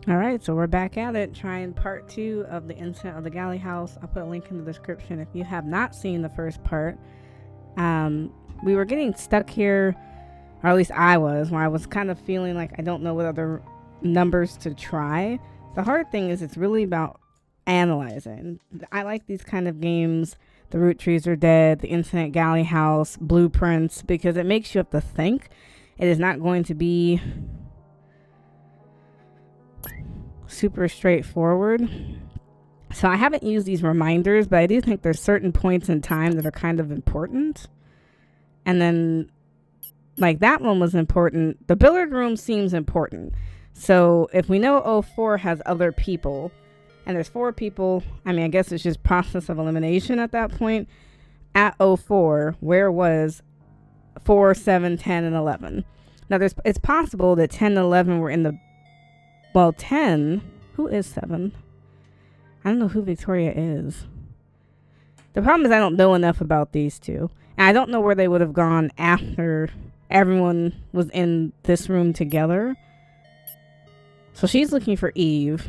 All right, so we're back at it, trying part 2 of the incident of the Galley house. I'll put a link in the description if you have not seen the first part. We were getting stuck here, or at least I was, where I was kind of feeling like I don't know what other numbers to try. The hard thing is it's really about analyzing. I like these kind of games, the root trees are dead, the incident Galley house, blueprints, because it makes you have to think. It is not going to be super straightforward. So I haven't used these reminders, but I do think there's certain points in time that are kind of important. And then, like, that one was important. The billiard room seems important. So if we know O4 has other people, and there's 4 people, I mean, I guess it's just process of elimination at that point. At O4, where was 4, 7, 10, and 11? Now, it's possible that 10 and 11 were in the... Well, 10... Who is 7? I don't know who Victoria is. The problem is I don't know enough about these two. And I don't know where they would have gone after everyone was in this room together. So she's looking for Eve,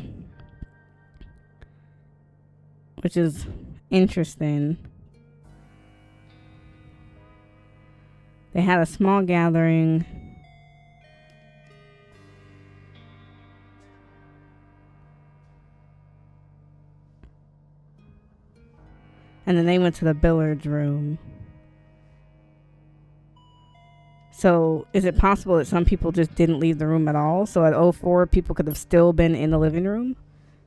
which is interesting. They had a small gathering. And then they went to the billiards room. So is it possible that some people just didn't leave the room at all? So at O4, people could have still been in the living room?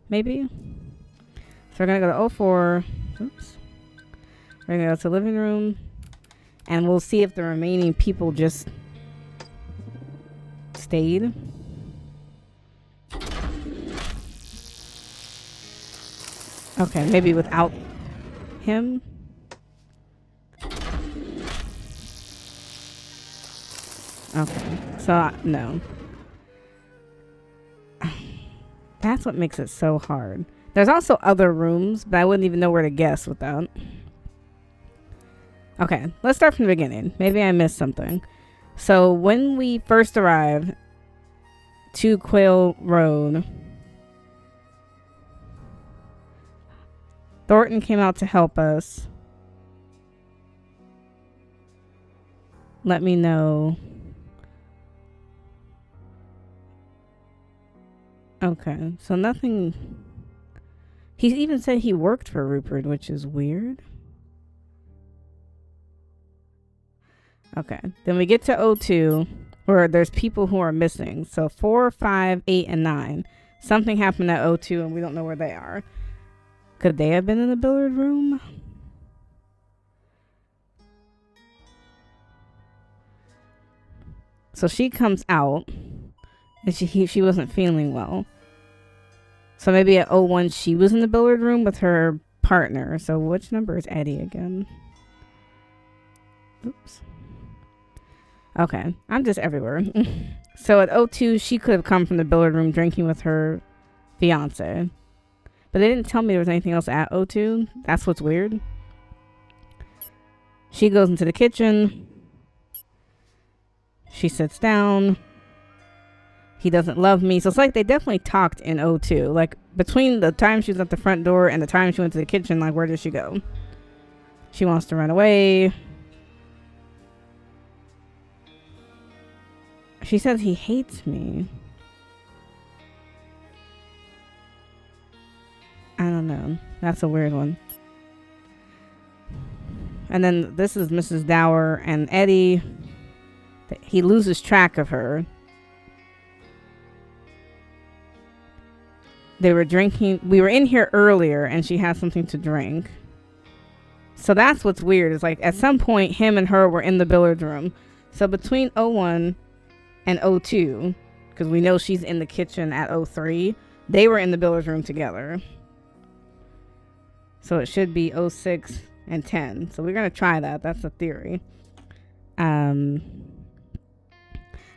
Maybe? So we're going to go to O4. Oops. We're going to go to the living room. And we'll see if the remaining people just stayed. Okay, maybe without him. Okay, so no. That's what makes it so hard. There's also other rooms, but I wouldn't even know where to guess with that. Okay, let's start from the beginning. Maybe I missed something. So when we first arrived to Quail Road, Thornton came out to help us. Let me know. Okay, so nothing. He even said he worked for Rupert, which is weird. Okay, then we get to O2, where there's people who are missing. So 4, 5, 8, and 9. Something happened at O2, and we don't know where they are. Could they have been in the billiard room? So she comes out, and she wasn't feeling well. So maybe at O1 she was in the billiard room with her partner. So which number is Eddie again? Oops. Okay, I'm just everywhere. So at O2 she could have come from the billiard room drinking with her fiance. But they didn't tell me there was anything else at O2. That's what's weird. She goes into the kitchen. She sits down. He doesn't love me. So it's like they definitely talked in O2. Like between the time she was at the front door and the time she went to the kitchen, like where did she go? She wants to run away. She says he hates me. I don't know. That's a weird one. And then this is Mrs. Dower and Eddie. He loses track of her. They were drinking. We were in here earlier and she had something to drink. So that's what's weird. Is like at some point him and her were in the billiards room. So between O1 and O2, because we know she's in the kitchen at O3, they were in the billiards room together. So it should be 06 and 10. So we're going to try that. That's a theory. They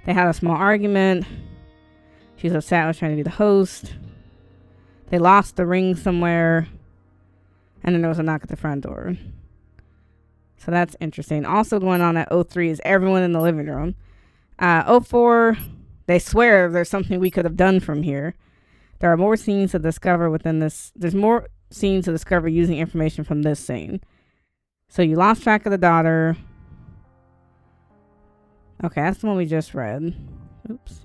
had a small argument. She's upset. I was trying to be the host. They lost the ring somewhere. And then there was a knock at the front door. So that's interesting. Also going on at O3 is everyone in the living room. O4, they swear there's something we could have done from here. There are more scenes to discover within this. There's more scenes to discover using information from this scene. So you lost track of the daughter. Okay, that's the one we just read. Oops.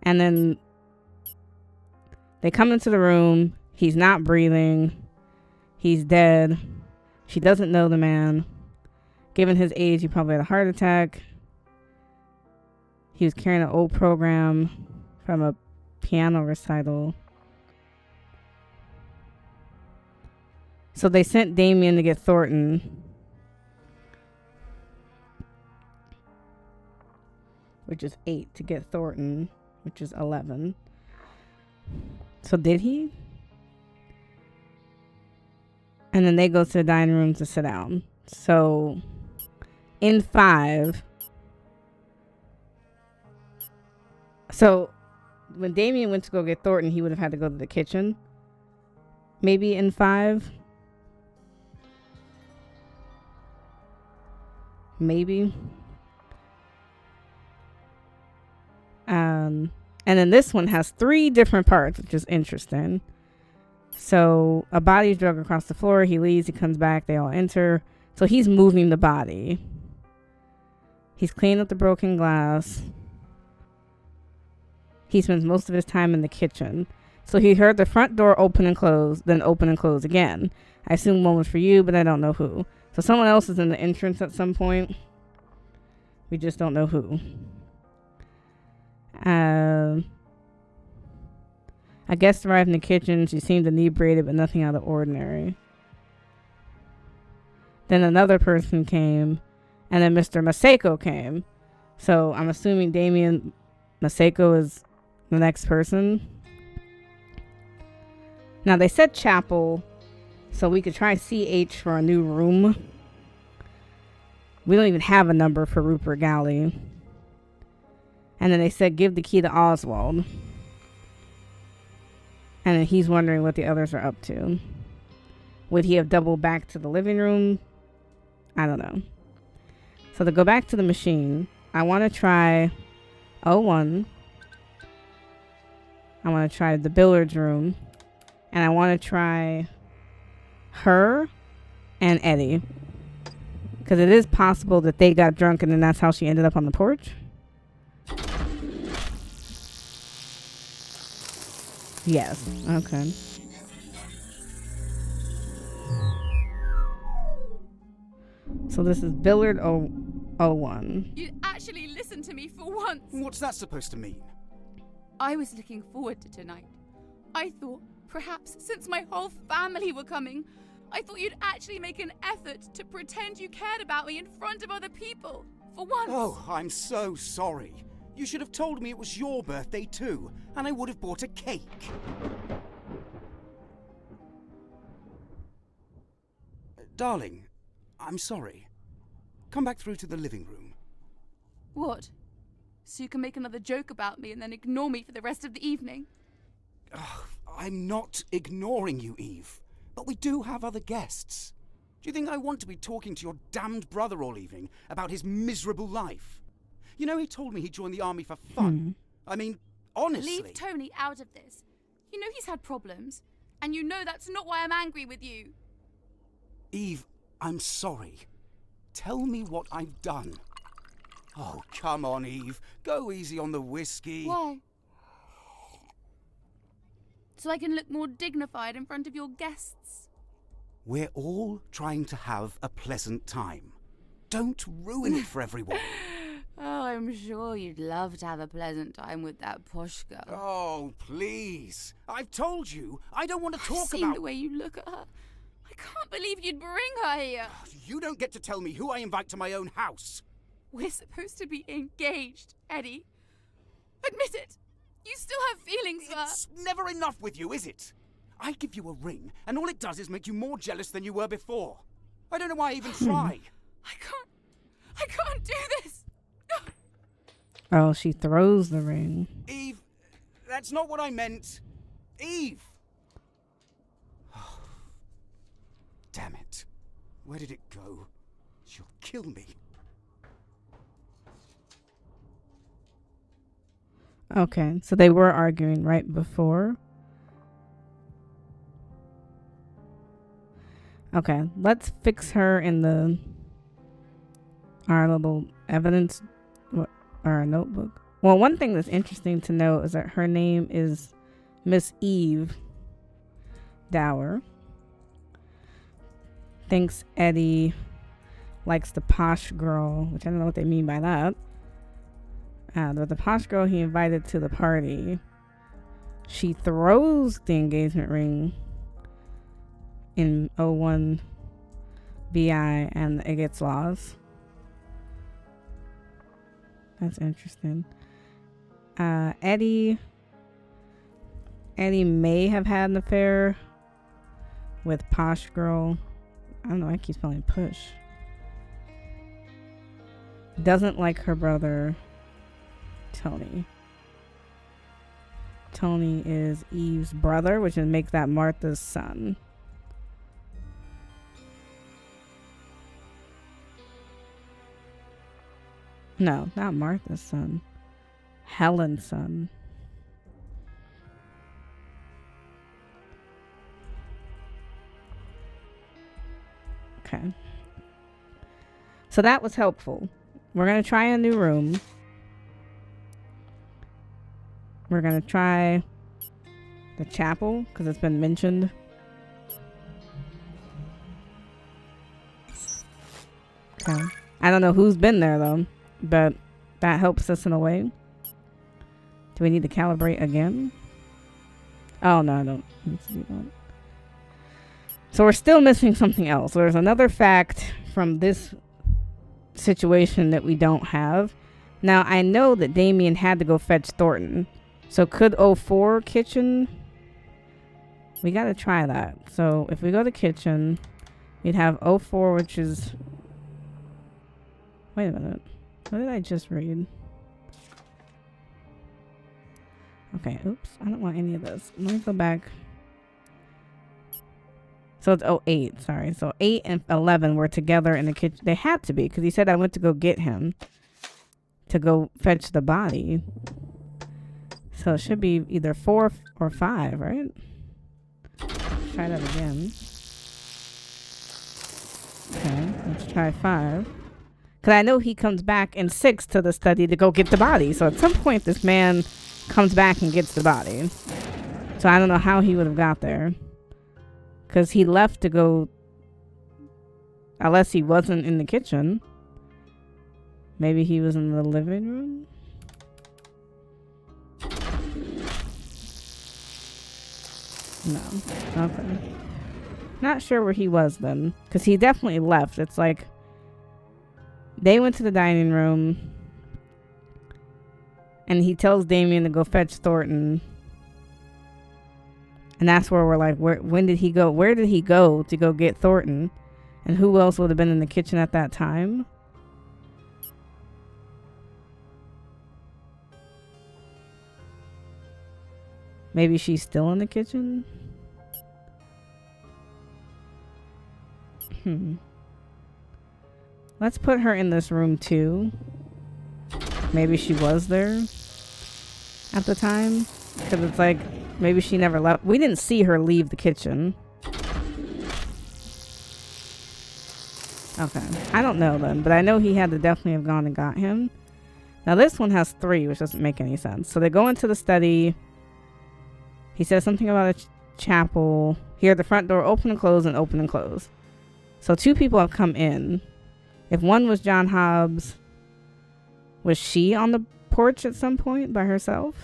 And then they come into the room. He's not breathing. He's dead. She doesn't know the man. Given his age, he probably had a heart attack. He was carrying an old program from a piano recital. So they sent Damien to get Thornton, which is 8, to get Thornton, which is 11. So did he? And then they go to the dining room to sit down. So in 5, so when Damien went to go get Thornton, he would have had to go to the kitchen. Maybe in 5. Maybe. And then this one has 3 different parts, which is interesting. So a body is dragged across the floor. He leaves. He comes back. They all enter. So he's moving the body. He's cleaning up the broken glass. He spends most of his time in the kitchen. So he heard the front door open and close, then open and close again. I assume one was for you, but I don't know who. So someone else is in the entrance at some point. We just don't know who. A guest arrived in the kitchen. She seemed inebriated, but nothing out of the ordinary. Then another person came, and then Mr. Masako came. So I'm assuming Damien Masako is the next person. Now they said chapel, so we could try CH for a new room. We don't even have a number for Rupert Galley. And then they said give the key to Oswald. And then he's wondering what the others are up to. Would he have doubled back to the living room? I don't know. So to go back to the machine, I want to try 01. I want to try the billiards room. And I want to try her and Eddie. Because it is possible that they got drunk and then that's how she ended up on the porch. Yes. Okay. So this is Billard 01. You actually listened to me for once. What's that supposed to mean? I was looking forward to tonight. I thought, perhaps, since my whole family were coming, I thought you'd actually make an effort to pretend you cared about me in front of other people. For once. Oh, I'm so sorry. You should have told me it was your birthday too, and I would have bought a cake. Darling, I'm sorry. Come back through to the living room. What? So you can make another joke about me and then ignore me for the rest of the evening? I'm not ignoring you, Eve. But we do have other guests. Do you think I want to be talking to your damned brother all evening about his miserable life? You know, he told me he joined the army for fun. I mean, honestly. Leave Tony out of this. You know he's had problems. And you know that's not why I'm angry with you. Eve, I'm sorry. Tell me what I've done. Oh, come on, Eve. Go easy on the whiskey. Why? So I can look more dignified in front of your guests. We're all trying to have a pleasant time. Don't ruin it for everyone. Oh, I'm sure you'd love to have a pleasant time with that posh girl. Oh, please. I've told you, I don't want to talk I've seen about... the way you look at her. I can't believe you'd bring her here. You don't get to tell me who I invite to my own house. We're supposed to be engaged, Eddie. Admit it. You still have feelings for her. It's never enough with you, is it? I give you a ring, and all it does is make you more jealous than you were before. I don't know why I even try. I can't do this. Oh, she throws the ring. Eve, that's not what I meant. Eve! Damn it. Where did it go? She'll kill me. Okay, so they were arguing right before. Okay, let's fix her in our little evidence, our notebook. Well, one thing that's interesting to note is that her name is Miss Eve Dower. Thinks Eddie likes the posh girl, which I don't know what they mean by that. But the posh girl he invited to the party, she throws the engagement ring in 01 BI and it gets lost. That's interesting. Eddie may have had an affair with posh girl. I don't know, I keep spelling push. Doesn't like her brother Tony. Tony is Eve's brother, which would make that Martha's son. No, not Martha's son. Helen's son. Okay. So that was helpful. We're going to try a new room. We're going to try the chapel because it's been mentioned. Okay. I don't know who's been there though, but that helps us in a way. Do we need to calibrate again? Oh no, I don't need to do that. So we're still missing something else. There's another fact from this situation that we don't have. Now, I know that Damien had to go fetch Thornton. So could 04 kitchen? We got to try that. So if we go to kitchen, we'd have 04, which is... Wait a minute. What did I just read? Okay, oops. I don't want any of this. Let me go back. So it's 08, sorry. So 8 and 11 were together in the kitchen. They had to be, because he said I went to go get him to go fetch the body. So it should be either 4 or 5, right? Let's try that again. Okay, let's try 5. Because I know he comes back in 6 to the study to go get the body. So at some point, this man comes back and gets the body. So I don't know how he would have got there. Because he left to go, unless he wasn't in the kitchen. Maybe he was in the living room. No. Okay. Not sure where he was then. Because he definitely left. It's like, they went to the dining room. And he tells Damien to go fetch Thornton. And that's where we're like, when did he go? Where did he go to go get Thornton? And who else would have been in the kitchen at that time? Maybe she's still in the kitchen? Let's put her in this room too. Maybe she was there at the time. Because it's like, maybe she never left. We didn't see her leave the kitchen. Okay. I don't know then. But I know he had to definitely have gone and got him. Now this one has 3, which doesn't make any sense. So they go into the study. He says something about a chapel. Here, the front door open and close and open and close. So 2 people have come in. If one was John Hobbs, was she on the porch at some point by herself?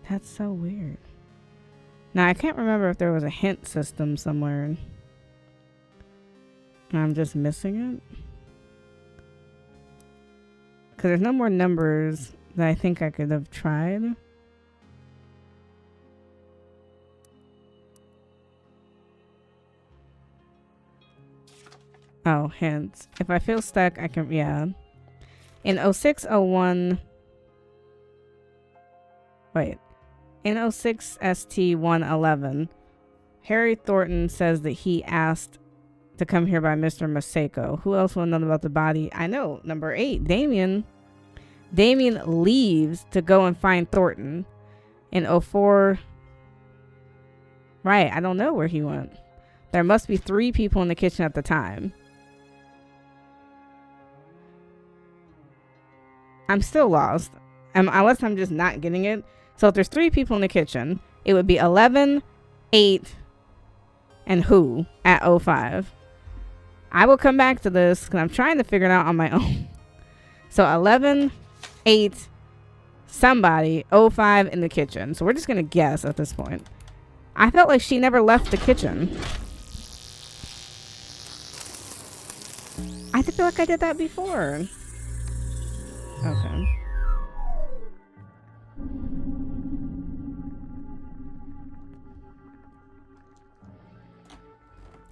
That's so weird. Now, I can't remember if there was a hint system somewhere. And I'm just missing it. Because there's no more numbers that I think I could have tried. Oh, hints. If I feel stuck, I can, yeah. In 06, 01... Wait. In 06 ST 111, Harry Thornton says that he asked to come here by Mr. Maseko. Who else will know about the body? I know. Number 8, Damien. Damien leaves to go and find Thornton in 04. Right, I don't know where he went. There must be 3 people in the kitchen at the time. I'm still lost. Unless I'm just not getting it. So if there's 3 people in the kitchen, it would be 11, 8, and who at 05. I will come back to this because I'm trying to figure it out on my own. So 11, 8, somebody, 05 in the kitchen. So we're just going to guess at this point. I felt like she never left the kitchen. I feel like I did that before. Okay.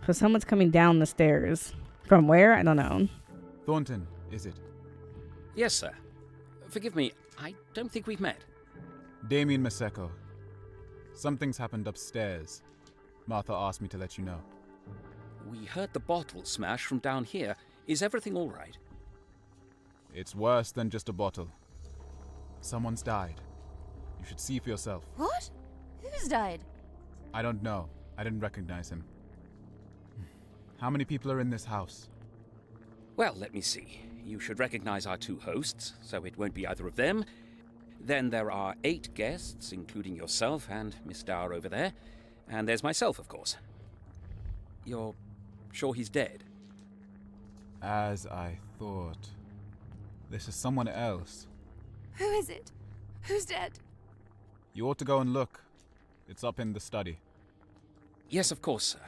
So someone's coming down the stairs. From where? I don't know. Thornton, is it? Yes, sir. Forgive me, I don't think we've met. Damien Maseko. Something's happened upstairs. Martha asked me to let you know. We heard the bottle smash from down here. Is everything all right? It's worse than just a bottle. Someone's died. You should see for yourself. What? Who's died? I don't know. I didn't recognize him. How many people are in this house? Well, let me see. You should recognize our 2 hosts, so it won't be either of them. Then there are 8 guests, including yourself and Miss Dower over there. And there's myself, of course. You're sure he's dead? As I thought. This is someone else. Who is it? Who's dead? You ought to go and look. It's up in the study. Yes, of course, sir.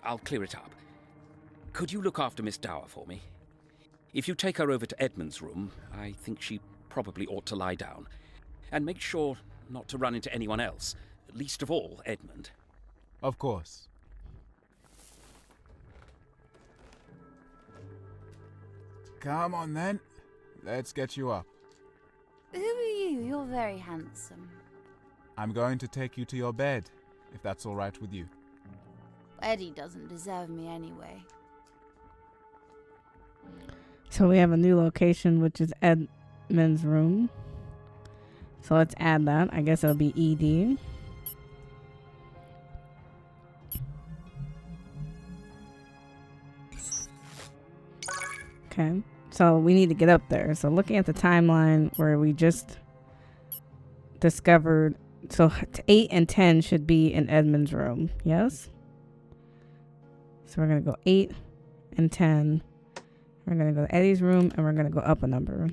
I'll clear it up. Could you look after Miss Dower for me? If you take her over to Edmund's room, I think she probably ought to lie down. And make sure not to run into anyone else, least of all Edmund. Of course. Come on then. Let's get you up. Who are you? You're very handsome. I'm going to take you to your bed, if that's all right with you. Eddie doesn't deserve me anyway. So we have a new location, which is Edmund's room. So let's add that. I guess it'll be ED. Okay. So we need to get up there. So looking at the timeline where we just discovered, so 8 and 10 should be in Edmund's room. Yes? So we're going to go 8 and 10. We're going to go to Eddie's room, and we're going to go up a number.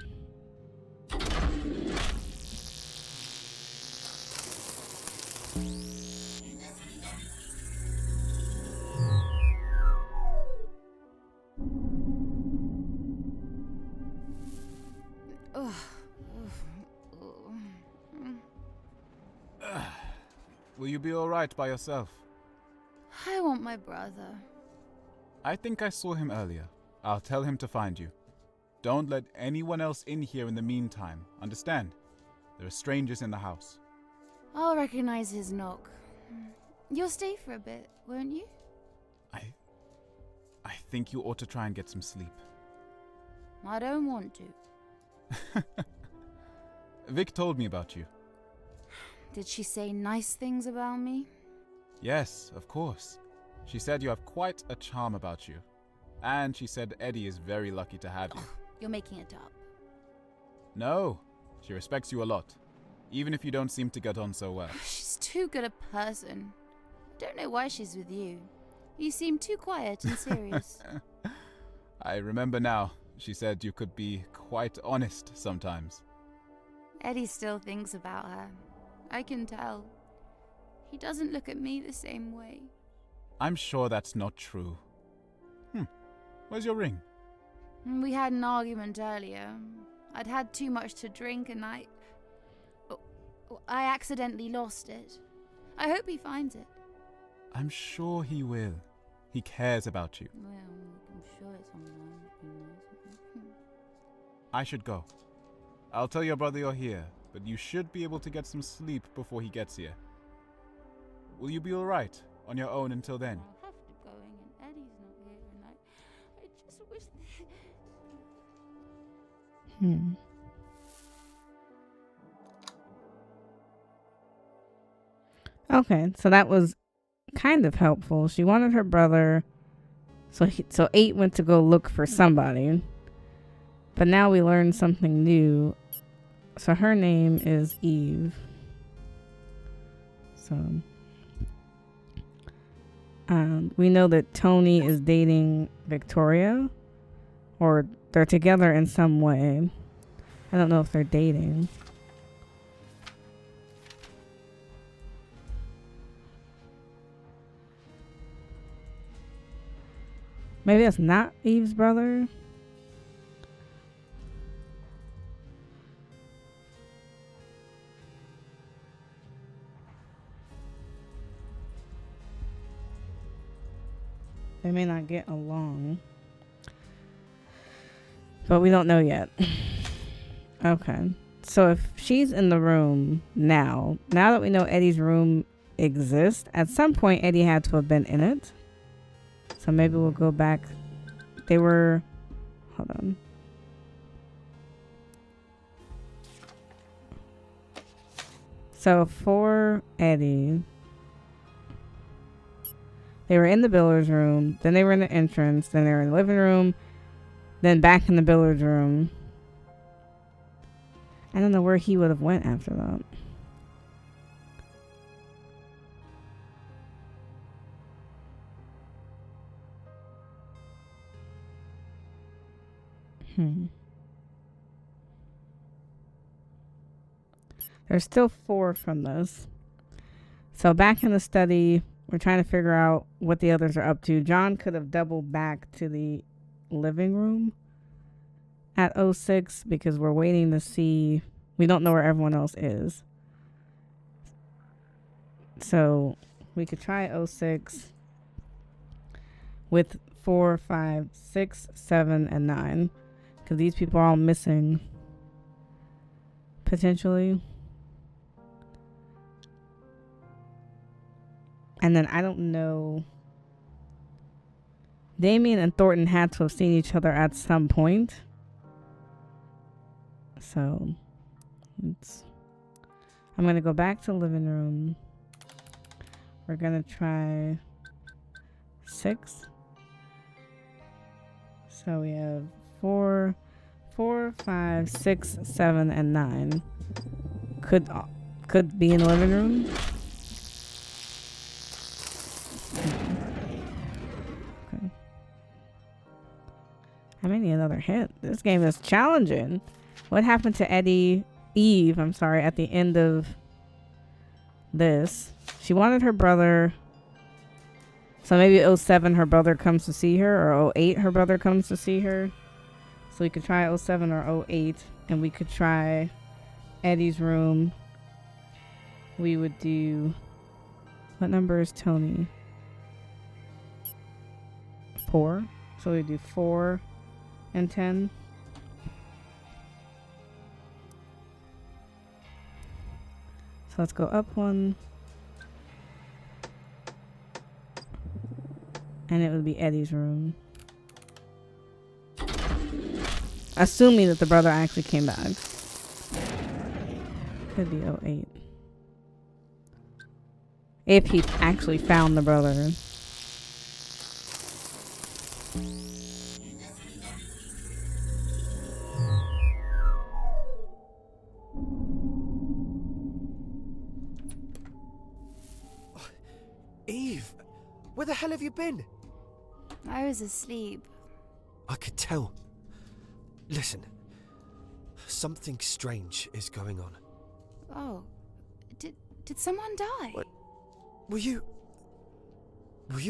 Will you be all right by yourself? I want my brother. I think I saw him earlier. I'll tell him to find you. Don't let anyone else in here in the meantime. Understand? There are strangers in the house. I'll recognize his knock. You'll stay for a bit, won't you? I think you ought to try and get some sleep. I don't want to. Vic told me about you. Did she say nice things about me? Yes, of course. She said you have quite a charm about you. And she said Eddie is very lucky to have you. You're making it up. No, she respects you a lot. Even if you don't seem to get on so well. She's too good a person. Don't know why she's with you. You seem too quiet and serious. I remember now. She said you could be quite honest sometimes. Eddie still thinks about her. I can tell. He doesn't look at me the same way. I'm sure that's not true. Where's your ring? We had an argument earlier. I'd had too much to drink and I accidentally lost it. I hope he finds it. I'm sure he will. He cares about you. Well, I'm sure someone he knows. I should go. I'll tell your brother you're here, but you should be able to get some sleep before he gets here. Will you be alright on your own until then? I'll have to going, and Eddie's not here, and I just wish Okay, so that was kind of helpful. She wanted her brother, so 8 went to go look for somebody. But now we learned something new. So her name is Eve. So we know that Tony is dating Victoria, or they're together in some way. I don't know if they're dating. Maybe that's not Eve's brother. They may not get along. But we don't know yet. Okay. So if she's in the room now that we know Eddie's room exists, at some point Eddie had to have been in it. So maybe we'll go back. They were... Hold on. So for Eddie... They were in the billiards room, then they were in the entrance, then they were in the living room, then back in the billiards room. I don't know where he would have went after that. There's still 4 from this. So back in the study, we're trying to figure out what the others are up to. John could have doubled back to the living room at 06 because we're waiting to see. We don't know where everyone else is. So we could try 06 with 4, 5, 6, 7, and 9. Because these people are all missing. Potentially. And then I don't know. Damien and Thornton had to have seen each other at some point. So I'm going to go back to the living room. We're going to try 6. So we have 4, 5, 6, 7, and 9. Could be in the living room. Okay. I may need another hint. This game is challenging. What happened to Eve, at the end of this? She wanted her brother. So maybe 07 her brother comes to see her, or 08 her brother comes to see her. So we could try 07 or 08, and we could try Eddie's room. We would do... What number is Tony? 4. So we do 4 and 10. So let's go up 1. And it would be Eddie's room. Assuming that the brother actually came back. Could be 08. If he actually found the brother. Eve, where the hell have you been? I was asleep. I could tell. Listen, something strange is going on. Oh, did someone die? What? Were you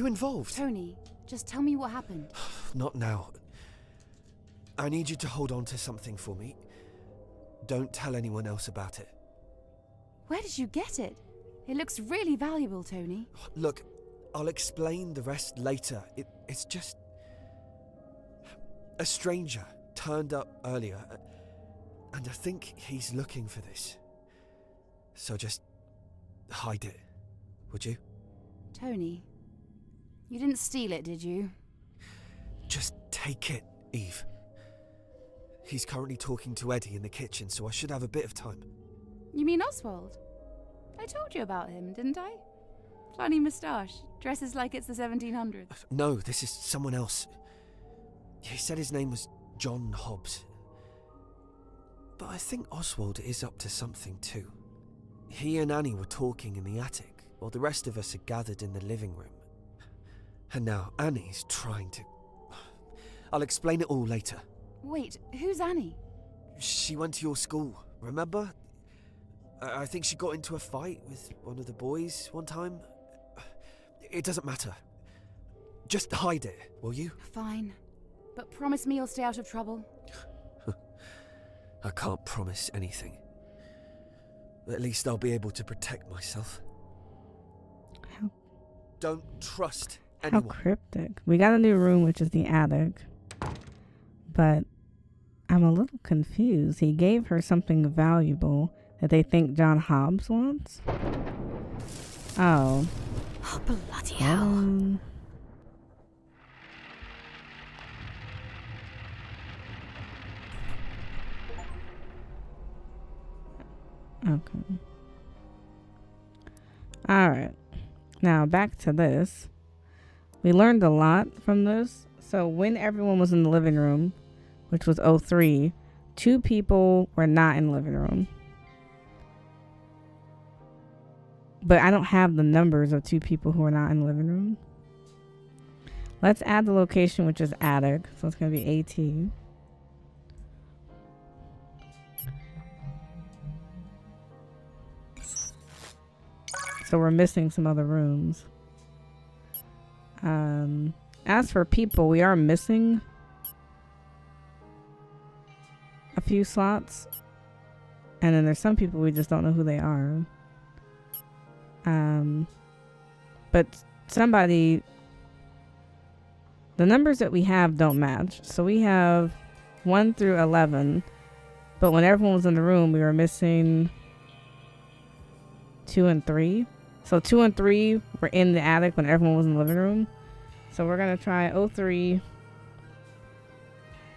involved? Tony, just tell me what happened. Not now. I need you to hold on to something for me. Don't tell anyone else about it. Where did you get it? It looks really valuable, Tony. Look, I'll explain the rest later. It's just... A stranger turned up earlier, and I think he's looking for this. So just hide it, would you? Tony, you didn't steal it, did you? Just take it, Eve. He's currently talking to Eddie in the kitchen, so I should have a bit of time. You mean Oswald? I told you about him, didn't I? Funny moustache, dresses like it's the 1700s. No, this is someone else. He said his name was John Hobbs. But I think Oswald is up to something too. He and Annie were talking in the attic, while the rest of us had gathered in the living room. And now Annie's trying to... I'll explain it all later. Wait, who's Annie? She went to your school, remember? I think she got into a fight with one of the boys one time. It doesn't matter. Just hide it, will you? Fine. But promise me you'll stay out of trouble. I can't promise anything. At least I'll be able to protect myself. How, Don't trust how anyone. cryptic. We got a new room, which is the attic. But I'm a little confused. He gave her something valuable that they think John Hobbs wants. Oh. Oh, bloody hell. Okay. Alright. Now back to this. We learned a lot from this. So when everyone was in the living room, which was 03, 2 people were not in the living room. But I don't have the numbers of 2 people who are not in the living room. Let's add the location, which is attic. So it's going to be AT. So we're missing some other rooms. As for people, we are missing a few slots. And then there's some people we just don't know who they are. But somebody... The numbers that we have don't match. So we have 1 through 11. But when everyone was in the room, we were missing 2 and 3. So 2 and 3 were in the attic when everyone was in the living room. So we're going to try 03.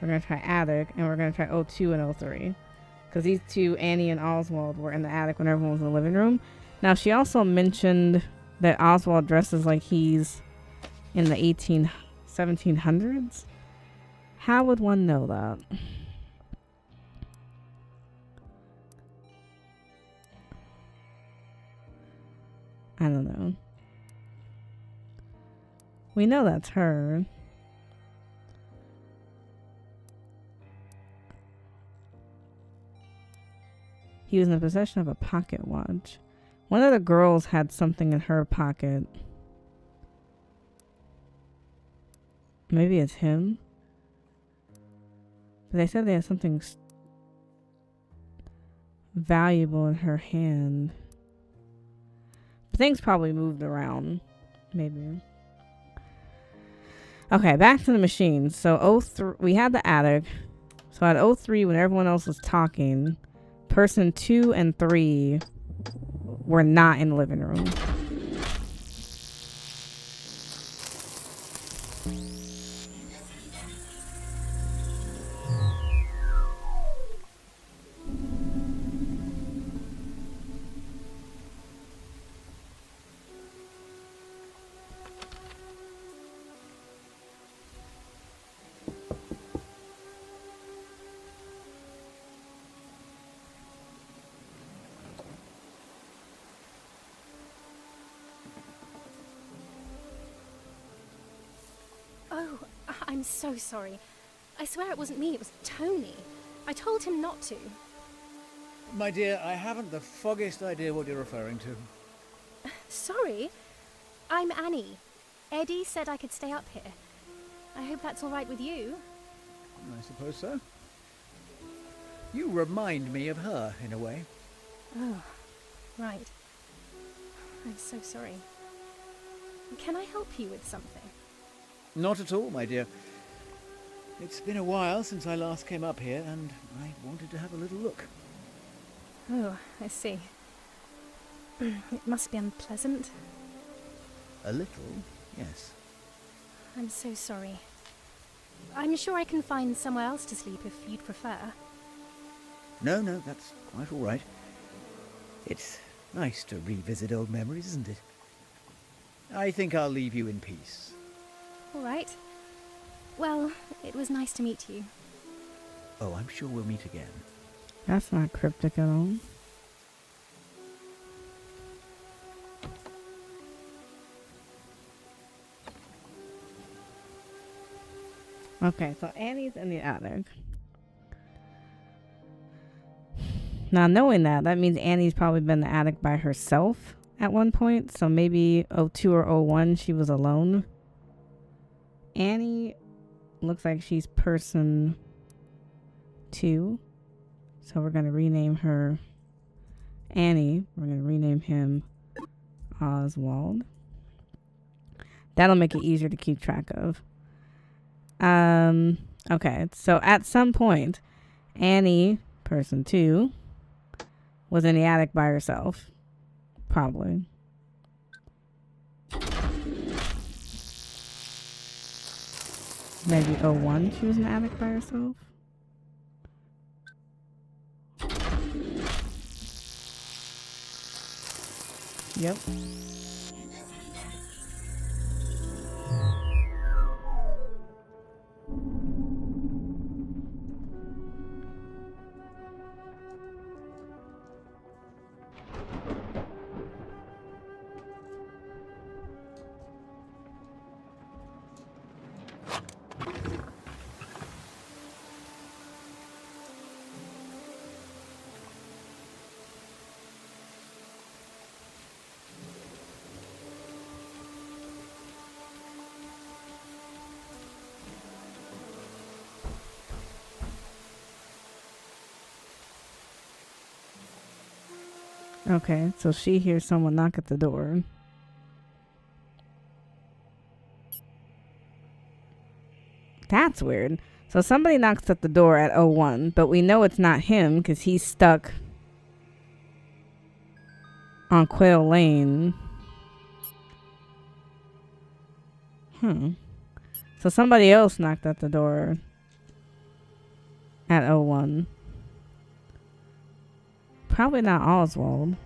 We're going to try attic. And we're going to try 02 and 03. Because these 2, Annie and Oswald, were in the attic when everyone was in the living room. Now, she also mentioned that Oswald dresses like he's in the 1700s. How would one know that? I don't know. We know that's her. He was in possession of a pocket watch. One of the girls had something in her pocket. Maybe it's him. But they said they had something valuable in her hand. Things probably moved around. Maybe. Okay, back to the machines. So 03, we had the attic. So at 03, when everyone else was talking, person 2 and 3 were not in the living room. Oh, I'm so sorry. I swear it wasn't me, it was Tony. I told him not to. My dear, I haven't the foggiest idea what you're referring to. Sorry. I'm Annie. Eddie said I could stay up here. I hope that's all right with you. I suppose so. You remind me of her, in a way. Oh, right. I'm so sorry. Can I help you with something? Not at all, my dear. It's been a while since I last came up here, and I wanted to have a little look. Oh, I see. It must be unpleasant. A little, yes. I'm so sorry. I'm sure I can find somewhere else to sleep if you'd prefer. No, that's quite all right. It's nice to revisit old memories, isn't it? I think I'll leave you in peace. All right. Well, it was nice to meet you. Oh, I'm sure we'll meet again. That's not cryptic at all. Okay, so Annie's in the attic. Now, knowing that means Annie's probably been in the attic by herself at one point. So maybe 02 or 01, she was alone. Annie looks like she's person 2. So we're going to rename her Annie. We're going to rename him Oswald. That'll make it easier to keep track of. Okay, so at some point, Annie, person 2, was in the attic by herself. Probably. Maybe 01, she was in the attic by herself. Yep. Okay, so she hears someone knock at the door. That's weird. So somebody knocks at the door at 01, but we know it's not him because he's stuck on Quail Lane. So somebody else knocked at the door at 01. Probably not Oswald.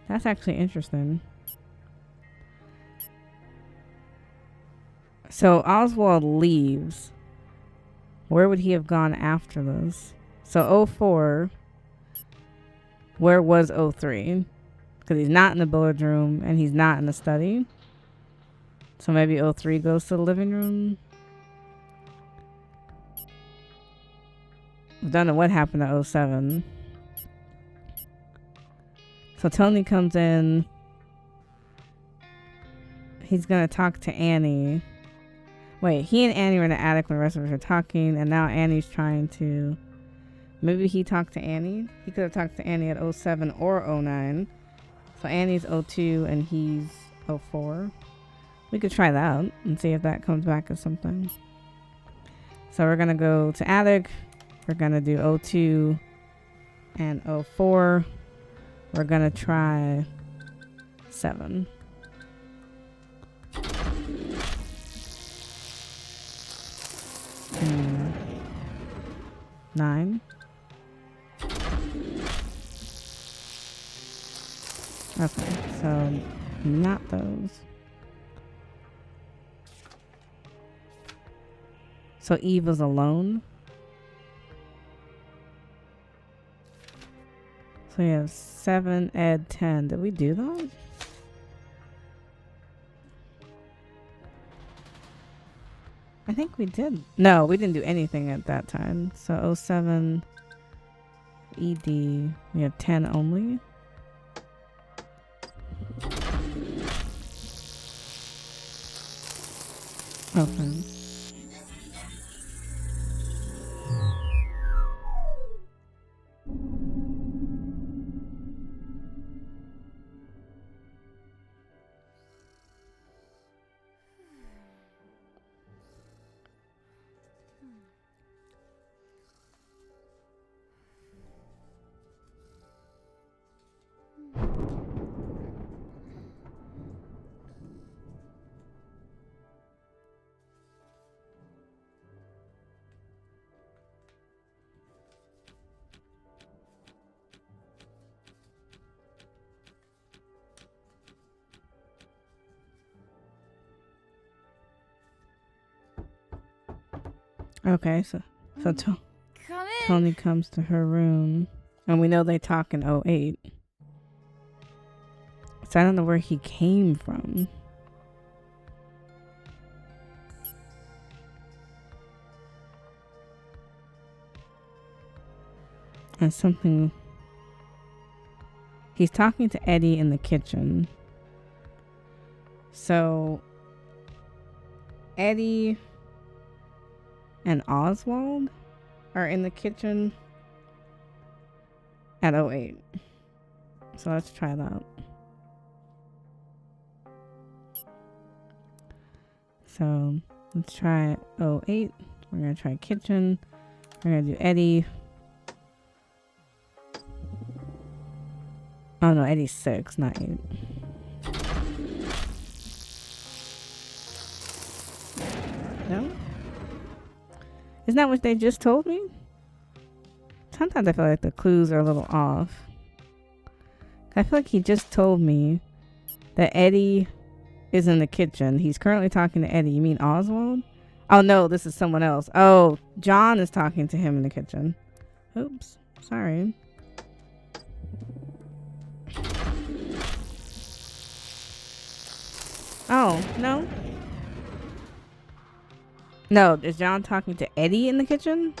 That's actually interesting. So Oswald leaves. Where would he have gone after this? So 04. Where was 03? Because he's not in the billiard room and he's not in the study. So maybe 03 goes to the living room. I don't know what happened to 07. So Tony comes in. He's going to talk to Annie. Wait, he and Annie were in the attic when the rest of us were talking. And now Annie's trying to... Maybe he talked to Annie. He could have talked to Annie at 07 or 09. So Annie's 02 and he's 04. We could try that out and see if that comes back as something. So we're going to go to attic. We're going to do 02 and 04. We're going to try 7. And 9. Okay, so not those. So Eve was alone. So we have 7, Ed, 10. Did we do that? I think we did. No, we didn't do anything at that time. So 07, ED, we have 10 only. Okay. Okay, so Come in. Tony comes to her room, and we know they talk in '08. So I don't know where he came from. And something. He's talking to Eddie in the kitchen. So Eddie and Oswald are in the kitchen at '08. So let's try that. So let's try '08. We're going to try kitchen. We're going to do Eddie. Oh no, Eddie's 6, not 8. No? Isn't that what they just told me? Sometimes I feel like the clues are a little off. I feel like he just told me that Eddie is in the kitchen. He's currently talking to Eddie. You mean Oswald? Oh no, this is someone else. Oh, John is talking to him in the kitchen. Oops, sorry. Oh, no. No, is John talking to Eddie in the kitchen?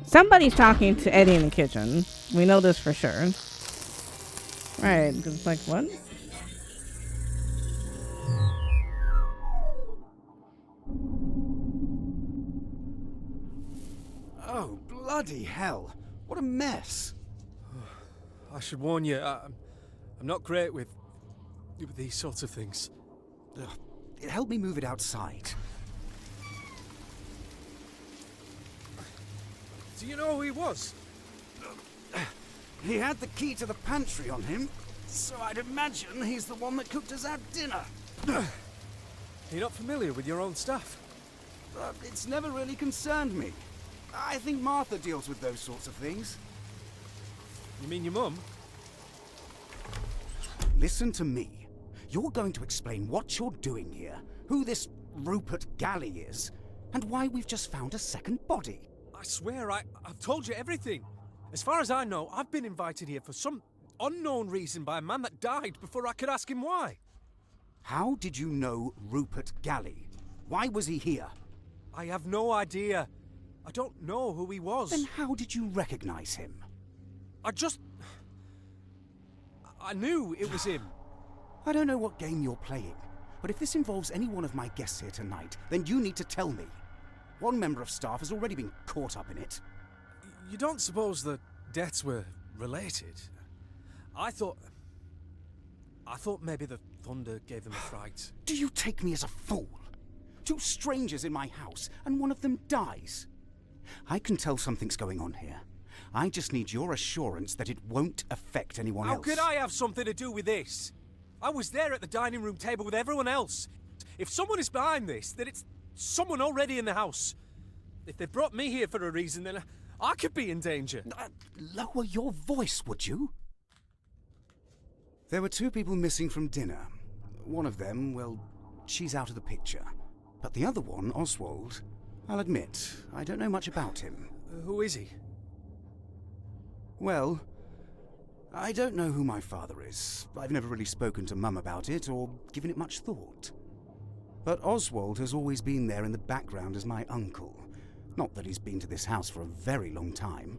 Somebody's talking to Eddie in the kitchen. We know this for sure. Right, because it's like, what? Oh, bloody hell. What a mess. I should warn you, I'm not great with these sorts of things. Ugh, it helped me move it outside. Do you know who he was? He had the key to the pantry on him, so I'd imagine he's the one that cooked us our dinner. You're not familiar with your own stuff? It's never really concerned me. I think Martha deals with those sorts of things. You mean your mum? Listen to me. You're going to explain what you're doing here, who this Rupert Galley is, and why we've just found a second body. I swear, I've told you everything. As far as I know, I've been invited here for some unknown reason by a man that died before I could ask him why. How did you know Rupert Galley? Why was he here? I have no idea. I don't know who he was. Then how did you recognize him? I knew it was him. I don't know what game you're playing, but if this involves any one of my guests here tonight, then you need to tell me. One member of staff has already been caught up in it. You don't suppose the deaths were related? I thought maybe the thunder gave them a fright. Do you take me as a fool? 2 strangers in my house, and one of them dies. I can tell something's going on here. I just need your assurance that it won't affect anyone else. How could I have something to do with this? I was there at the dining room table with everyone else. If someone is behind this, then it's someone already in the house. If they brought me here for a reason, then I could be in danger. Lower your voice, would you? There were 2 people missing from dinner. One of them, well, she's out of the picture. But the other one, Oswald, I'll admit, I don't know much about him. Who is he? Well, I don't know who my father is. I've never really spoken to Mum about it or given it much thought. But Oswald has always been there in the background as my uncle. Not that he's been to this house for a very long time.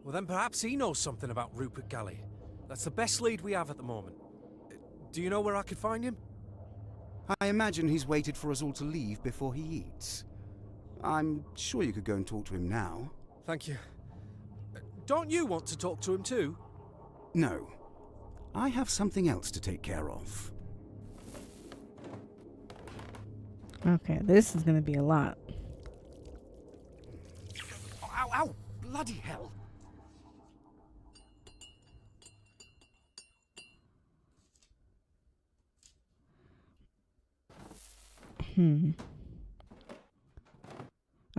Well, then perhaps he knows something about Rupert Galley. That's the best lead we have at the moment. Do you know where I could find him? I imagine he's waited for us all to leave before he eats. I'm sure you could go and talk to him now. Thank you. Don't you want to talk to him too? No. I have something else to take care of. Okay, this is going to be a lot. Ow, ow! Bloody hell!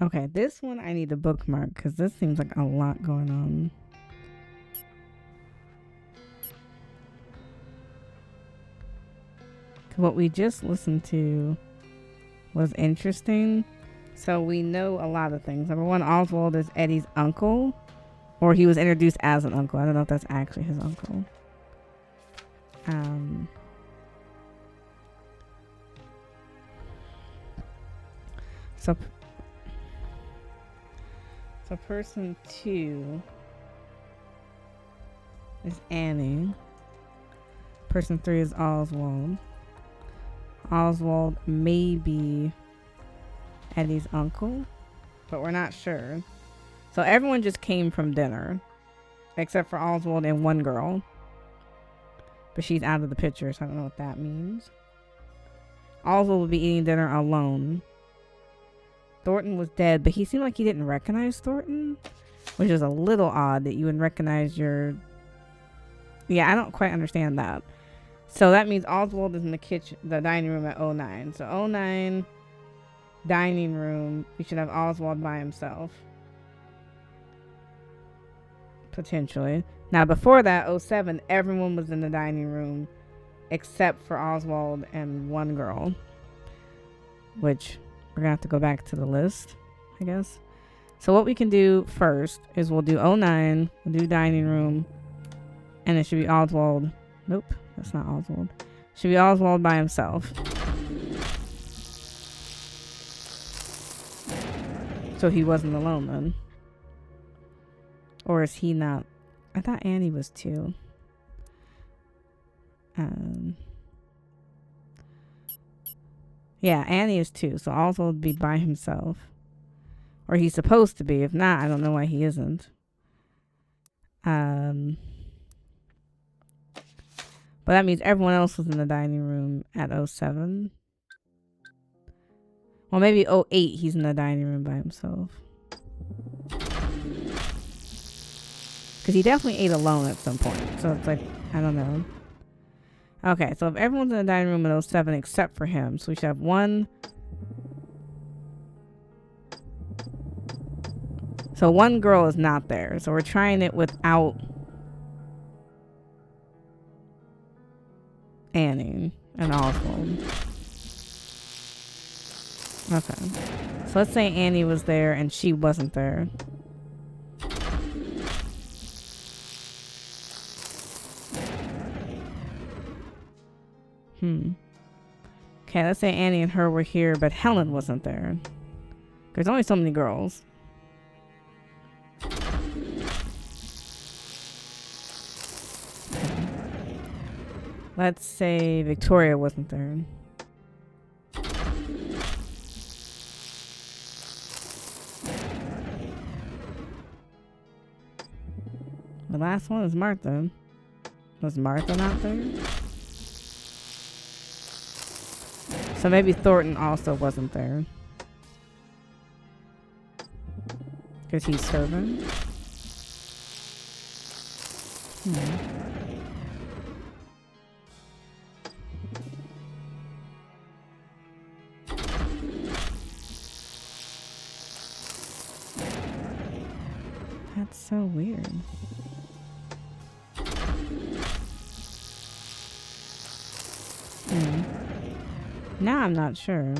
Okay, this one I need to bookmark because this seems like a lot going on. What we just listened to was interesting, So we know a lot of things. Number one, Oswald is Eddie's uncle. Or he was introduced as an uncle. I don't know if that's actually his uncle. So person 2 is Annie. Person 3 is Oswald. Oswald may be Eddie's uncle, but we're not sure. So everyone just came from dinner, except for Oswald and one girl. But she's out of the picture, so I don't know what that means. Oswald will be eating dinner alone. Thornton was dead, but he seemed like he didn't recognize Thornton, which is a little odd that you would recognize your... Yeah, I don't quite understand that. So that means Oswald is in the kitchen, the dining room at 09. So 09, dining room, we should have Oswald by himself. Potentially. Now before that, 07, everyone was in the dining room except for Oswald and one girl. Which we're going to have to go back to the list, I guess. So what we can do first is we'll do 09, we'll do dining room, and it should be Oswald. Nope, that's not Oswald. Should be Oswald by himself. So he wasn't alone then. Or is he not? I thought Annie was too. Yeah, Annie is too. So Oswald would be by himself. Or he's supposed to be. If not, I don't know why he isn't. But that means everyone else was in the dining room at 07. Well, maybe 08 he's in the dining room by himself. Because he definitely ate alone at some point. So it's like, I don't know. Okay, so if everyone's in the dining room at 07 except for him. So we should have one. So one girl is not there. So we're trying it without Annie and Oswald. Okay. So let's say Annie was there and she wasn't there. Okay, let's say Annie and her were here, but Helen wasn't there. There's only so many girls. Let's say Victoria wasn't there. The last one is Martha. Was Martha not there? So maybe Thornton also wasn't there. Because he's serving. That's so weird. Now I'm not sure.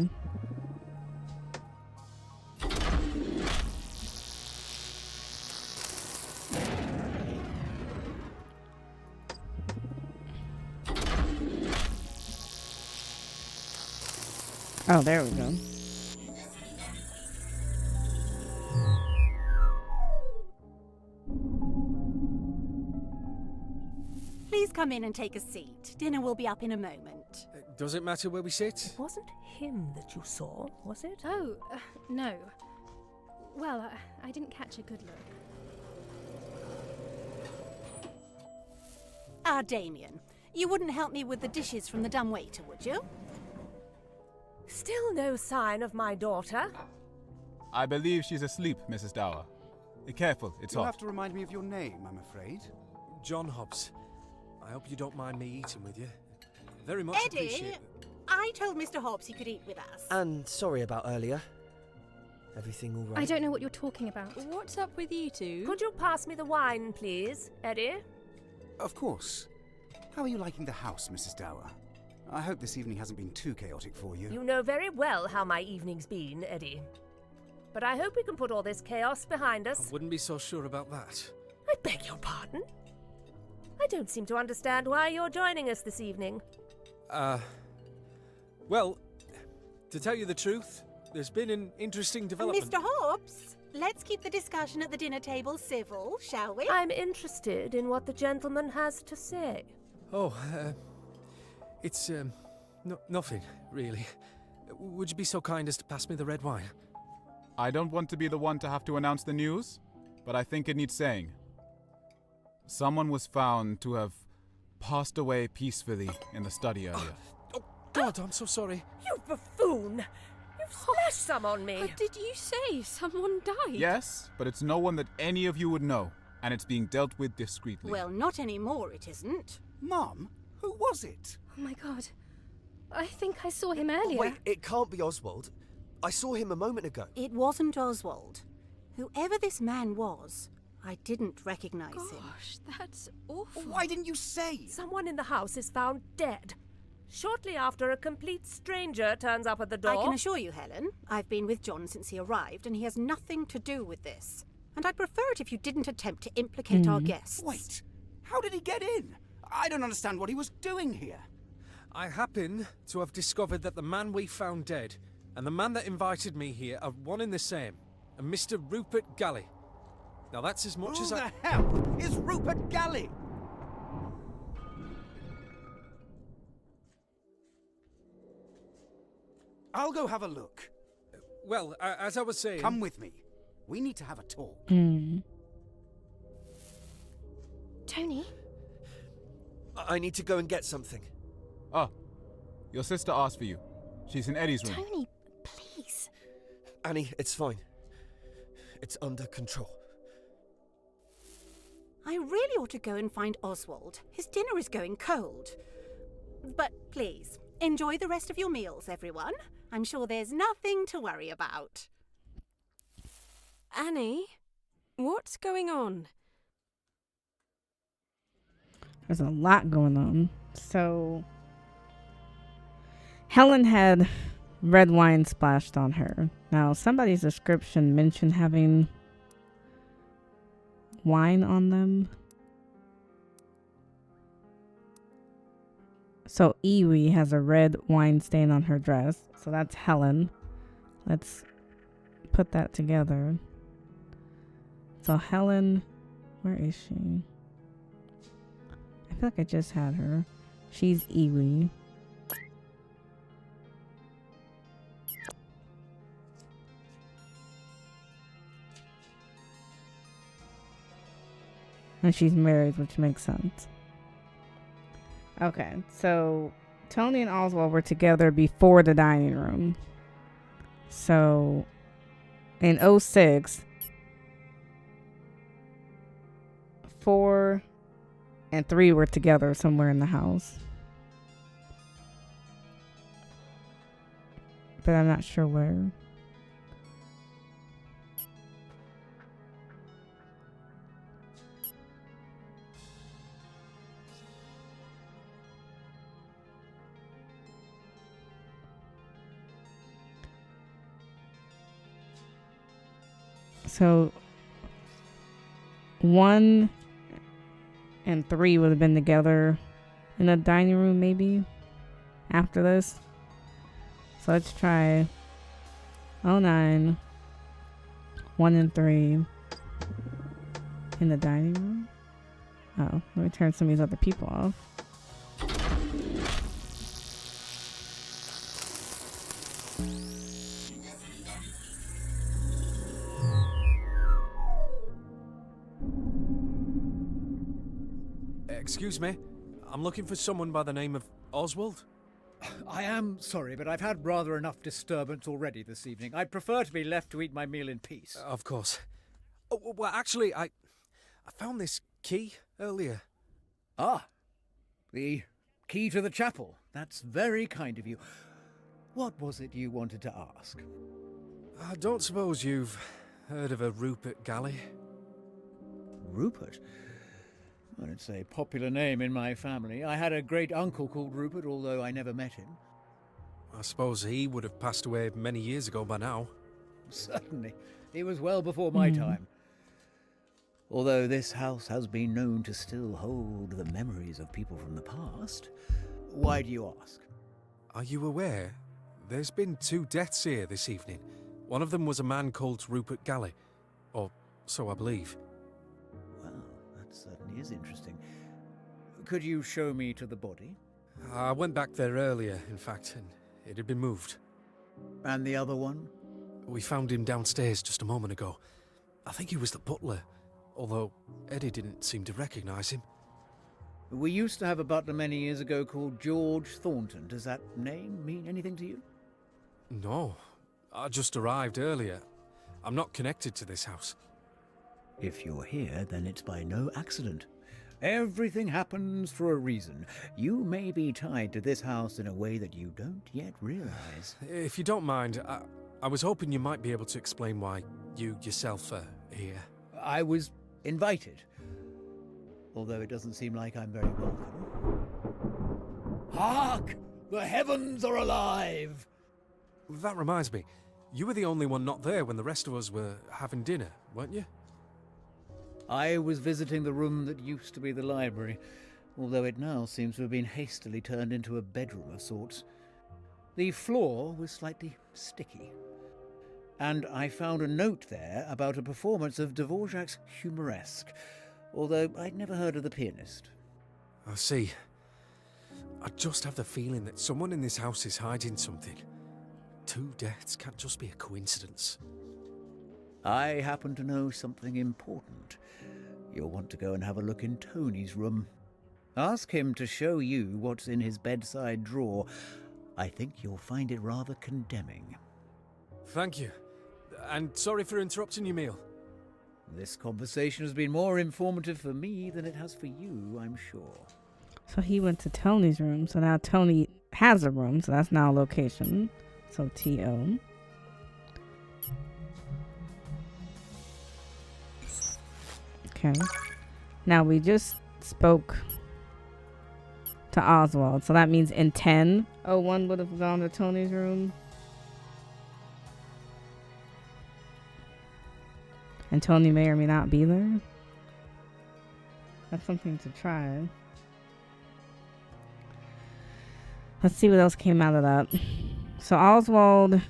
Oh, there we go. Please come in and take a seat. Dinner will be up in a moment. Does it matter where we sit? It wasn't him that you saw, was it? Oh, no. Well, I didn't catch a good look. Ah, Damien, you wouldn't help me with the dishes from the dumbwaiter, would you? Still no sign of my daughter? I believe she's asleep, Mrs. Dower. Be careful, it's You'll hot. have to remind me of your name, I'm afraid. John Hobbs. I hope you don't mind me eating with you. Very much Eddie, appreciate. I told Mr. Hobbs he could eat with us. And sorry about earlier. Everything all right? I don't know what you're talking about. What's up with you two? Could you pass me the wine, please, Eddie? Of course. How are you liking the house, Mrs. Dower? I hope this evening hasn't been too chaotic for you. You know very well how my evening's been, Eddie. but I hope we can put all this chaos behind I us. wouldn't be so sure about that. I beg your pardon? I don't seem to understand why you're joining us this evening. Well, to tell you the truth, there's been an interesting development. Mr. Hobbs, let's keep the discussion at the dinner table civil, shall we? I'm interested in what the gentleman has to say. Oh, it's, nothing, really. Would you be so kind as to pass me the red wine? I don't want to be the one to have to announce the news, but I think it needs saying. Someone was found to have passed away peacefully in the study earlier. Oh, God, I'm so sorry. You buffoon! You've splashed some on me! Did you say someone died? Yes, but it's no one that any of you would know, and it's being dealt with discreetly. Well, not anymore, it isn't. Mum, who was it? Oh my god. I think I saw him earlier. Wait, it can't be Oswald. I saw him a moment ago. It wasn't Oswald. Whoever this man was, I didn't recognize him. Gosh, that's awful. Why didn't you say? Someone in the house is found dead. Shortly after, a complete stranger turns up at the door. I can assure you, Helen, I've been with John since he arrived, and he has nothing to do with this. And I'd prefer it if you didn't attempt to implicate our guests. Wait, how did he get in? I don't understand what he was doing here. I happen to have discovered that the man we found dead and the man that invited me here are one and the same, a Mr. Rupert Galley. Now that's as much as Who I... the hell is Rupert Galley? I'll go have a look. Well, as I was saying... Come with me. We need to have a talk. Tony? I need to go and get something. Oh, your sister asked for you. She's in Eddie's room. Tony, please. Annie, it's fine. It's under control. I really ought to go and find Oswald. His dinner is going cold. But please, enjoy the rest of your meals, everyone. I'm sure there's nothing to worry about. Annie, what's going on? There's a lot going on. So, Helen had red wine splashed on her. Now, somebody's description mentioned having wine on them. So, Iwi has a red wine stain on her dress. So, that's Helen. Let's put that together. So, Helen, where is she? I feel like I just had her. She's Iwi. And she's married, which makes sense. Okay, so Tony and Oswald were together before the dining room. So in 06, 4 and 3 were together somewhere in the house. But I'm not sure where. So 1 and 3 would have been together in the dining room maybe after this. So let's try 09, 1 and 3 in the dining room. Oh, let me turn some of these other people off. Excuse me, I'm looking for someone by the name of Oswald. I am sorry, but I've had rather enough disturbance already this evening. I'd prefer to be left to eat my meal in peace. Of course. Oh, well, actually, I found this key earlier. Ah, the key to the chapel. That's very kind of you. What was it you wanted to ask? I don't suppose you've heard of a Rupert Galley? Rupert? Well, it's a popular name in my family. I had a great uncle called Rupert, although I never met him. I suppose he would have passed away many years ago by now. Certainly. He was well before my time. Although this house has been known to still hold the memories of people from the past. Why do you ask? Are you aware? There's been 2 deaths here this evening. One of them was a man called Rupert Galley. Or so I believe. Well, that certainly is interesting. Could you show me to the body? I went back there earlier, in fact, and it had been moved. And the other one? We found him downstairs just a moment ago. I think he was the butler, although Eddie didn't seem to recognise him. We used to have a butler many years ago called George Thornton. Does that name mean anything to you? No, I just arrived earlier. I'm not connected to this house. If you're here, then it's by no accident. Everything happens for a reason. You may be tied to this house in a way that you don't yet realize. If you don't mind, I was hoping you might be able to explain why you yourself are here. I was invited, although it doesn't seem like I'm very welcome. Hark! The heavens are alive! That reminds me, you were the only one not there when the rest of us were having dinner, weren't you? I was visiting the room that used to be the library, although it now seems to have been hastily turned into a bedroom of sorts. The floor was slightly sticky, and I found a note there about a performance of Dvorak's Humoresque, although I'd never heard of the pianist. I see. I just have the feeling that someone in this house is hiding something. 2 deaths can't just be a coincidence. I happen to know something important. You'll want to go and have a look in Tony's room. Ask him to show you what's in his bedside drawer. I think you'll find it rather condemning. Thank you. And sorry for interrupting your meal. This conversation has been more informative for me than it has for you, I'm sure. So he went to Tony's room. So now Tony has a room. So that's now a location. So T-O. Okay. Now we just spoke to Oswald. So that means in 10:01 would have gone to Tony's room. And Tony may or may not be there. That's something to try. Let's see what else came out of that. So Oswald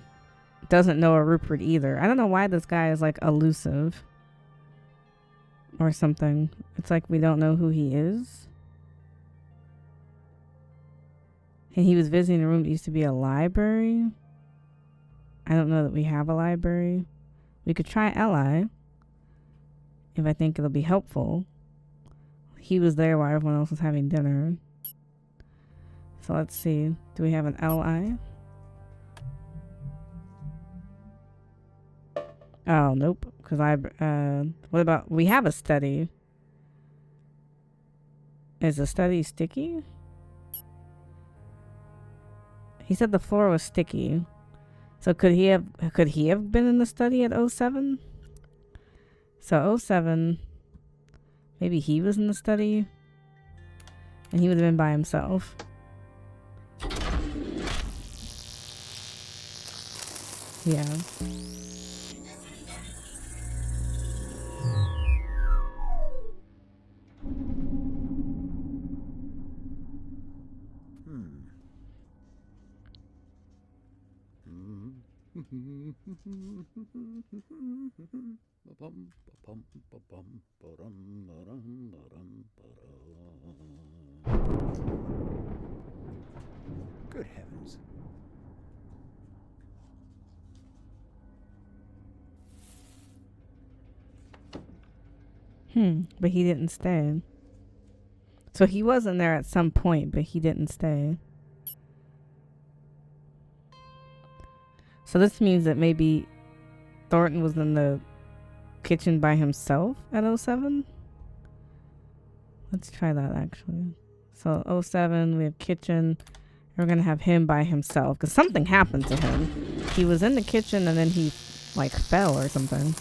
doesn't know a Rupert either. I don't know why this guy is like elusive or something. It's like we don't know who he is. And he was visiting a room that used to be a library. I don't know that we have a library. We could try Li if I think it'll be helpful. He was there while everyone else was having dinner. So let's see. Do we have an Li? Oh, nope. Because what about, we have a study. Is the study sticky? He said the floor was sticky. So could he have been in the study at 07? So 07, maybe he was in the study and he would have been by himself. Yeah. Good heavens. But he didn't stay. So he wasn't there at some point, but he didn't stay. So this means that maybe Thornton was in the kitchen by himself at 07? Let's try that actually. So 07, we have kitchen. We're going to have him by himself because something happened to him. He was in the kitchen and then he like fell or something.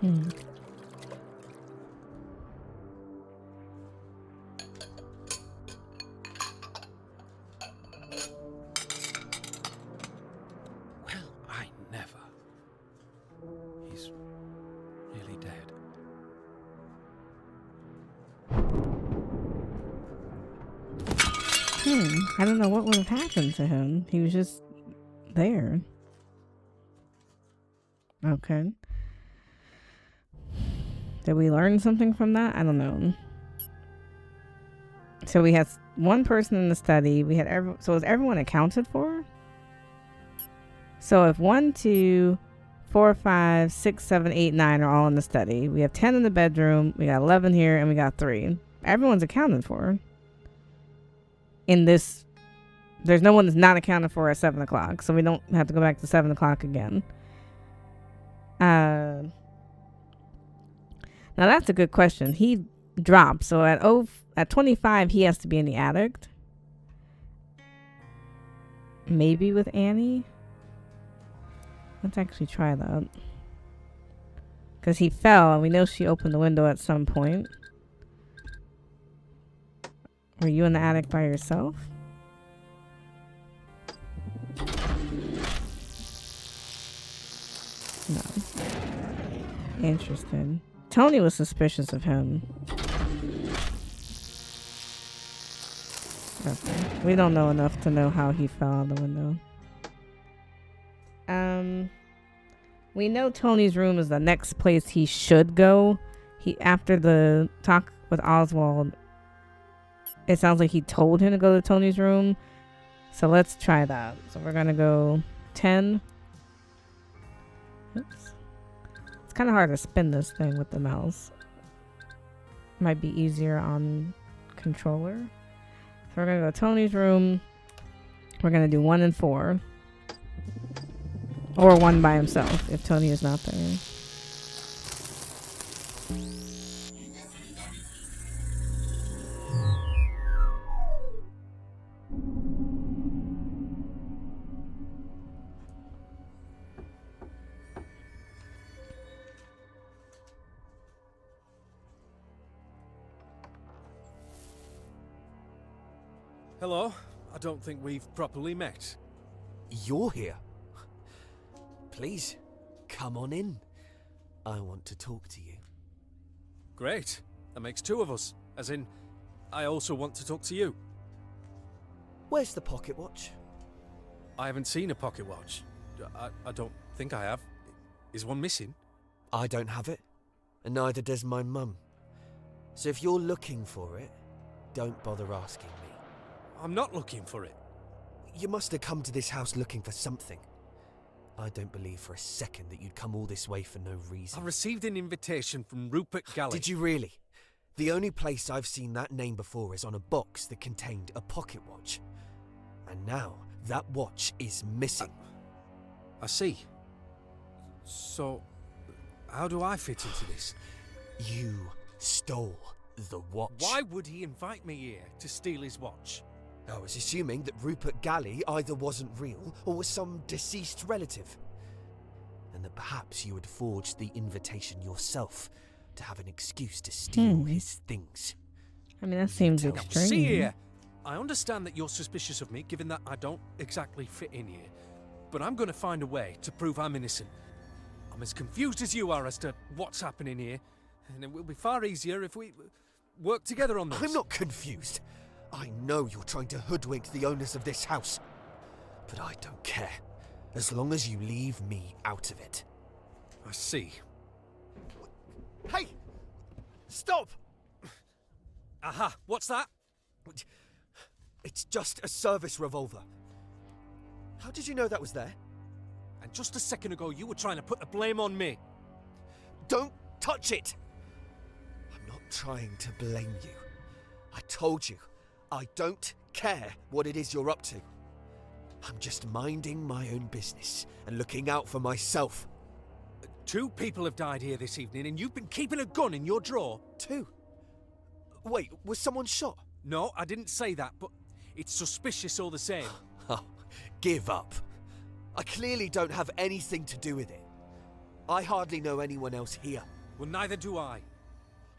Hmm. Well, I never. He's really dead. I don't know what would have happened to him. He was just there. Okay. Did we learn something from that? I don't know. So we had one person in the study. We had so was everyone accounted for? So if 1, 2, 4, 5, 6, 7, 8, 9 are all in the study, we have 10 in the bedroom. We got 11 here, and we got 3. Everyone's accounted for. In this, there's no one that's not accounted for at 7 o'clock, so we don't have to go back to 7 o'clock again. Now that's a good question. He dropped, so at 25 he has to be in the attic. Maybe with Annie. Let's actually try that. Because he fell, and we know she opened the window at some point. Were you in the attic by yourself? No. Interesting. Tony was suspicious of him. Okay. We don't know enough to know how he fell out the window. We know Tony's room is the next place he should go. After the talk with Oswald, it sounds like he told him to go to Tony's room. So let's try that. So we're gonna go 10. Oops. It's kind of hard to spin this thing with the mouse. Might be easier on controller. So we're gonna go to Tony's room. We're gonna do 1 and 4. Or 1 by himself if Tony is not there. Hello. I don't think we've properly met. You're here. Please, come on in. I want to talk to you. Great. That makes 2 of us. As in, I also want to talk to you. Where's the pocket watch? I haven't seen a pocket watch. I don't think I have. Is one missing? I don't have it, and neither does my mum. So if you're looking for it, don't bother asking me. I'm not looking for it. You must have come to this house looking for something. I don't believe for a second that you'd come all this way for no reason. I received an invitation from Rupert Galley. Did you really? The only place I've seen that name before is on a box that contained a pocket watch. And now, that watch is missing. I see. So, how do I fit into this? You stole the watch. Why would he invite me here to steal his watch? I was assuming that Rupert Galley either wasn't real or was some deceased relative. And that perhaps you had forged the invitation yourself to have an excuse to steal his things. I mean, that seems extreme. See here, I understand that you're suspicious of me, given that I don't exactly fit in here. But I'm going to find a way to prove I'm innocent. I'm as confused as you are as to what's happening here, and it will be far easier if we work together on this. I'm not confused. I know you're trying to hoodwink the owners of this house. But I don't care, as long as you leave me out of it. I see. Hey! Stop! Aha, what's that? It's just a service revolver. How did you know that was there? And just a second ago, you were trying to put the blame on me. Don't touch it! I'm not trying to blame you. I told you, I don't care what it is you're up to. I'm just minding my own business and looking out for myself. 2 people have died here this evening, and you've been keeping a gun in your drawer. 2? Wait, was someone shot? No, I didn't say that, but it's suspicious all the same. Oh, give up. I clearly don't have anything to do with it. I hardly know anyone else here. Well, neither do I.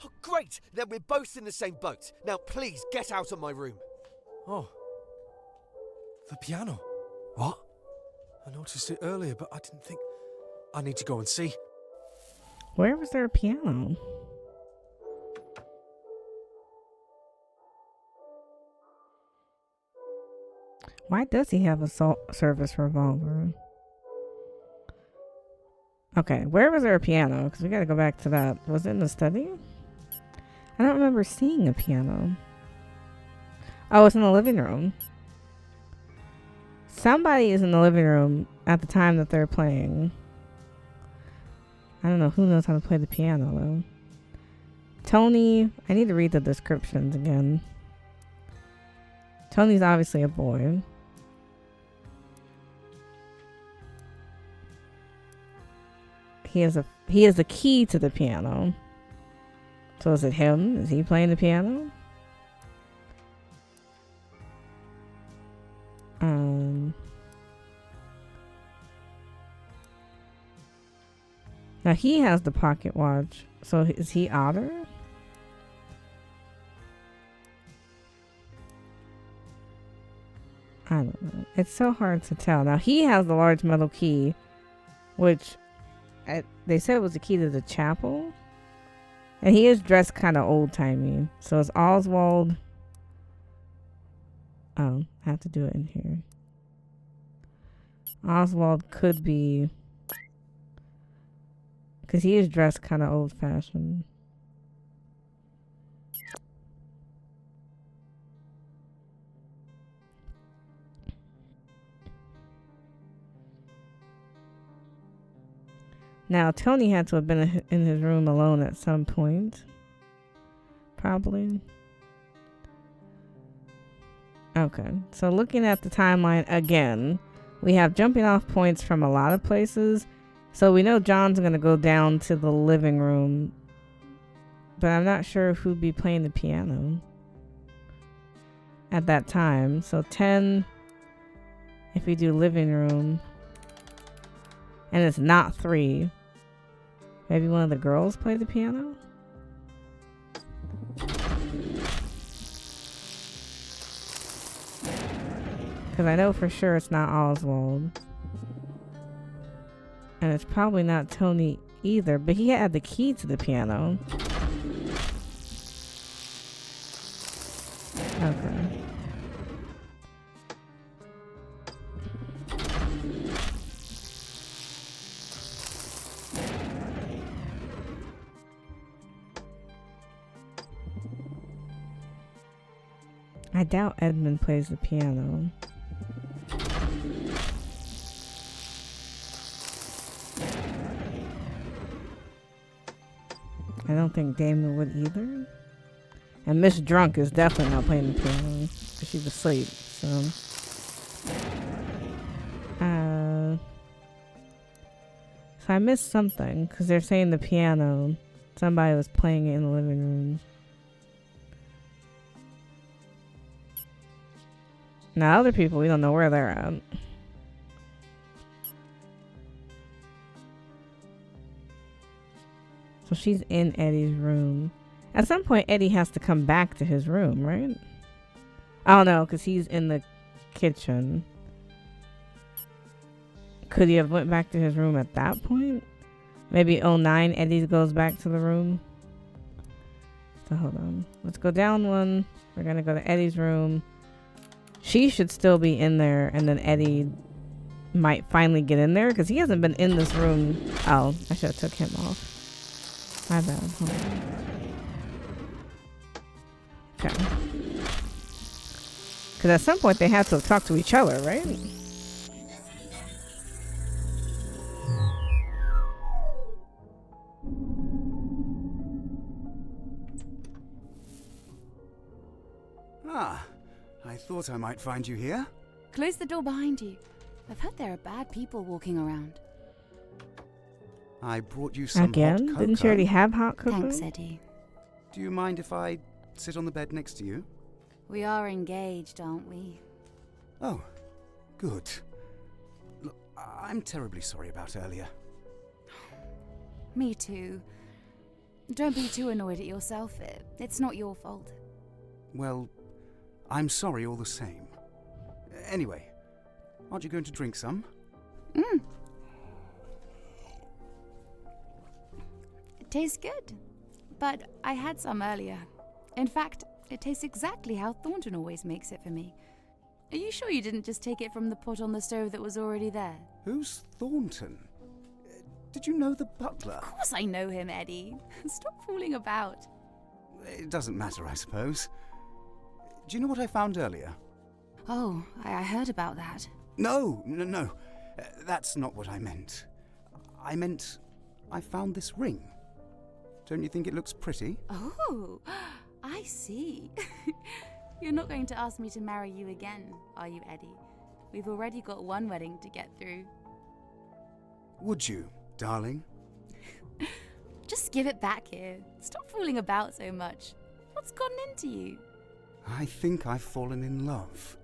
Oh, great! Then we're both in the same boat. Now please get out of my room. Oh. The piano. What? I noticed it earlier, but I didn't think... I need to go and see. Where was there a piano? Why does he have a service revolver? Okay, where was there a piano? Because we gotta go back to that. Was it in the study? I don't remember seeing a piano. Oh, it's in the living room. Somebody is in the living room at the time that they're playing. I don't know who knows how to play the piano though. Tony, I need to read the descriptions again. Tony's obviously a boy. He has a key to the piano. So is it him? Is he playing the piano? Now he has the pocket watch. So is he Otter? I don't know. It's so hard to tell. Now he has the large metal key, which they said was the key to the chapel. And he is dressed kind of old-timey. So it's Oswald. Oh, I have to do it in here. Oswald could be... because he is dressed kind of old-fashioned. Now, Tony had to have been in his room alone at some point. Probably. Okay, so looking at the timeline again, we have jumping off points from a lot of places. So we know John's going to go down to the living room. But I'm not sure who'd be playing the piano at that time. So 10, if we do living room. And it's not 3. Maybe one of the girls play the piano? Because I know for sure it's not Oswald. And it's probably not Tony either. But he had the key to the piano. Okay. I doubt Edmund plays the piano. I don't think Damon would either. And Miss Drunk is definitely not playing the piano because she's asleep. So I missed something because they're saying the piano. Somebody was playing it in the living room. Now other people, we don't know where they're at. So she's in Eddie's room. At some point, Eddie has to come back to his room, right? I don't know, because he's in the kitchen. Could he have went back to his room at that point? Maybe 09, Eddie goes back to the room. So hold on. Let's go down one. We're going to go to Eddie's room. She should still be in there, and then Eddie might finally get in there, because he hasn't been in this room. Oh, I should have took him off. My bad. Hold on. Okay. Because at some point they had to have talked to each other, right? Ah, I thought I might find you here. Close the door behind you. I've heard there are bad people walking around. I brought you some Again? hot cocoa. Didn't you already have hot cocoa? Thanks, Eddie. Do you mind if I sit on the bed next to you? We are engaged, aren't we? Oh, good. Look, I'm terribly sorry about earlier. Me too. Don't be too annoyed at yourself. It's not your fault. Well, I'm sorry all the same. Anyway, aren't you going to drink some? It tastes good. But I had some earlier. In fact, it tastes exactly how Thornton always makes it for me. Are you sure you didn't just take it from the pot on the stove that was already there? Who's Thornton? Did you know the butler? Of course I know him, Eddie. Stop fooling about. It doesn't matter, I suppose. Do you know what I found earlier? Oh, I heard about that. No. That's not what I meant. I meant I found this ring. Don't you think it looks pretty? Oh, I see. You're not going to ask me to marry you again, are you, Eddie? We've already got one wedding to get through. Would you, darling? Just give it back here. Stop fooling about so much. What's gotten into you? I think I've fallen in love.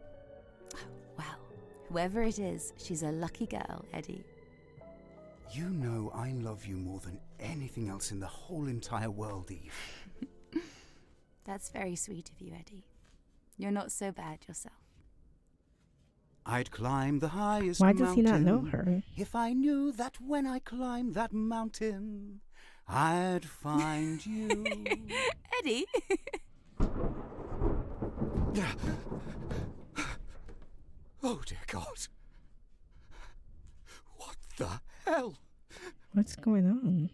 Well, whoever it is, she's a lucky girl, Eddie. You know I love you more than anything else in the whole entire world, Eve. That's very sweet of you, Eddie. You're not so bad yourself. I'd climb the highest Why mountain. does he not know her? If I knew that when I climbed that mountain, I'd find you. Eddie? Oh, dear God. What the hell? What's going on?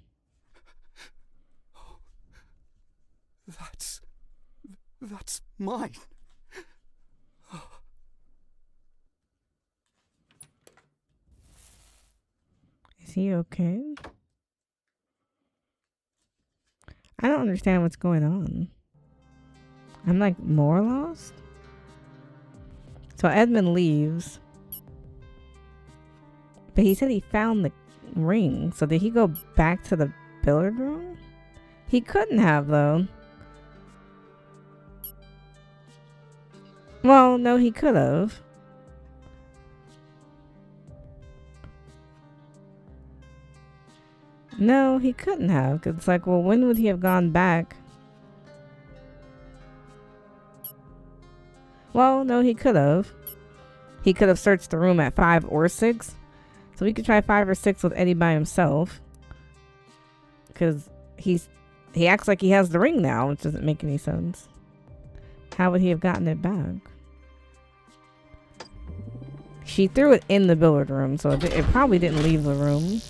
That's mine. Is he okay? I don't understand what's going on. I'm like more lost. So Edmund leaves. But he said he found the ring. So did he go back to the billiard room? He couldn't have, though. Well, no, he could have. No, he couldn't have. 'Cause it's like, well, when would he have gone back? Well, no, he could have. He could have searched the room at 5 or 6. So we could try 5 or 6 with Eddie by himself. Because he acts like he has the ring now, which doesn't make any sense. How would he have gotten it back? She threw it in the billiard room, so it probably didn't leave the room.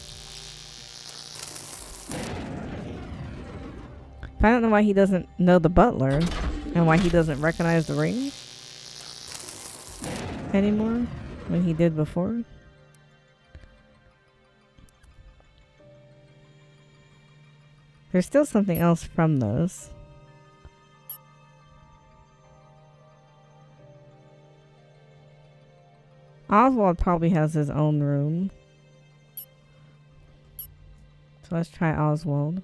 I don't know why he doesn't know the butler and why he doesn't recognize the ring anymore when he did before. There's still something else from those. Oswald probably has his own room. So let's try Oswald.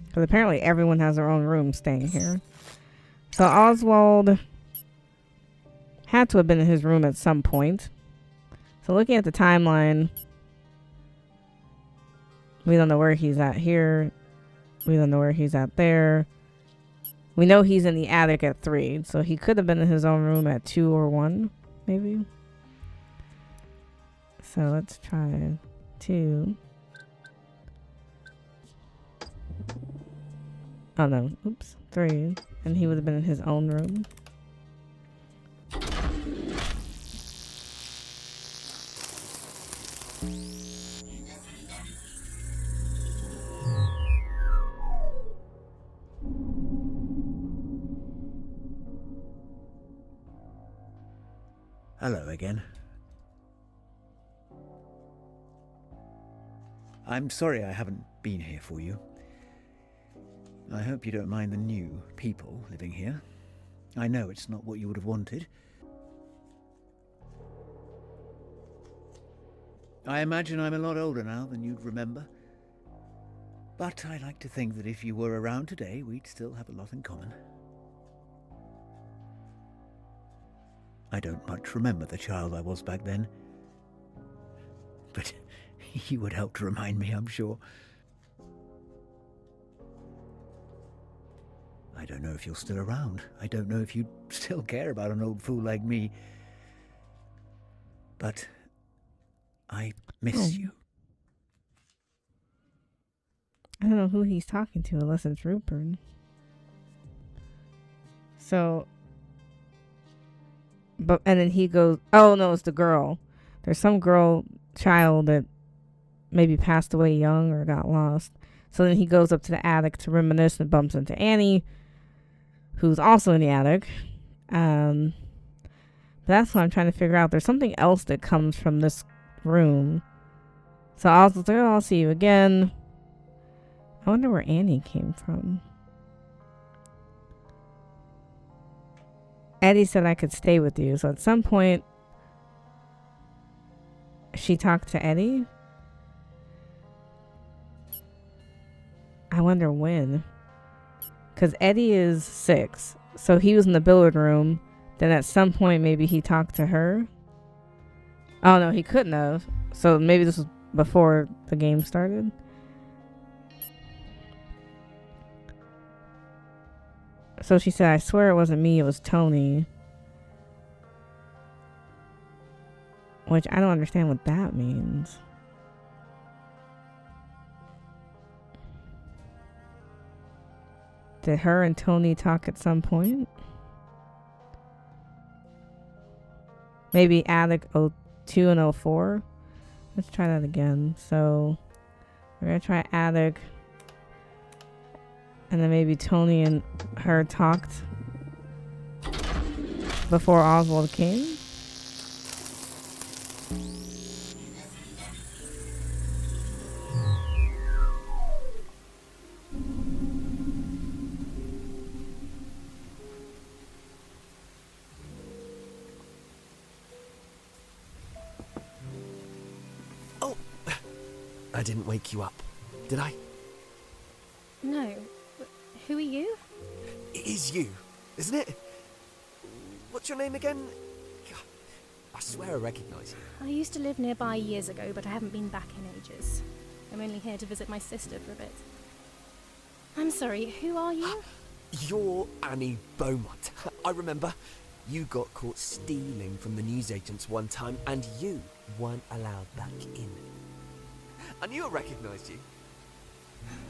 Because apparently everyone has their own room staying here. So Oswald had to have been in his room at some point. So looking at the timeline, we don't know where he's at here. We don't know where he's at there. We know he's in the attic at 3. So he could have been in his own room at 2 or 1, maybe. So let's try 2. Oh no, oops, 3. And he would have been in his own room. Hello again. I'm sorry I haven't been here for you. I hope you don't mind the new people living here. I know it's not what you would have wanted. I imagine I'm a lot older now than you'd remember. But I like to think that if you were around today, we'd still have a lot in common. I don't much remember the child I was back then. But you would help to remind me, I'm sure. I don't know if you're still around. I don't know if you still care about an old fool like me. But I miss you. I don't know who he's talking to unless it's Rupert. So, and then he goes, oh no, it's the girl. There's some child that maybe passed away young or got lost. So then he goes up to the attic to reminisce and bumps into Annie, who's also in the attic. But that's what I'm trying to figure out. There's something else that comes from this room. So I was like, oh, I'll see you again. I wonder where Annie came from. Eddie said I could stay with you. So at some point, she talked to Eddie. I wonder when. Because Eddie is 6. So he was in the billiard room. Then at some point, maybe he talked to her. Oh, no, he couldn't have. So maybe this was before the game started. So she said, I swear it wasn't me, it was Tony. Which I don't understand what that means. Did her and Tony talk at some point? Maybe Attic 02 and 04? Let's try that again. So we're going to try Attic. And then maybe Tony and her talked before Oswald came. Oh, I didn't wake you up, did I? No. Who are you? It is you, isn't it? What's your name again? I swear I recognise you. I used to live nearby years ago, but I haven't been back in ages. I'm only here to visit my sister for a bit. I'm sorry, who are you? You're Annie Beaumont. I remember. You got caught stealing from the newsagents one time, and you weren't allowed back in. I knew I recognised you.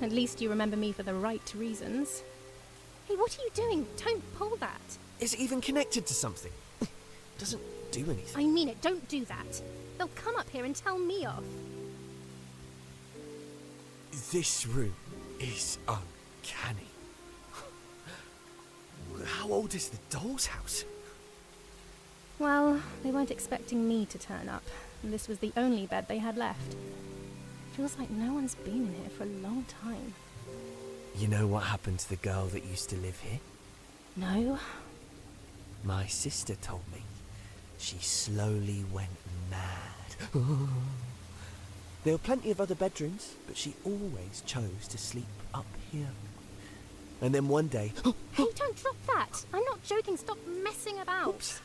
At least you remember me for the right reasons. Hey, what are you doing? Don't pull that. Is it even connected to something? Doesn't do anything. I mean it, don't do that. They'll come up here and tell me off. This room is uncanny. How old is the doll's house? Well, they weren't expecting me to turn up, and this was the only bed they had left. Feels like no one's been in here for a long time. You know what happened to the girl that used to live here? No. My sister told me. She slowly went mad. There were plenty of other bedrooms, but she always chose to sleep up here. And then one day... Hey, don't drop that! I'm not joking, stop messing about! Oops.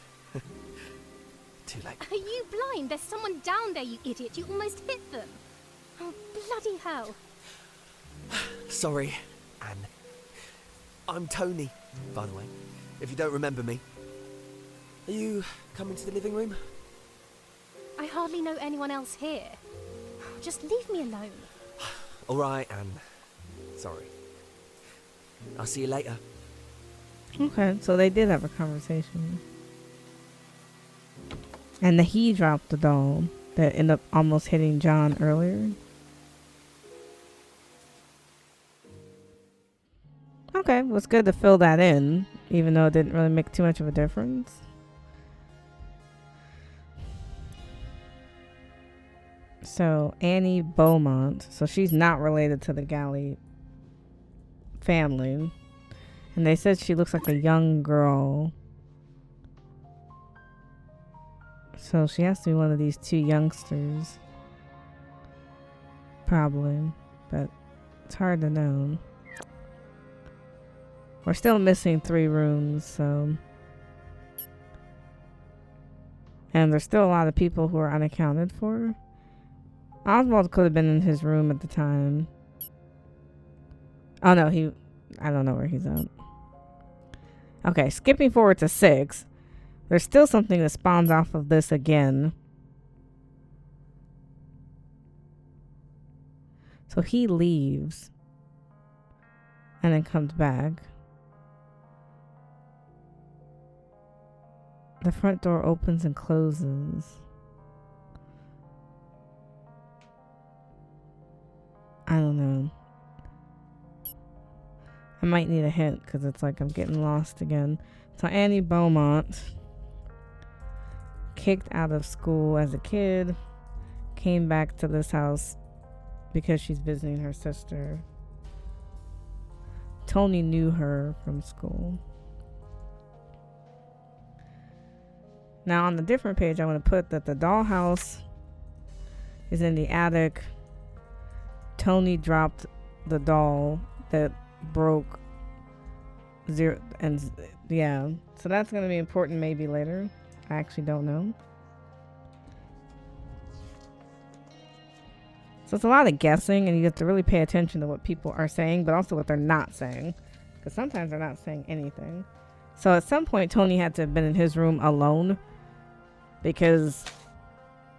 Too late. Are you blind? There's someone down there, you idiot! You almost hit them! Oh, bloody hell! Sorry, Anne. I'm Tony, by the way, if you don't remember me. Are you coming to the living room? I hardly know anyone else here. Just leave me alone. All right, Anne. Sorry. I'll see you later. Okay, so they did have a conversation. And he dropped the doll that ended up almost hitting John earlier. Okay, it was good to fill that in, even though it didn't really make too much of a difference. So, Annie Beaumont. So, she's not related to the Galley family. And they said she looks like a young girl. So, she has to be one of these two youngsters. Probably. But it's hard to know. We're still missing 3 rooms, so... And there's still a lot of people who are unaccounted for. Oswald could have been in his room at the time. Oh no, I don't know where he's at. Okay, skipping forward to 6. There's still something that spawns off of this again. So he leaves. And then comes back. The front door opens and closes. I don't know. I might need a hint because it's like I'm getting lost again. So Annie Beaumont, kicked out of school as a kid, came back to this house because she's visiting her sister. Tony knew her from school. Now on the different page, I want to put that the dollhouse is in the attic. Tony dropped the doll that broke 0 and yeah. So that's going to be important maybe later. I actually don't know. So it's a lot of guessing, and you have to really pay attention to what people are saying, but also what they're not saying. Because sometimes they're not saying anything. So at some point, Tony had to have been in his room alone. Because,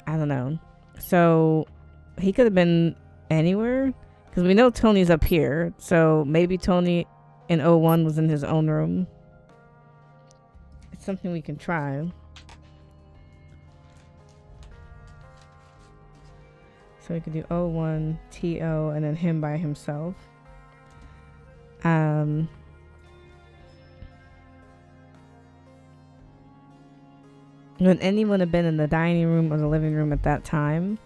I don't know. So he could have been anywhere. Because we know Tony's up here. So maybe Tony in 01 was in his own room. It's something we can try. So we could do 01, TO, and then him by himself. Would anyone have been in the dining room or the living room at that time?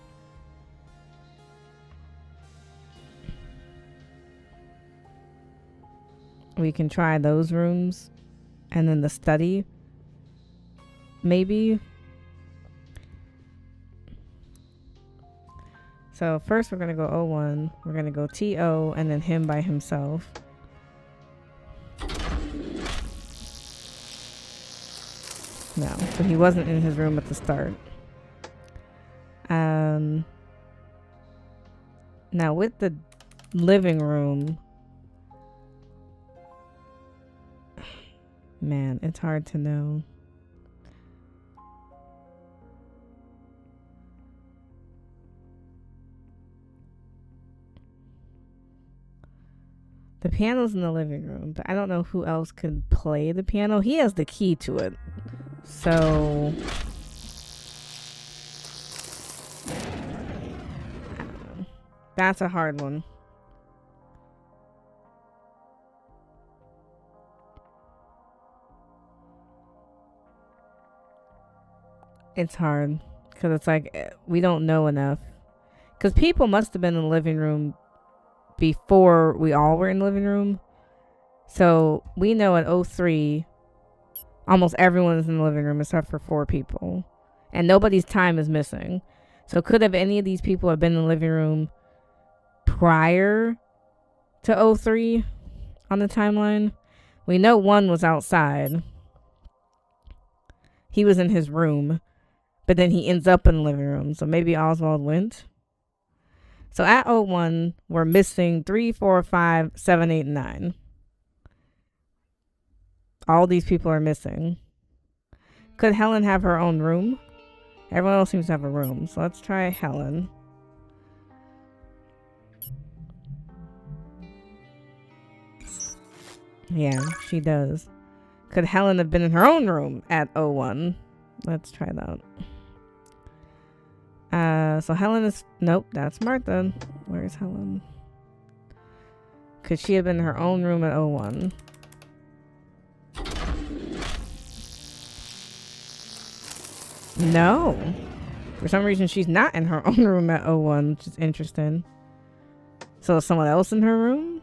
We can try those rooms. And then the study. Maybe. So first we're going to go 01. We're going to go TO and then him by himself. No, so he wasn't in his room at the start. Now with the living room, man, it's hard to know. The piano's in the living room, but I don't know who else could play the piano. He has the key to it. So I don't know. That's a hard one. It's hard because it's like we don't know enough. Because people must have been in the living room before we all were in the living room. So we know at 03, almost everyone is in the living room except for 4 people. And nobody's time is missing. So could have any of these people have been in the living room prior to 03 on the timeline? We know one was outside. He was in his room. But then he ends up in the living room. So maybe Oswald went. So at 01, we're missing 3, 4, 5, 7, 8, and 9. All these people are missing. Could Helen have her own room? Everyone else seems to have a room. So let's try Helen. Yeah, she does. Could Helen have been in her own room at 01? Let's try that. So Helen is... Nope, that's Martha. Where's Helen? Could she have been in her own room at 01? No. For some reason, she's not in her own room at 01, which is interesting. So is someone else in her room?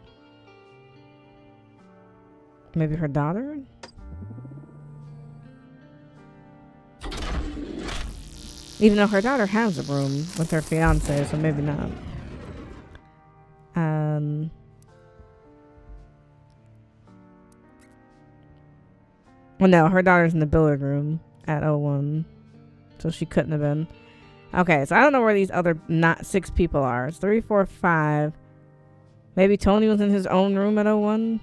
Maybe her daughter? Even though her daughter has a room with her fiance, so maybe not. Well, no, her daughter's in the billiard room at 01. So she couldn't have been. Okay, so I don't know where these other not 6 people are. It's 3, 4, 5. Maybe Tony was in his own room at 01.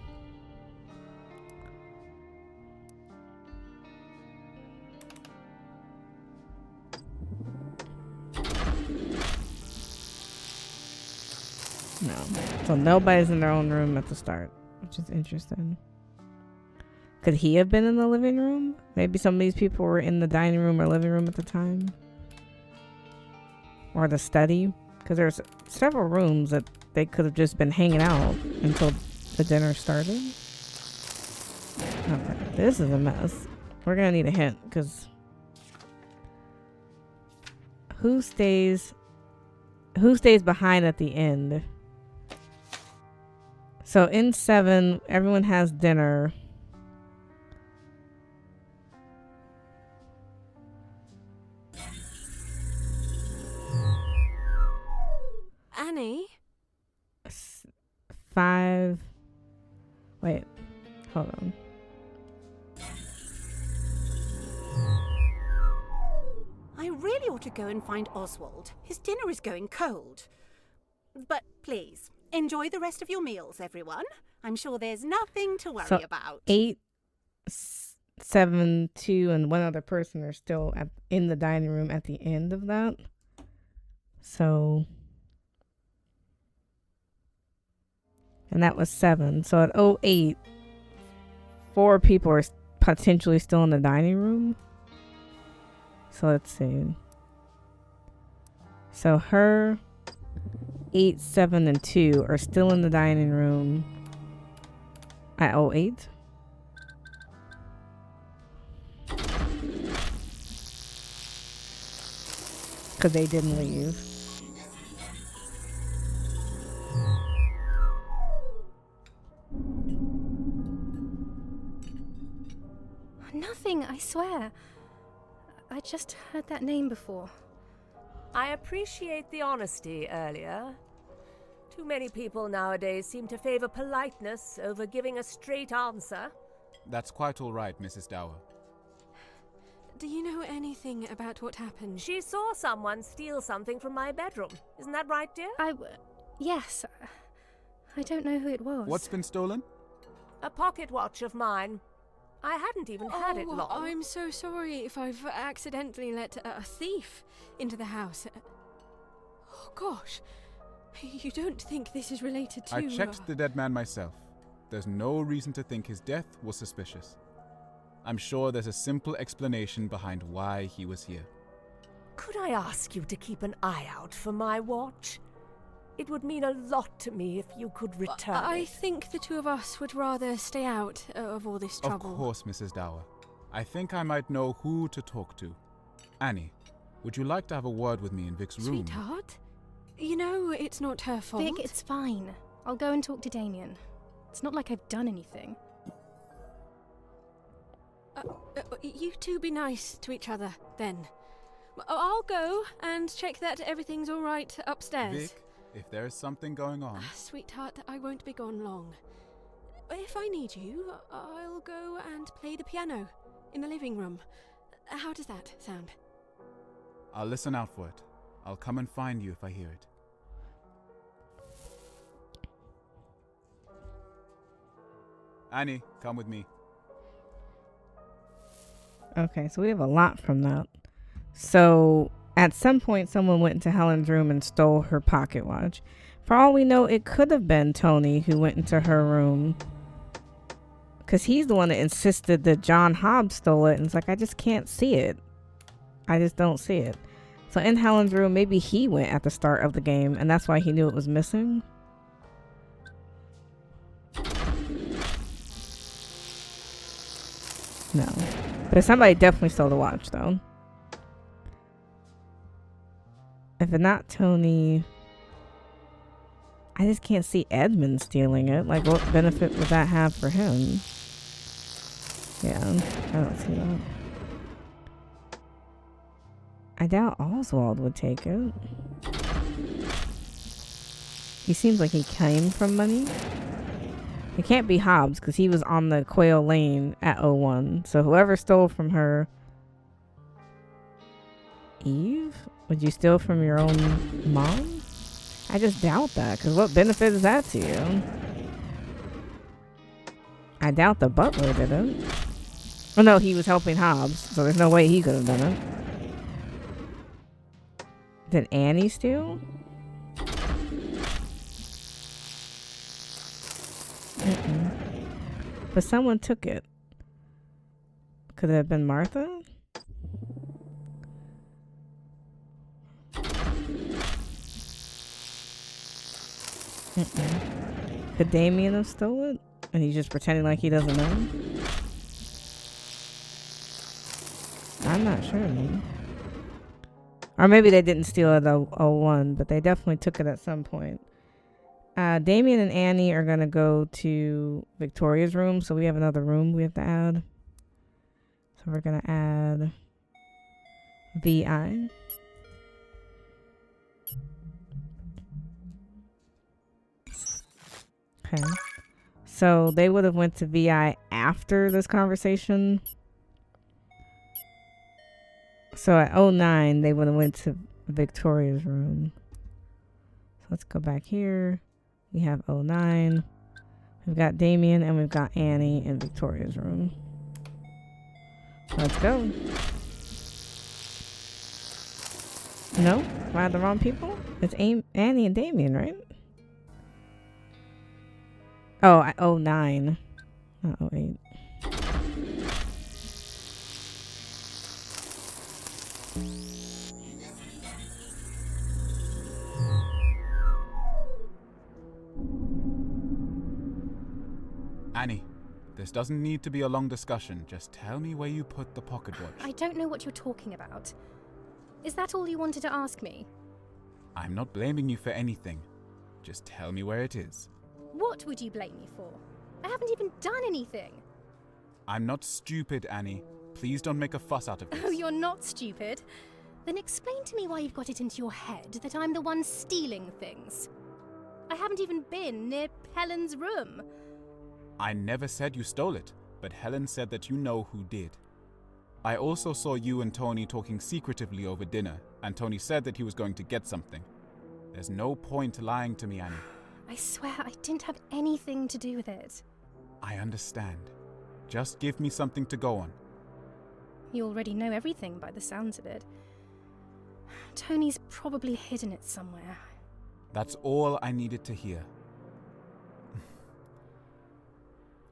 So nobody's in their own room at the start, which is interesting. Could he have been in the living room? Maybe some of these people were in the dining room or living room at the time. Or the study. Because there's several rooms that they could have just been hanging out until the dinner started. Okay, this is a mess. We're going to need a hint because who stays behind at the end? So in 7, everyone has dinner. Annie? 5. Wait, hold on. I really ought to go and find Oswald. His dinner is going cold. But please, enjoy the rest of your meals, everyone. I'm sure there's nothing to worry about. 8, 7, 2, and one other person are still in the dining room at the end of that. So, and that was 7. So at 08, 4 people are potentially still in the dining room. So let's see. So her 8, 7, and 2 are still in the dining room at 08. Because they didn't leave. Nothing, I swear. I just heard that name before. I appreciate the honesty earlier. Too many people nowadays seem to favor politeness over giving a straight answer. That's quite all right, Mrs. Dower. Do you know anything about what happened? She saw someone steal something from my bedroom. Isn't that right, dear? Yes. I don't know who it was. What's been stolen? A pocket watch of mine. I hadn't even had it long. I'm so sorry if I've accidentally let a thief into the house. Oh, gosh. You don't think this is related to... I checked the dead man myself. There's no reason to think his death was suspicious. I'm sure there's a simple explanation behind why he was here. Could I ask you to keep an eye out for my watch? It would mean a lot to me if you could return I it. think the two of us would rather stay out of all this trouble. Of course, Mrs. Dower. I think I might know who to talk to. Annie, would you like to have a word with me in Vic's room? Sweetheart, you know it's not her fault. Vic, it's fine. I'll go and talk to Damien. It's not like I've done anything. You two be nice to each other, then. I'll go and check that everything's all right upstairs. Vic, if there is something going on... Sweetheart, I won't be gone long. If I need you, I'll go and play the piano in the living room. How does that sound? I'll listen out for it. I'll come and find you if I hear it. Annie, come with me. Okay, so we have a lot from that. So at some point, someone went into Helen's room and stole her pocket watch. For all we know, it could have been Tony who went into her room. Because he's the one that insisted that John Hobbs stole it. And it's like, I just can't see it. I just don't see it. So in Helen's room, maybe he went at the start of the game. And that's why he knew it was missing. No. But somebody definitely stole the watch, though. If it's not Tony, I just can't see Edmund stealing it. Like, what benefit would that have for him? Yeah, I don't see that. I doubt Oswald would take it. He seems like he came from money. It can't be Hobbs because he was on the Quail Lane at 01. So whoever stole from her... Eve? Would you steal from your own mom? I just doubt that, because what benefit is that to you? I doubt the butler did it. Oh no, he was helping Hobbs, so there's no way he could have done it. Did Annie steal? But someone took it. Could it have been Martha? Could Damien have stolen it? And he's just pretending like he doesn't know? I'm not sure. Or maybe they didn't steal it at 01, but they definitely took it at some point. Damien and Annie are going to go to Victoria's room, so we have another room we have to add. So we're going to add VI. Okay. So they would have went to VI after this conversation. So at 09, they would have went to Victoria's room. So let's go back here. We have 09. We've got Damien and we've got Annie in Victoria's room. Let's go. No? Am I the wrong people? It's Annie and Damien, right? Oh, 09. Not 08. Annie, this doesn't need to be a long discussion. Just tell me where you put the pocket watch. I don't know what you're talking about. Is that all you wanted to ask me? I'm not blaming you for anything. Just tell me where it is. What would you blame me for? I haven't even done anything. I'm not stupid, Annie. Please don't make a fuss out of this. Oh, you're not stupid? Then explain to me why you've got it into your head that I'm the one stealing things. I haven't even been near Helen's room. I never said you stole it, but Helen said that you know who did. I also saw you and Tony talking secretively over dinner, and Tony said that he was going to get something. There's no point lying to me, Annie. I swear I didn't have anything to do with it. I understand. Just give me something to go on. You already know everything by the sounds of it. Tony's probably hidden it somewhere. That's all I needed to hear.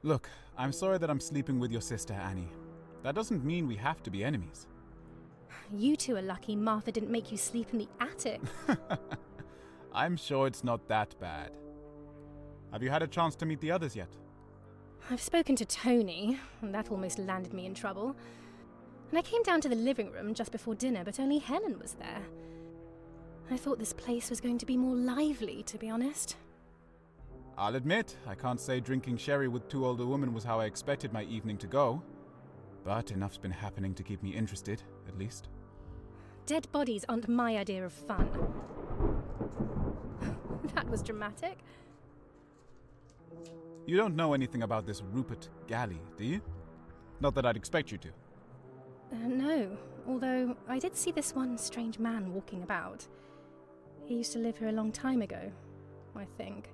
Look, I'm sorry that I'm sleeping with your sister, Annie. That doesn't mean we have to be enemies. You two are lucky Martha didn't make you sleep in the attic. I'm sure it's not that bad. Have you had a chance to meet the others yet? I've spoken to Tony, and that almost landed me in trouble. And I came down to the living room just before dinner, but only Helen was there. I thought this place was going to be more lively, to be honest. I'll admit, I can't say drinking sherry with two older women was how I expected my evening to go. But enough's been happening to keep me interested, at least. Dead bodies aren't my idea of fun. That was dramatic. You don't know anything about this Rupert Galley, do you? Not that I'd expect you to. No, although I did see this one strange man walking about. He used to live here a long time ago, I think.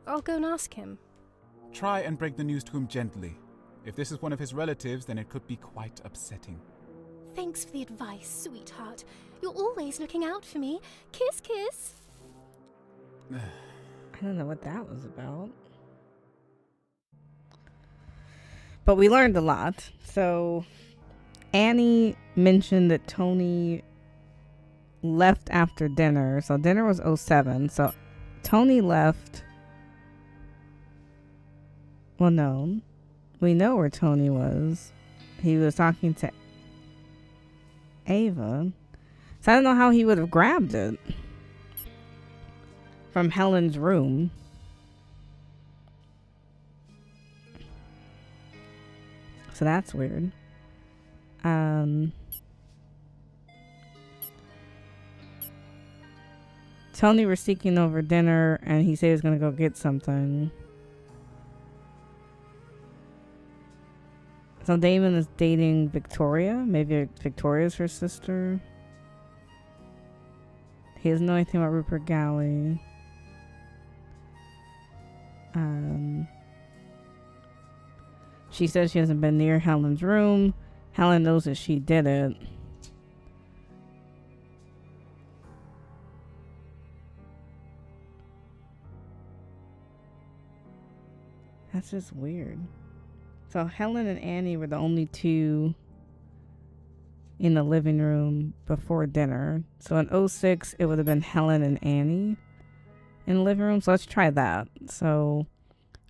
I'll go and ask him. Try and break the news to him gently. If this is one of his relatives, then it could be quite upsetting. Thanks for the advice, sweetheart. You're always looking out for me. Kiss, kiss. I don't know what that was about. But we learned a lot. So Annie mentioned that Tony left after dinner. So dinner was 07. So Tony left. Well, no. We know where Tony was. He was talking to Ava. So I don't know how he would have grabbed it from Helen's room. So that's weird. Tony was seeking over dinner and he said he was going to go get something. So Damon is dating Victoria. Maybe Victoria's her sister. He doesn't know anything about Rupert Galley. She says she hasn't been near Helen's room. Helen knows that she did it. That's just weird. So Helen and Annie were the only two in the living room before dinner. So in '06, it would have been Helen and Annie in the living room. So let's try that. So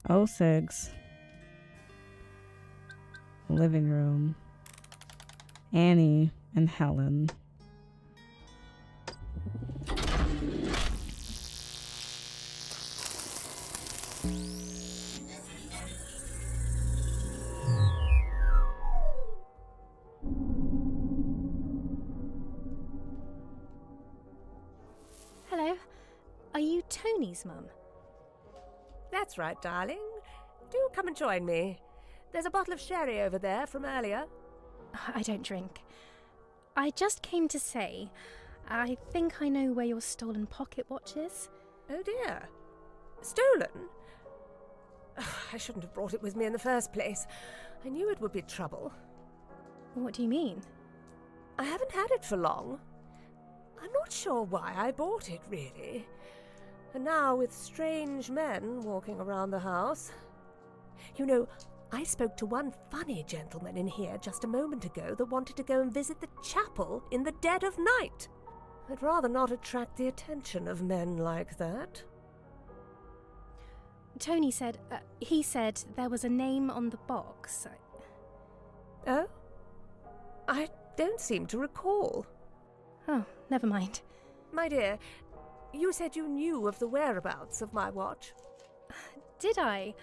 '06, living room, Annie and Helen. Hello. Are you Tony's mum? That's right, darling. Do come and join me. There's a bottle of sherry over there from earlier. I don't drink. I just came to say, I think I know where your stolen pocket watch is. Oh dear. Stolen? I shouldn't have brought it with me in the first place. I knew it would be trouble. What do you mean? I haven't had it for long. I'm not sure why I bought it, really. And now with strange men walking around the house. You know, I spoke to one funny gentleman in here just a moment ago that wanted to go and visit the chapel in the dead of night. I'd rather not attract the attention of men like that. Tony said, he said there was a name on the box. Oh? I don't seem to recall. Oh, never mind. My dear, you said you knew of the whereabouts of my watch. Did I?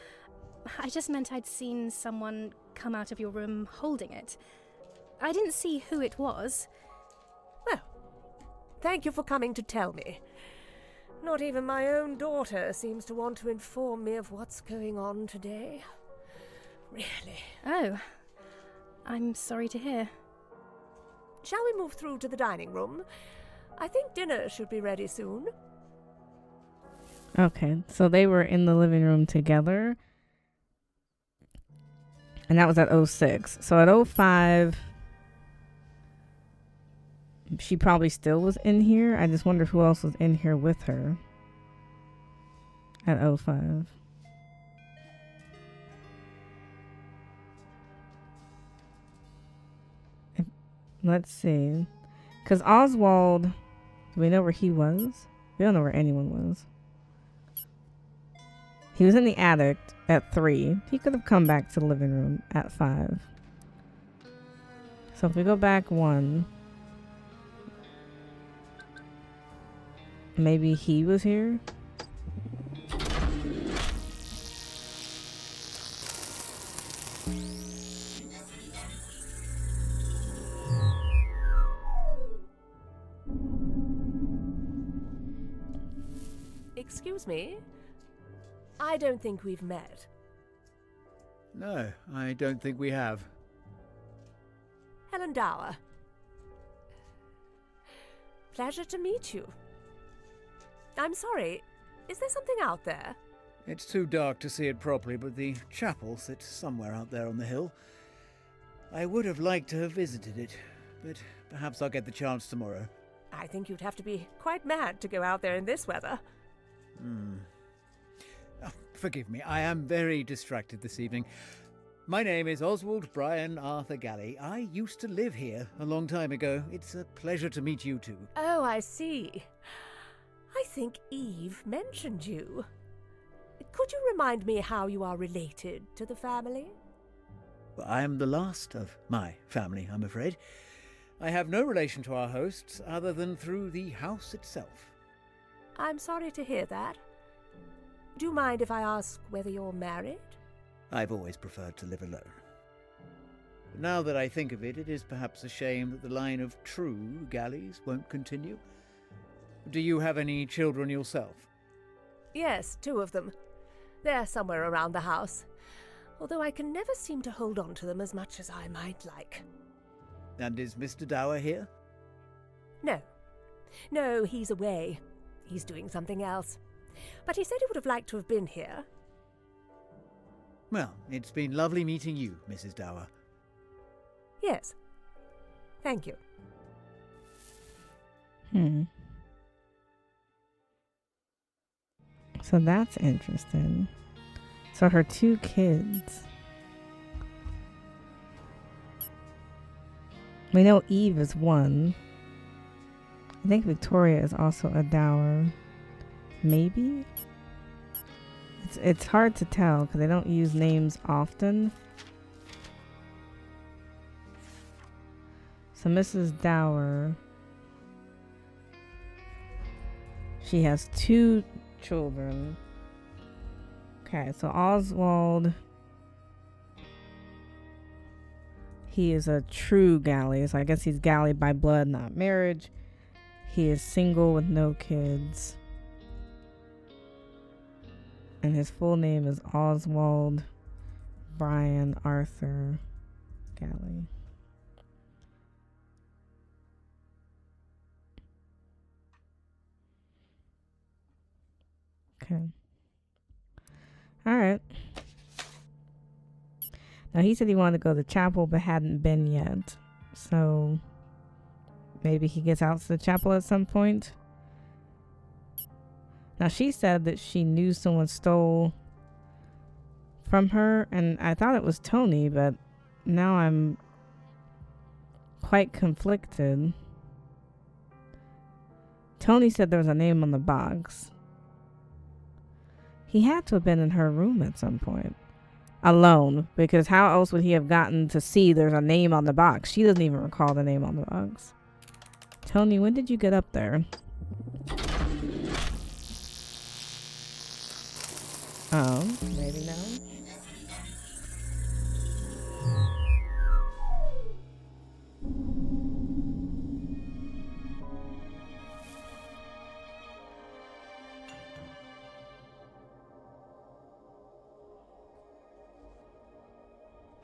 I just meant I'd seen someone come out of your room holding it. I didn't see who it was. Well, thank you for coming to tell me. Not even my own daughter seems to want to inform me of what's going on today. Really. Oh, I'm sorry to hear. Shall we move through to the dining room? I think dinner should be ready soon. Okay, so they were in the living room together. And that was at '06. So at '05, she probably still was in here. I just wonder who else was in here with her at '05. Let's see. Because Oswald, do we know where he was? We don't know where anyone was. He was in the attic at 3. He could have come back to the living room at 5. So if we go back 1, maybe he was here. Excuse me? I don't think we've met. No, I don't think we have. Helen Dower. Pleasure to meet you. I'm sorry, is there something out there? It's too dark to see it properly, but the chapel sits somewhere out there on the hill. I would have liked to have visited it, but perhaps I'll get the chance tomorrow. I think you'd have to be quite mad to go out there in this weather. Oh, forgive me, I am very distracted this evening. My name is Oswald Brian Arthur Galley. I used to live here a long time ago. It's a pleasure to meet you two. Oh, I see. I think Eve mentioned you. Could you remind me how you are related to the family? Well, I am the last of my family, I'm afraid. I have no relation to our hosts other than through the house itself. I'm sorry to hear that. Do you mind if I ask whether you're married? I've always preferred to live alone. But now that I think of it, it is perhaps a shame that the line of true Galleys won't continue. Do you have any children yourself? Yes, 2 of them. They're somewhere around the house, although I can never seem to hold on to them as much as I might like. And is Mr. Dower here? No. No, he's away. He's doing something else. But he said he would have liked to have been here. Well, it's been lovely meeting you, Mrs. Dower. Yes. Thank you. So that's interesting. So her 2 kids. We know Eve is 1. I think Victoria is also a dower. Maybe? It's hard to tell because they don't use names often. So Mrs. Dower, she has 2 children. Okay, so Oswald, he is a true Galley. So I guess he's Galley by blood, not marriage. He is single with no kids. And his full name is Oswald Brian Arthur Galley. Okay. Alright. Now he said he wanted to go to chapel but hadn't been yet. So maybe he gets out to the chapel at some point. Now she said that she knew someone stole from her, and I thought it was Tony, but now I'm quite conflicted. Tony said there was a name on the box. He had to have been in her room at some point. Alone, because how else would he have gotten to see there's a name on the box? She doesn't even recall the name on the box. Tony, when did you get up there? Oh, maybe no.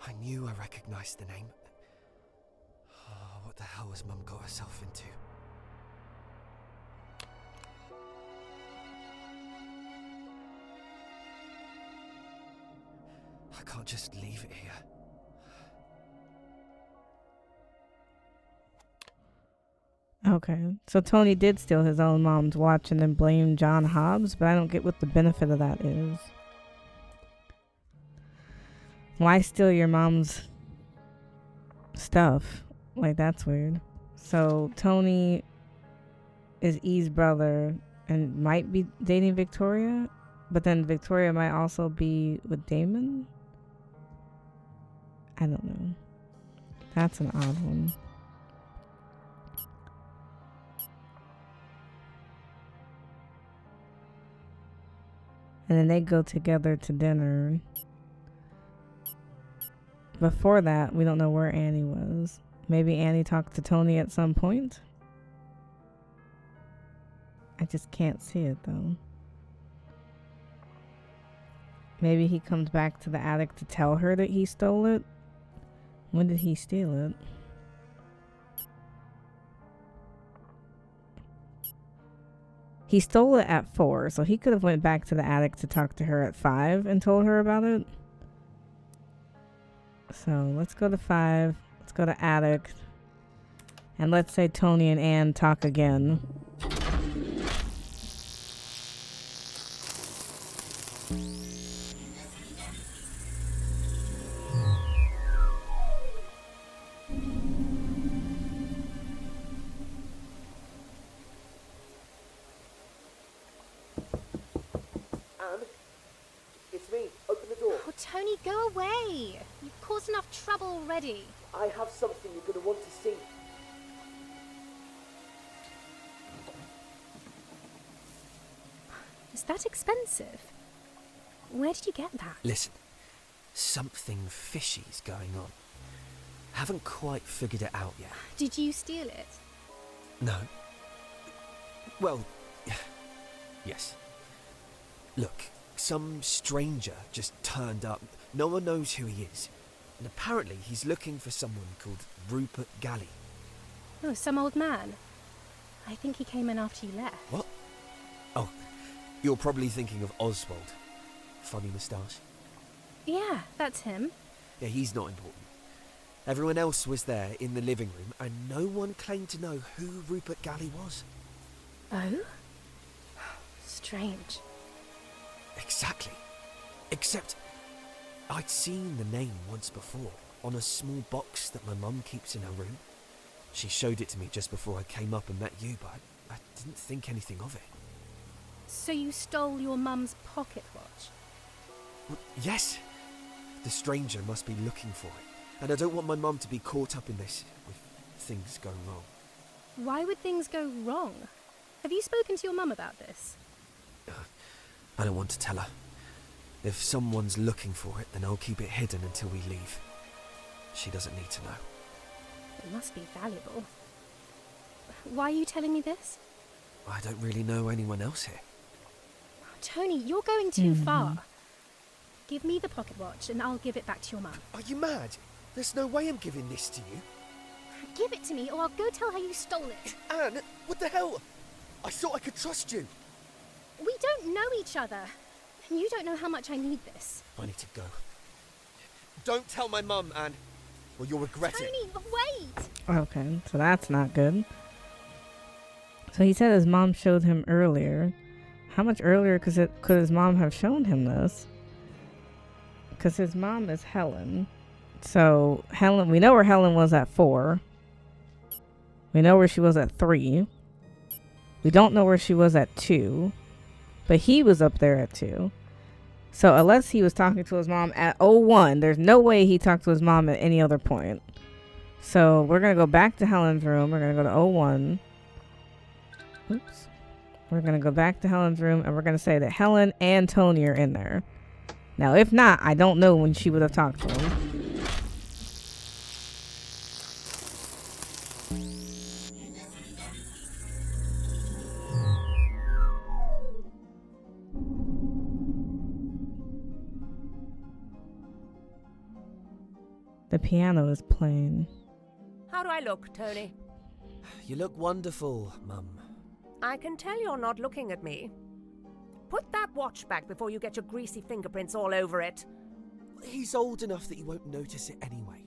I knew I recognized the name. Oh, what the hell has Mum got herself into? I can't just leave it here. Okay, so Tony did steal his own mom's watch and then blame John Hobbs, but I don't get what the benefit of that is. Why steal your mom's stuff? Like, that's weird. So Tony is E's brother and might be dating Victoria, but then Victoria might also be with Damon? I don't know. That's an odd one. And then they go together to dinner. Before that, we don't know where Annie was. Maybe Annie talked to Tony at some point. I just can't see it though. Maybe he comes back to the attic to tell her that he stole it. When did he steal it? He stole it at 4, so he could have went back to the attic to talk to her at 5 and told her about it. So let's go to 5. Let's go to attic. And let's say Tony and Anne talk again. Tony, go away! You've caused enough trouble already. I have something you're going to want to see. Is that expensive? Where did you get that? Listen, something fishy's going on. Haven't quite figured it out yet. Did you steal it? No. Well, yes. Look, some stranger just turned up. No one knows who he is. And apparently he's looking for someone called Rupert Galley. Oh, some old man. I think he came in after you left. What? Oh, you're probably thinking of Oswald. Funny moustache. Yeah, that's him. Yeah, he's not important. Everyone else was there in the living room, and no one claimed to know who Rupert Galley was. Oh? Strange. Exactly. Except I'd seen the name once before on a small box that my mum keeps in her room. She showed it to me just before I came up and met you, but I didn't think anything of it. So you stole your mum's pocket watch? Well, yes. The stranger must be looking for it, and I don't want my mum to be caught up in this with things going wrong. Why would things go wrong? Have you spoken to your mum about this? I don't want to tell her. If someone's looking for it, then I'll keep it hidden until we leave. She doesn't need to know. It must be valuable. Why are you telling me this? I don't really know anyone else here. Tony, you're going too far. Give me the pocket watch and I'll give it back to your mum. Are you mad? There's no way I'm giving this to you. Give it to me or I'll go tell her you stole it. Anne, what the hell? I thought I could trust you. We don't know each other. And you don't know how much I need this. I need to go. Don't tell my mum, Anne, or you'll regret it. Tony, wait! Okay, so that's not good. So he said his mom showed him earlier. How much earlier could his mom have shown him this? Because his mom is Helen. So Helen, we know where Helen was at 4. We know where she was at 3. We don't know where she was at 2. But he was up there at 2. So unless he was talking to his mom at 01, there's no way he talked to his mom at any other point. So we're going to go back to Helen's room. We're going to go to 01. Oops. We're going to go back to Helen's room and we're going to say that Helen and Tony are in there. Now, if not, I don't know when she would have talked to him. The piano is playing. How do I look, Tony? You look wonderful, Mum. I can tell you're not looking at me. Put that watch back before you get your greasy fingerprints all over it. He's old enough that you won't notice it anyway.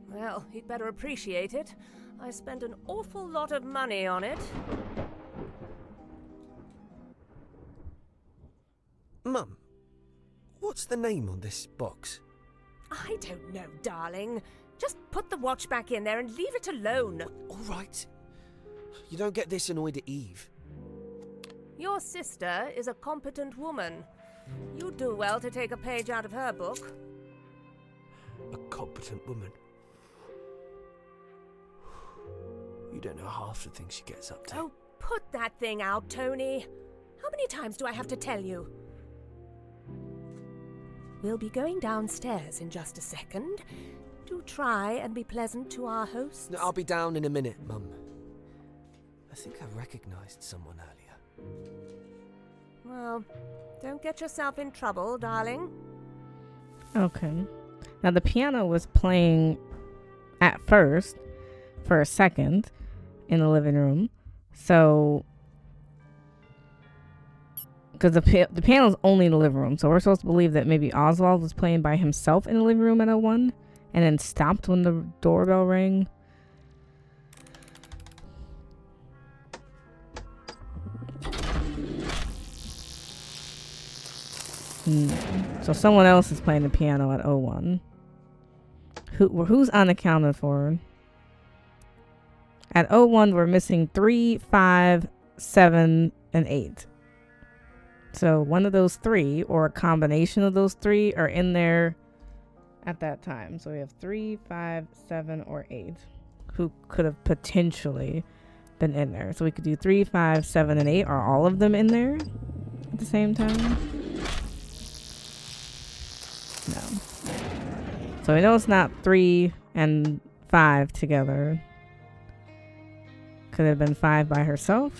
Well, he'd better appreciate it. I spent an awful lot of money on it. Mum, what's the name on this box? I don't know, darling. Just put the watch back in there and leave it alone. All right. You don't get this annoyed at Eve. Your sister is a competent woman. You'd do well to take a page out of her book. A competent woman? You don't know half the things she gets up to. Oh, put that thing out, Tony. How many times do I have to tell you? We'll be going downstairs in just a second. Do try and be pleasant to our hosts. No, I'll be down in a minute, Mum. I think I recognised someone earlier. Well, don't get yourself in trouble, darling. Okay. Now, the piano was playing at first for a second in the living room. So, because the piano's only in the living room. So, we're supposed to believe that maybe Oswald was playing by himself in the living room at 01 and then stopped when the doorbell rang. So someone else is playing the piano at 01. Who's unaccounted for? At 01, we're missing 3, 5, 7, and 8. So one of those 3, or a combination of those 3, are in there at that time. So we have 3, 5, 7, or 8 who could have potentially been in there. So we could do 3, 5, 7, and 8. Are all of them in there at the same time? No. So we know it's not 3 and 5 together. Could have been 5 by herself.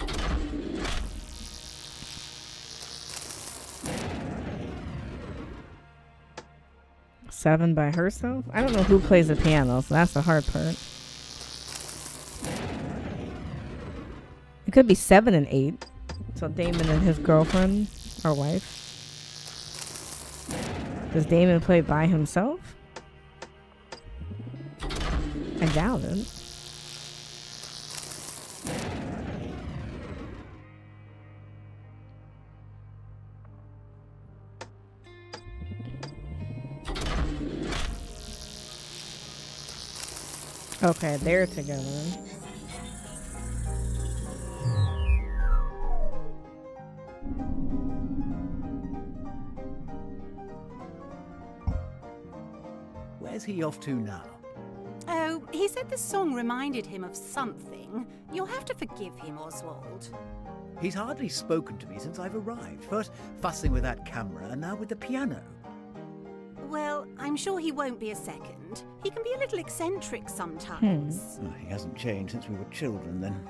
Seven by herself? I don't know who plays the piano, so that's the hard part. It could be 7 and 8. So Damon and his girlfriend or wife. Does Damon play by himself? I doubt it. Okay, they're together. Where's he off to now? Oh, he said the song reminded him of something. You'll have to forgive him, Oswald. He's hardly spoken to me since I've arrived. First fussing with that camera, and now with the piano. Well, I'm sure he won't be a second. He can be a little eccentric sometimes. Oh, he hasn't changed since we were children, then.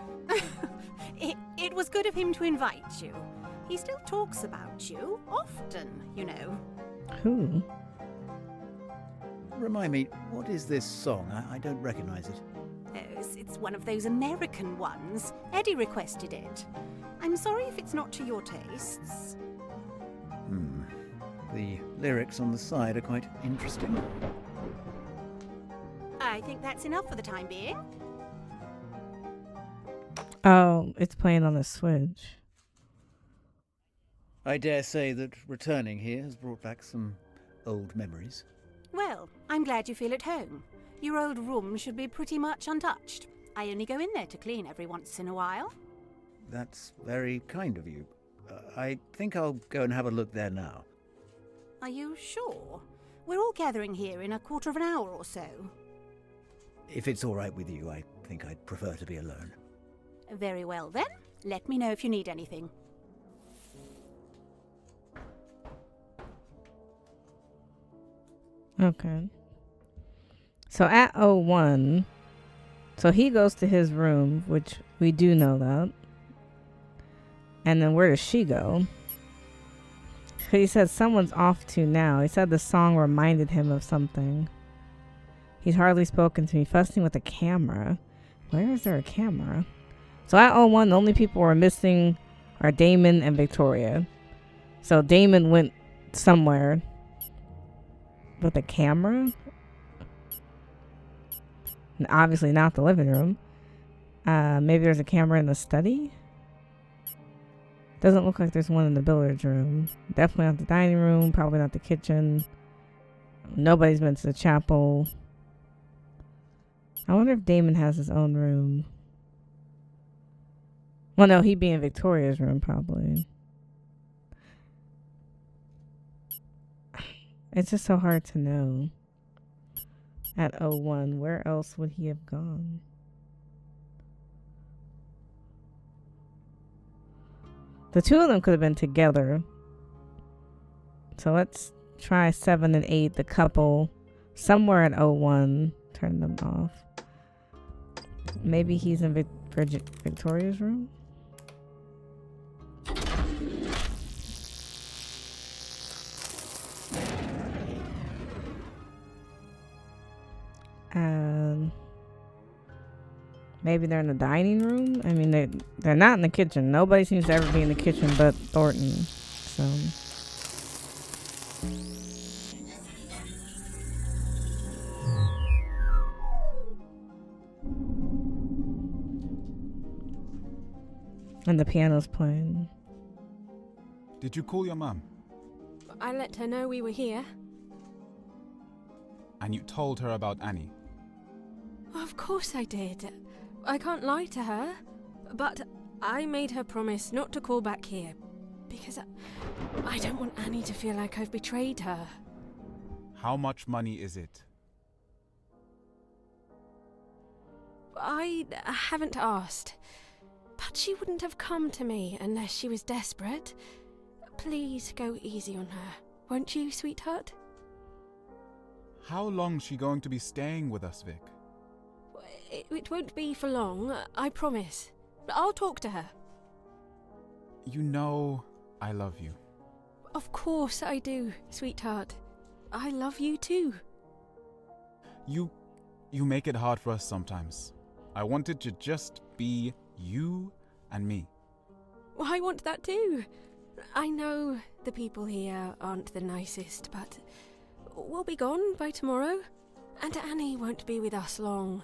It was good of him to invite you. He still talks about you, often, you know. Who? Remind me, what is this song? I don't recognize it. Oh, it's one of those American ones. Eddie requested it. I'm sorry if it's not to your tastes. The lyrics on the side are quite interesting. I think that's enough for the time being. Oh, it's playing on the Switch. I dare say that returning here has brought back some old memories. Well, I'm glad you feel at home. Your old room should be pretty much untouched. I only go in there to clean every once in a while. That's very kind of you. I think I'll go and have a look there now. Are you sure? We're all gathering here in a quarter of an hour or so. If it's all right with you, I think I'd prefer to be alone. Very well then. Let me know if you need anything. Okay. So at 01, so he goes to his room, which we do know that. And then where does she go? He said someone's off to now. He said the song reminded him of something. He's hardly spoken to me, fussing with a camera. Where is there a camera? So at 01, the only people we're missing are Damon and Victoria. So Damon went somewhere with a camera. And obviously not the living room. Maybe there's a camera in the study. Doesn't look like there's one in the billiards room. Definitely not the dining room. Probably not the kitchen. Nobody's been to the chapel. I wonder if Damon has his own room. Well, no, he'd be in Victoria's room probably. It's just so hard to know. At 01, where else would he have gone? The two of them could have been together. So let's try 7 and 8, the couple. Somewhere at 01. Turn them off. Maybe he's in Victoria's room? Maybe they're in the dining room. I mean, they're not in the kitchen. Nobody seems to ever be in the kitchen but Thornton. So and the piano's playing. Did you call your mum? I let her know we were here. And you told her about Annie? Of course I did. I can't lie to her. But I made her promise not to call back here. Because I don't want Annie to feel like I've betrayed her. How much money is it? I haven't asked. But she wouldn't have come to me unless she was desperate. Please go easy on her. Won't you, sweetheart? How long's she going to be staying with us, Vic? It won't be for long, I promise. I'll talk to her. You know I love you. Of course I do, sweetheart. I love you too. You make it hard for us sometimes. I wanted to just be you and me. Well, I want that too. I know the people here aren't the nicest, but we'll be gone by tomorrow. And Annie won't be with us long.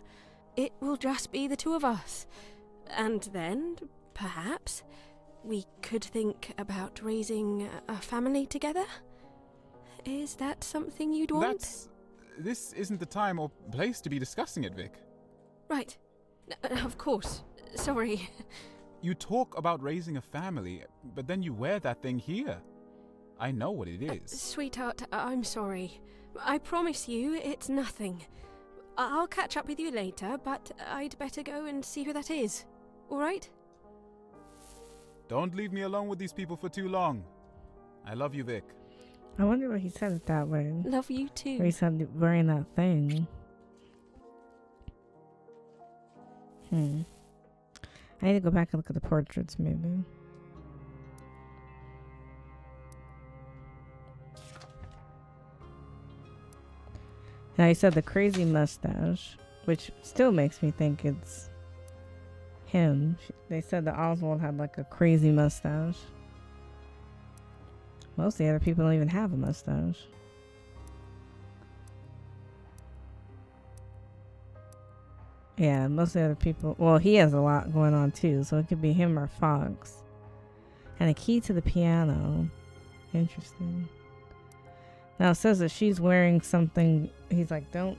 It will just be the two of us. And then, perhaps, we could think about raising a family together. Is that something you'd want? This isn't the time or place to be discussing it, Vic. Right. Of course. Sorry. You talk about raising a family, but then you wear that thing here. I know what it is. Sweetheart, I'm sorry. I promise you it's nothing. I'll catch up with you later, but I'd better go and see who that is. All right? Don't leave me alone with these people for too long. I love you, Vic. I wonder why he said it that way. Love you too. Where he said wearing that thing. I need to go back and look at the portraits, maybe. Now he said the crazy mustache, which still makes me think it's him. They said that Oswald had like a crazy mustache. Most of the other people don't even have a mustache. Yeah, most of the other people... Well, he has a lot going on too, so it could be him or Fox. And a key to the piano. Interesting. Now it says that she's wearing something... He's like, don't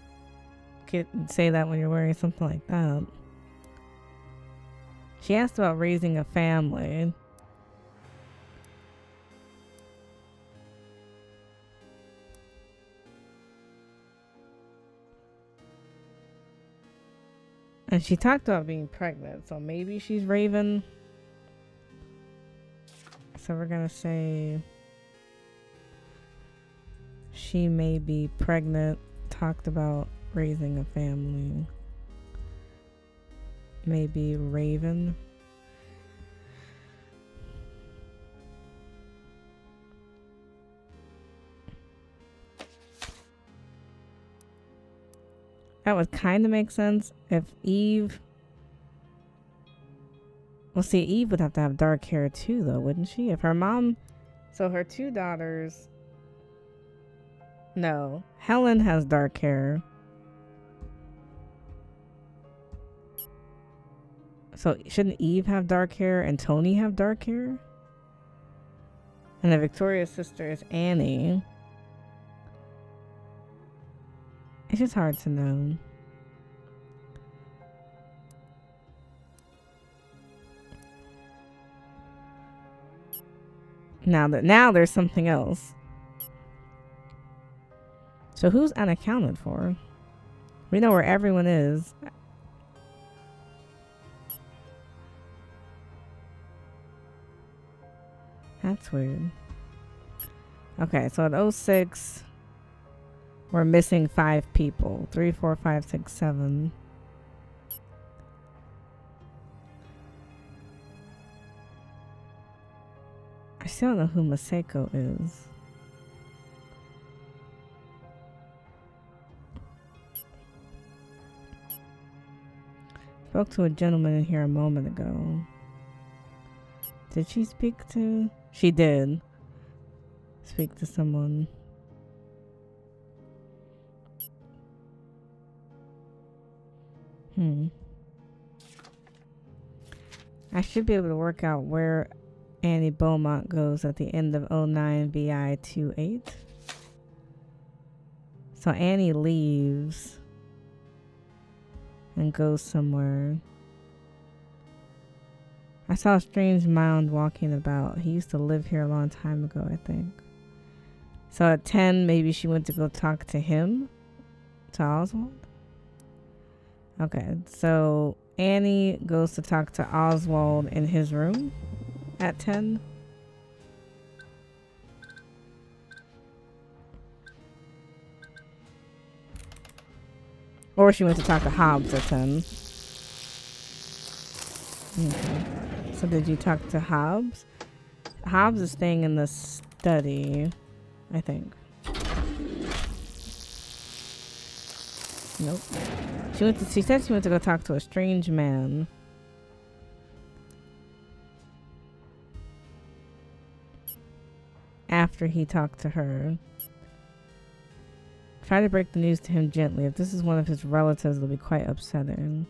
say that when you're wearing something like that. She asked about raising a family. And she talked about being pregnant, so maybe she's Raven. So we're gonna say she may be pregnant, talked about raising a family. Maybe Raven. That would kind of make sense if Eve... Well, see, Eve would have to have dark hair too, though, wouldn't she? If her mom... So her two daughters... No. Helen has dark hair. So shouldn't Eve have dark hair and Tony have dark hair? And then Victoria's sister is Annie. It's just hard to know. Now there's something else. So who's unaccounted for? We know where everyone is. That's weird. Okay, so at 06... We're missing 5 people. 3, 4, 5, 6, 7. I still don't know who Masako is. Spoke to a gentleman in here a moment ago. Did she speak to... She did. Speak to someone. I should be able to work out where Annie Beaumont goes at the end of 09 VI 28. So Annie leaves and goes somewhere. I saw a strange mound walking about. He used to live here a long time ago, I think. So at 10, maybe she went to go talk to him, to Oswald. Okay, so Annie goes to talk to Oswald in his room at 10. Or she went to talk to Hobbs at 10. Okay. So did you talk to Hobbs? Hobbs is staying in the study, I think. Nope. She said she went to go talk to a strange man. After he talked to her. Try to break the news to him gently. If this is one of his relatives, it'll be quite upsetting.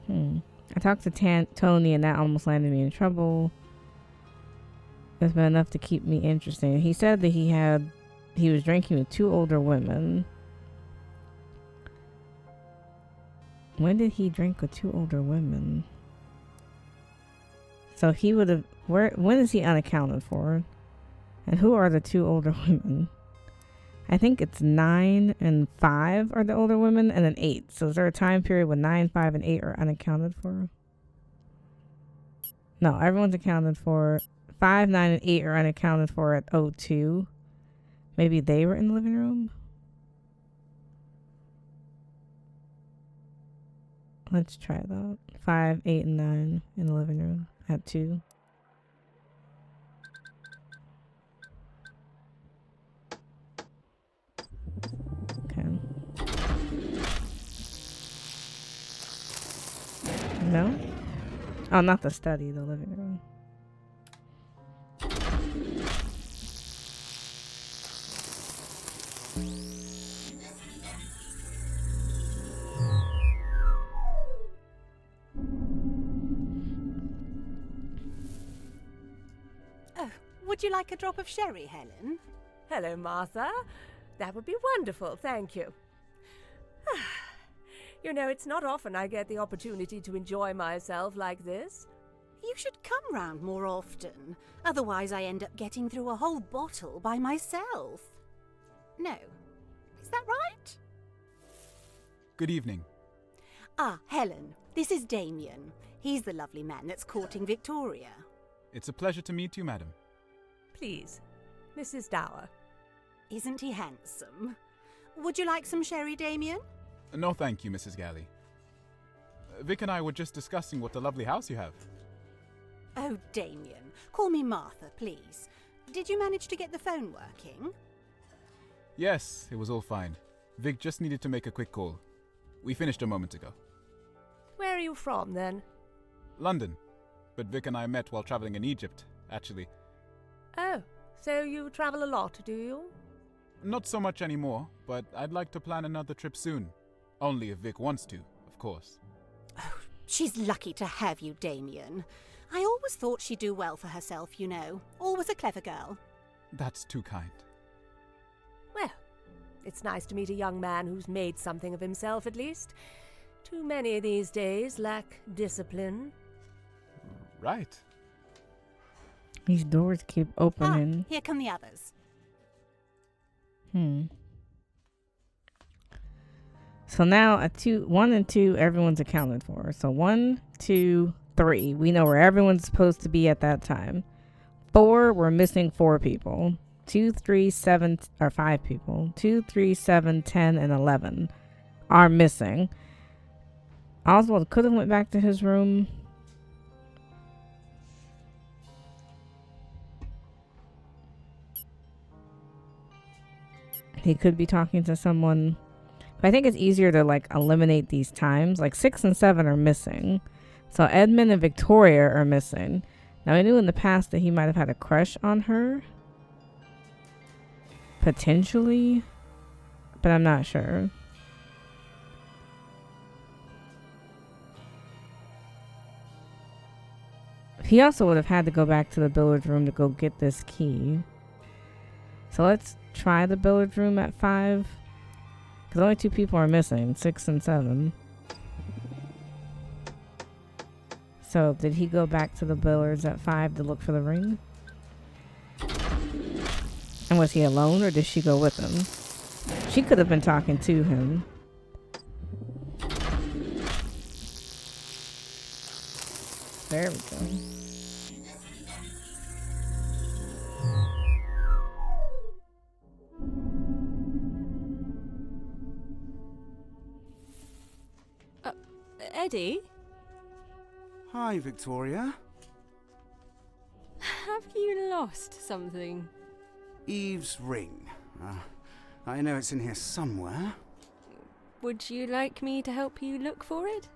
I talked to Tony and that almost landed me in trouble. It's been enough to keep me interested. He said that he was drinking with 2 older women. When did he drink with two older women? So he would have... When is he unaccounted for? And who are the two older women? I think it's 9 and 5 are the older women, and then 8. So is there a time period when 9, 5, and 8 are unaccounted for? No, everyone's accounted for. 5, 9, and 8 are unaccounted for at 02. Maybe they were in the living room? Let's try that. 5, 8, and 9 in the living room at 2. Okay. No? Oh, not the study, the living room. Oh, would you like a drop of sherry, Helen? Hello, Martha. That would be wonderful, thank you. You know, it's not often I get the opportunity to enjoy myself like this. You should come round more often. Otherwise I end up getting through a whole bottle by myself. No. Is that right? Good evening. Ah, Helen. This is Damien. He's the lovely man that's courting Victoria. It's a pleasure to meet you, madam. Please, Mrs. Dower. Isn't he handsome? Would you like some sherry, Damien? No, thank you, Mrs. Galley. Vic and I were just discussing what a lovely house you have. Oh, Damien. Call me Martha, please. Did you manage to get the phone working? Yes, it was all fine. Vic just needed to make a quick call. We finished a moment ago. Where are you from, then? London. But Vic and I met while traveling in Egypt, actually. Oh, so you travel a lot, do you? Not so much anymore, but I'd like to plan another trip soon. Only if Vic wants to, of course. Oh, she's lucky to have you, Damien. I always thought she'd do well for herself, you know. Always a clever girl. That's too kind. Well, it's nice to meet a young man who's made something of himself, at least. Too many these days lack discipline. Right. These doors keep opening. Ah, here come the others. So now at 1 and 2, everyone's accounted for. So 1, 2, 3. We know where everyone's supposed to be at that time. 4, we're missing 4 people. 2, 3, 7, or 5 people. 2, 3, 7, 10, and 11 are missing. Oswald could have went back to his room. He could be talking to someone. But I think it's easier to like eliminate these times. Like 6 and 7 are missing. So Edmund and Victoria are missing. Now I knew in the past that he might have had a crush on her. Potentially. But I'm not sure. He also would have had to go back to the billiards room to go get this key. So let's try the billiards room at 5. Because only 2 people are missing. 6 and 7. So did he go back to the billiards at 5 to look for the ring? And was he alone or did she go with him? She could have been talking to him. There we go. Eddie? Hi, Victoria. Have you lost something? Eve's ring. I know it's in here somewhere. Would you like me to help you look for it?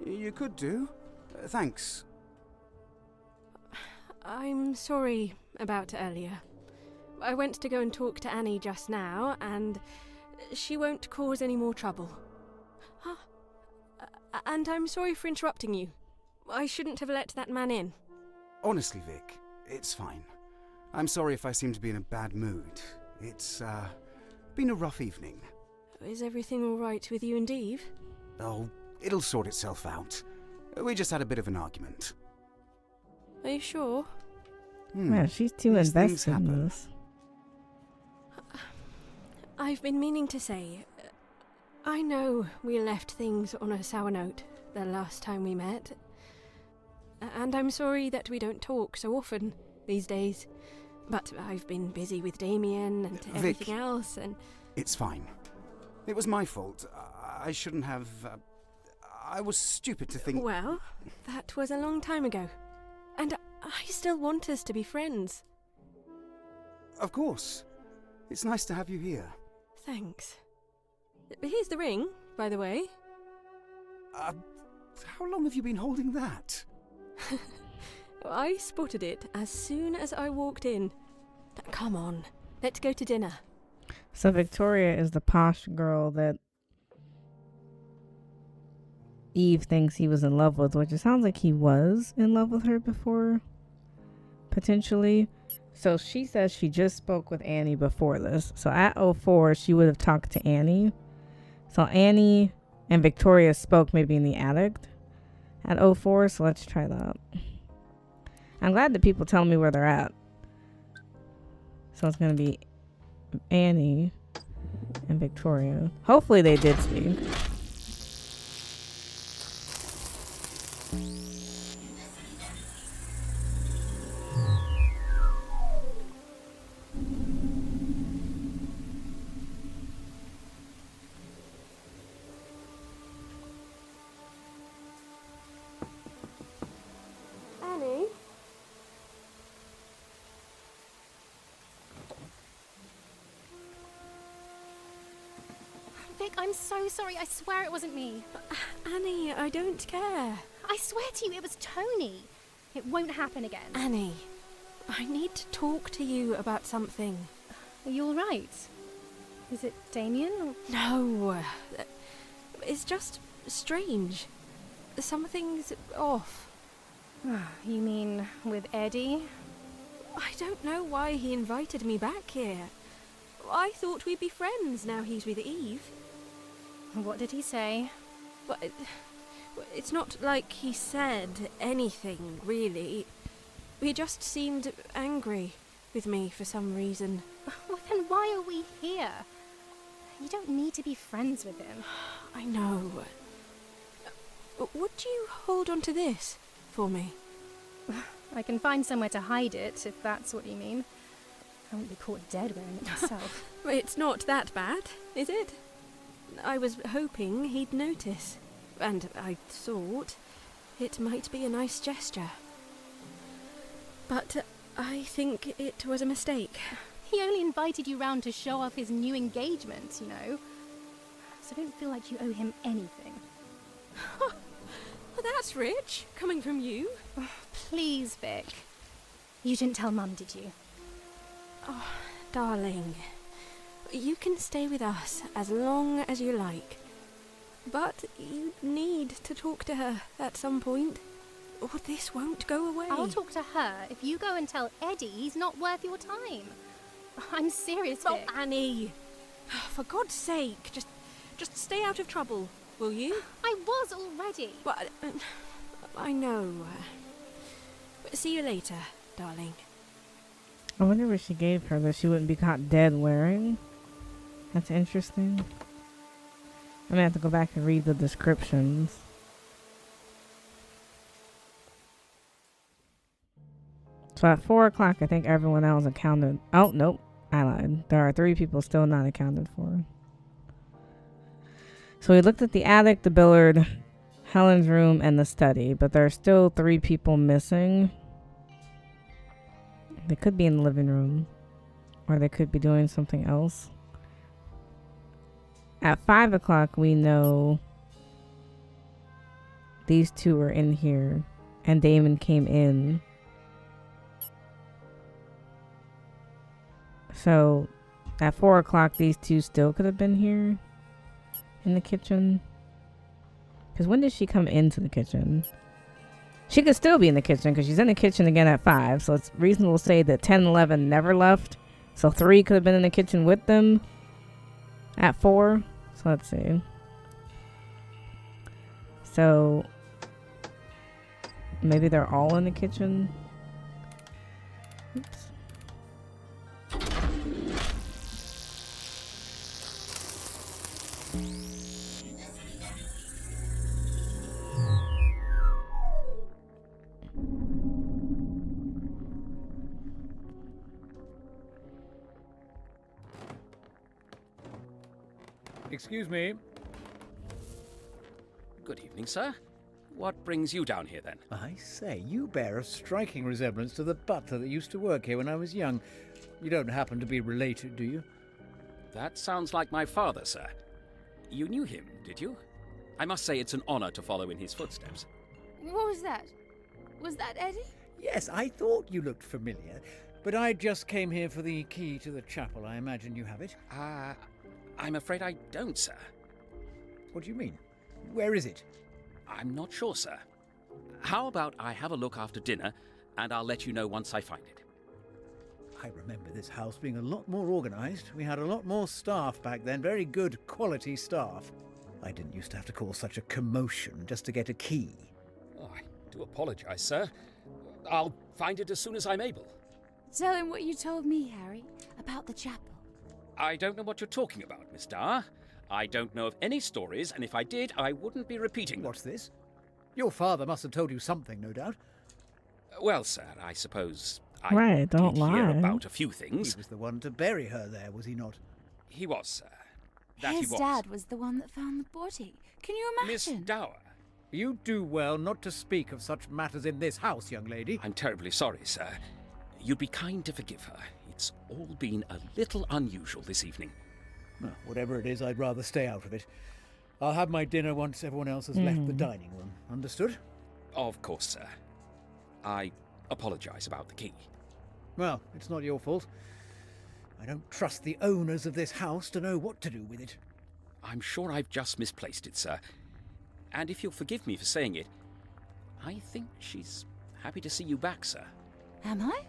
You could do. Thanks. I'm sorry about earlier. I went to go and talk to Annie just now, and she won't cause any more trouble. And I'm sorry for interrupting you. I shouldn't have let that man in. Honestly, Vic, it's fine. I'm sorry if I seem to be in a bad mood. It's, been a rough evening. Is everything all right with you and Eve? Oh, It'll sort itself out. We just had a bit of an argument. Are you sure? Man, she's too These things invested in happen. this. I've been meaning to say, I know we left things on a sour note the last time we met. And I'm sorry that we don't talk so often these days. But I've been busy with Damien and everything else, and... It's fine. It was my fault. I shouldn't have... I was stupid to think... Well, that was a long time ago. And I still want us to be friends. Of course. It's nice to have you here. Thanks. Here's the ring, by the way. How long have you been holding that? I spotted it as soon as I walked in. Come on, let's go to dinner. So Victoria is the posh girl that Eve thinks he was in love with, which it sounds like he was in love with her before, potentially. So she says she just spoke with Annie before this. So at 04, she would have talked to Annie. So Annie and Victoria spoke maybe in the attic at 04. So let's try that. I'm glad that people tell me where they're at. So it's going to be Annie and Victoria. Hopefully they did speak. Annie? Vic, I'm so sorry. I swear it wasn't me. Annie, I don't care. I swear to you, it was Tony. It won't happen again. Annie, I need to talk to you about something. Are you all right? Is it Damien? Or... No. It's just strange. Something's off. You mean with Eddie? I don't know why he invited me back here. I thought we'd be friends now he's with Eve. What did he say? But it's not like he said anything, really. He just seemed angry with me for some reason. Well, then why are we here? You don't need to be friends with him. I know. Would you hold on to this for me? I can find somewhere to hide it, if that's what you mean. I won't be caught dead wearing it myself. It's not that bad, is it? I was hoping he'd notice, and I thought it might be a nice gesture. But I think it was a mistake. He only invited you round to show off his new engagement, you know. So don't feel like you owe him anything. Well, that's rich, coming from you. Oh, please, Vic. You didn't tell Mum, did you? Oh, darling. You can stay with us as long as you like. But you need to talk to her at some point, or this won't go away. I'll talk to her if you go and tell Eddie he's not worth your time. I'm serious, Vic. Oh, Annie. For God's sake, just stay out of trouble, will you? I was already. Well, I know. See you later, darling. I wonder what she gave her that she wouldn't be caught dead wearing. That's interesting. I'm gonna have to go back and read the descriptions. So at 4 o'clock, I think everyone else accounted. Oh, nope. I lied. There are 3 people still not accounted for. So we looked at the attic, the billiard, Helen's room, and the study. But there are still 3 people missing. They could be in the living room. Or they could be doing something else. At 5 o'clock, we know these 2 were in here. And Damon came in. So, at 4 o'clock, these 2 still could have been here in the kitchen. Because when did she come into the kitchen? She could still be in the kitchen because she's in the kitchen again at 5. So, it's reasonable to say that 10 and 11 never left. So, 3 could have been in the kitchen with them at 4. So, let's see. So maybe they're all in the kitchen. Oops. Excuse me. Good evening, sir. What brings you down here, then? I say, you bear a striking resemblance to the butler that used to work here when I was young. You don't happen to be related, do you? That sounds like my father, sir. You knew him, did you? I must say it's an honor to follow in his footsteps. What was that? Was that Eddie? Yes, I thought you looked familiar, but I just came here for the key to the chapel. I imagine you have it. I'm afraid I don't, sir. What do you mean? Where is it? I'm not sure, sir. How about I have a look after dinner, and I'll let you know once I find it. I remember this house being a lot more organized. We had a lot more staff back then, very good quality staff. I didn't used to have to cause such a commotion just to get a key. Oh, I do apologize, sir. I'll find it as soon as I'm able. Tell him what you told me, Harry, about the chapel. I don't know what you're talking about, Miss Dower. I don't know of any stories, and if I did, I wouldn't be repeating them. What's this? Your father must have told you something, no doubt. Well, sir, I suppose Right, don't did hear lie. about a few things. He was the one to bury her there, was he not? He was, sir. That His he was. dad was the one that found the body. Can you Miss imagine? Dower. You do well not to speak of such matters in this house, young lady. I'm terribly sorry, sir. You'd be kind to forgive her. It's all been a little unusual this evening. Well, whatever it is, I'd rather stay out of it. I'll have my dinner once everyone else has left the dining room. Understood? Of course, sir. I apologize about the key. Well, it's not your fault. I don't trust the owners of this house to know what to do with it. I'm sure I've just misplaced it, sir. And if you'll forgive me for saying it, I think she's happy to see you back, sir. Am I?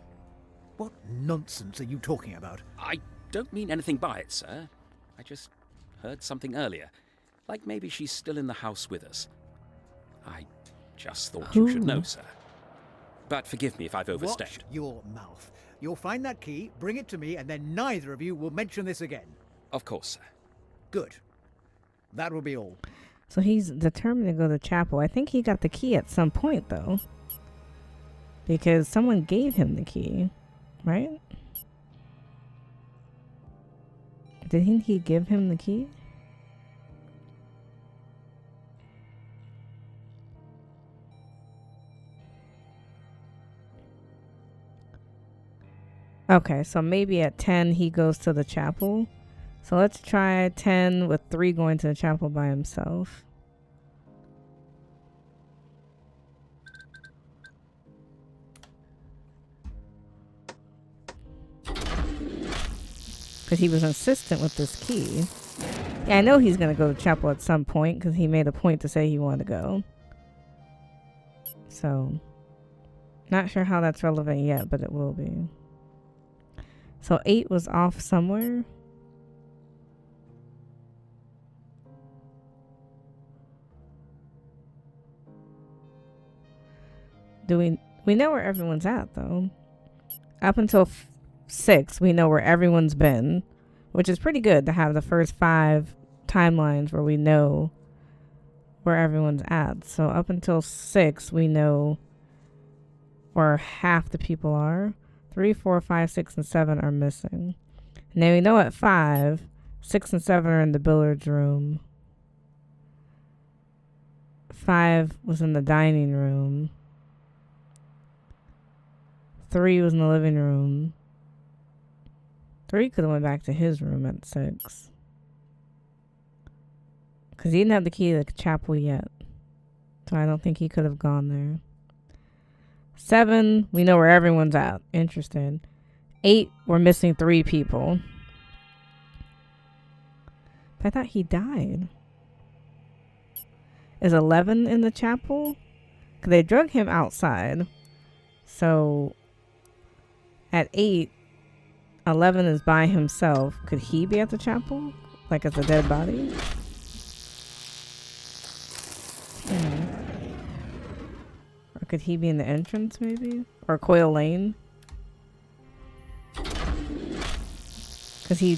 What nonsense are you talking about? I don't mean anything by it, sir. I just heard something earlier. Like maybe she's still in the house with us. I just thought you should know, sir. But forgive me if I've overstepped. Watch your mouth. You'll find that key, bring it to me, and then neither of you will mention this again. Of course, sir. Good. That will be all. So he's determined to go to chapel. I think he got the key at some point, though. Because someone gave him the key, right? Didn't he give him the key? Okay, so maybe at 10 he goes to the chapel. So let's try 10 with 3 going to the chapel by himself. Because he was insistent with this key. Yeah, I know he's going to go to chapel at some point because he made a point to say he wanted to go. So, not sure how that's relevant yet, but it will be. So 8 was off somewhere. We know where everyone's at, though. Up until 6, we know where everyone's been, which is pretty good to have the first 5 timelines where we know where everyone's at. So up until 6, we know where half the people are. 3, 4, 5, 6, and 7 are missing. And then we know at 5, 6 and 7 are in the billiards room. 5 was in the dining room. 3 was in the living room. 3 could have went back to his room at 6. Because he didn't have the key to the chapel yet. So I don't think he could have gone there. 7, we know where everyone's at. Interesting. 8, we're missing 3 people. But I thought he died. Is 11 in the chapel? Because they drug him outside. So at 8, 11 is by himself. Could he be at the chapel? Like as a dead body? Or could he be in the entrance, maybe? Or Coil Lane? Because he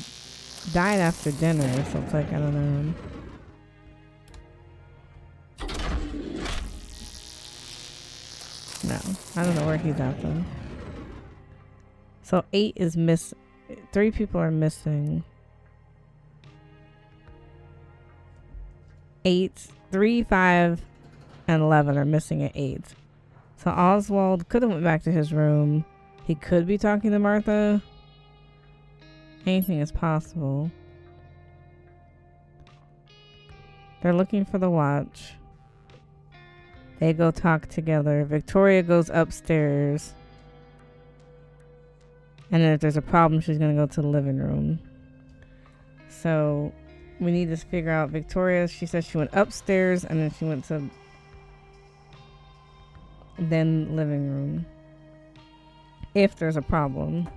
died after dinner, so it's like, I don't know. No, I don't know where he's at then. So 8 is miss. 3 people are missing. 8, 3, 5, and 11 are missing at 8. So Oswald could have went back to his room. He could be talking to Martha. Anything is possible. They're looking for the watch. They go talk together. Victoria goes upstairs. And then if there's a problem, she's going to go to the living room. So we need to figure out Victoria. She says she went upstairs and then she went to then living room. If there's a problem.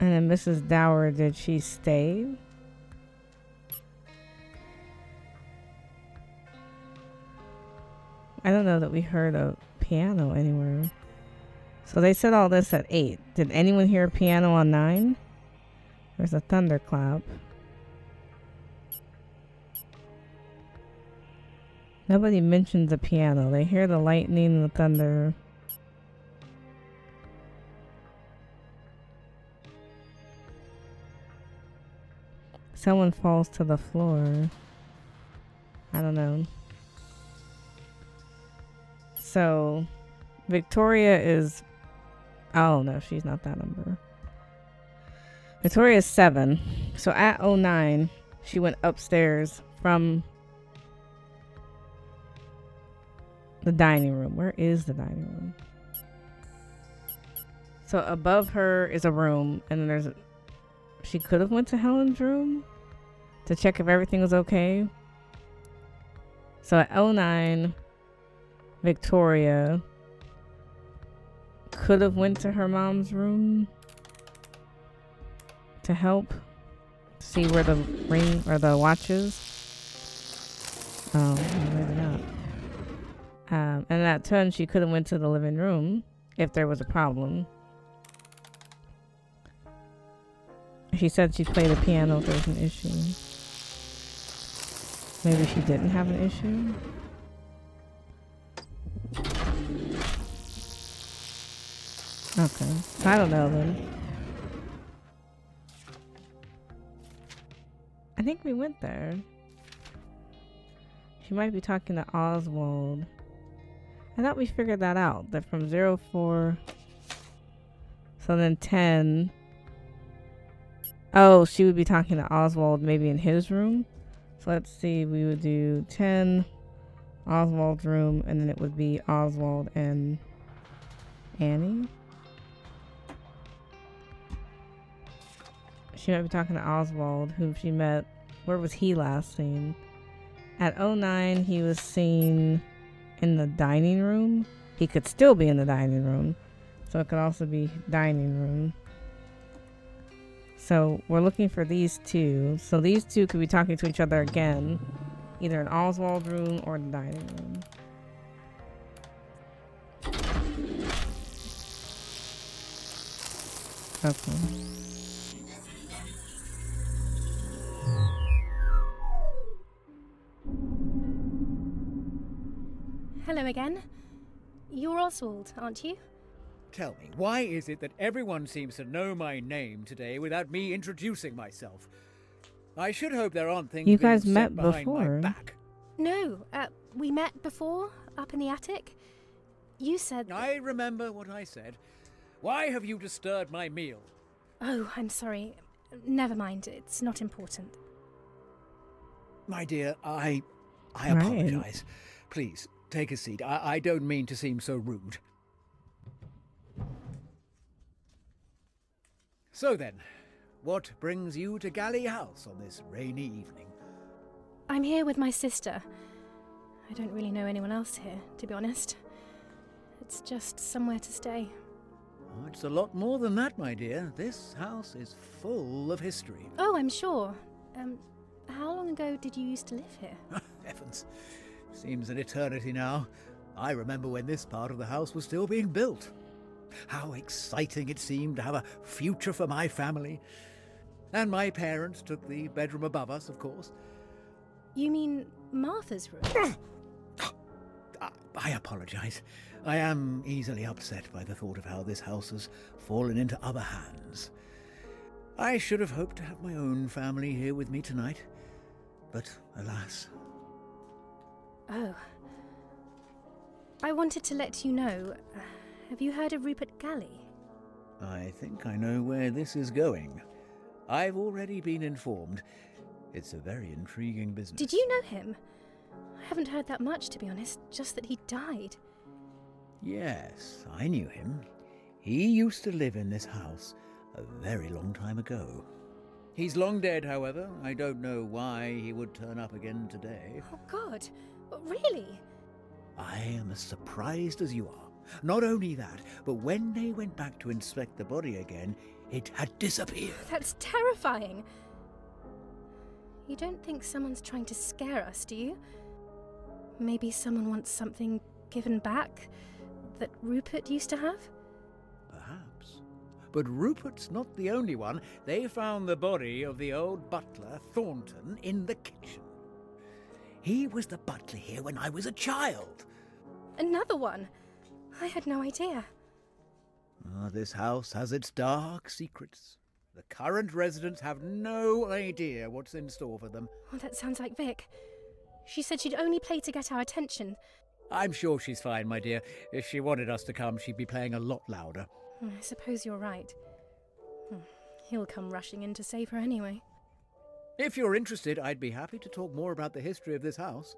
And then Mrs. Dower, did she stay? I don't know that we heard a piano anywhere. So they said all this at 8. Did anyone hear a piano on 9? There's a thunderclap. Nobody mentions the piano. They hear the lightning and the thunder. Someone falls to the floor. I don't know. So, Victoria is... Oh, no, she's not that number. Victoria is 7. So, at 09, she went upstairs from the dining room. Where is the dining room? So, above her is a room, and then there's... She could have went to Helen's room to check if everything was okay. So, at 09... Victoria could have went to her mom's room to help see where the ring or the watch is. Oh, maybe not. And at 10, she could have went to the living room if there was a problem. She said she played the piano if there was an issue. Maybe she didn't have an issue. Okay, so I don't know then. I think we went there. She might be talking to Oswald. I thought we figured that out. That from 04. So then 10. Oh, she would be talking to Oswald maybe in his room. So let's see. We would do 10. Oswald's room. And then it would be Oswald and Annie. She might be talking to Oswald, whom she met. Where was he last seen? At 09, he was seen in the dining room. He could still be in the dining room. So it could also be dining room. So we're looking for these two. So these two could be talking to each other again. Either in Oswald's room or the dining room. Okay. Hello again. You're Oswald, aren't you? Tell me, why is it that everyone seems to know my name today without me introducing myself? I should hope there aren't things you being guys said met behind before. my back. No, we met before, up in the attic. You said... I remember what I said. Why have you disturbed my meal? Oh, I'm sorry. Never mind, it's not important. My dear, I apologize. Please, take a seat. I don't mean to seem so rude. So then, what brings you to Galley House on this rainy evening? I'm here with my sister. I don't really know anyone else here, to be honest. It's just somewhere to stay. Oh, it's a lot more than that, my dear. This house is full of history. Oh, I'm sure. how long ago did you used to live here? Heavens. Seems an eternity now. I remember when this part of the house was still being built. How exciting it seemed to have a future for my family. And my parents took the bedroom above us, of course. You mean Martha's room? I apologize. I am easily upset by the thought of how this house has fallen into other hands. I should have hoped to have my own family here with me tonight. But alas. Oh. I wanted to let you know. Have you heard of Rupert Galley? I think I know where this is going. I've already been informed. It's a very intriguing business. Did you know him? I haven't heard that much, to be honest, just that he died. Yes, I knew him. He used to live in this house a very long time ago. He's long dead, however. I don't know why he would turn up again today. Oh, God. Really? I am as surprised as you are. Not only that, but when they went back to inspect the body again, it had disappeared. That's terrifying. You don't think someone's trying to scare us, do you? Maybe someone wants something given back that Rupert used to have? Perhaps. But Rupert's not the only one. They found the body of the old butler, Thornton, in the kitchen. He was the butler here when I was a child. Another one? I had no idea. This house has its dark secrets. The current residents have no idea what's in store for them. Oh, that sounds like Vic. She said she'd only play to get our attention. I'm sure she's fine, my dear. If she wanted us to come, she'd be playing a lot louder. I suppose you're right. He'll come rushing in to save her anyway. If you're interested, I'd be happy to talk more about the history of this house.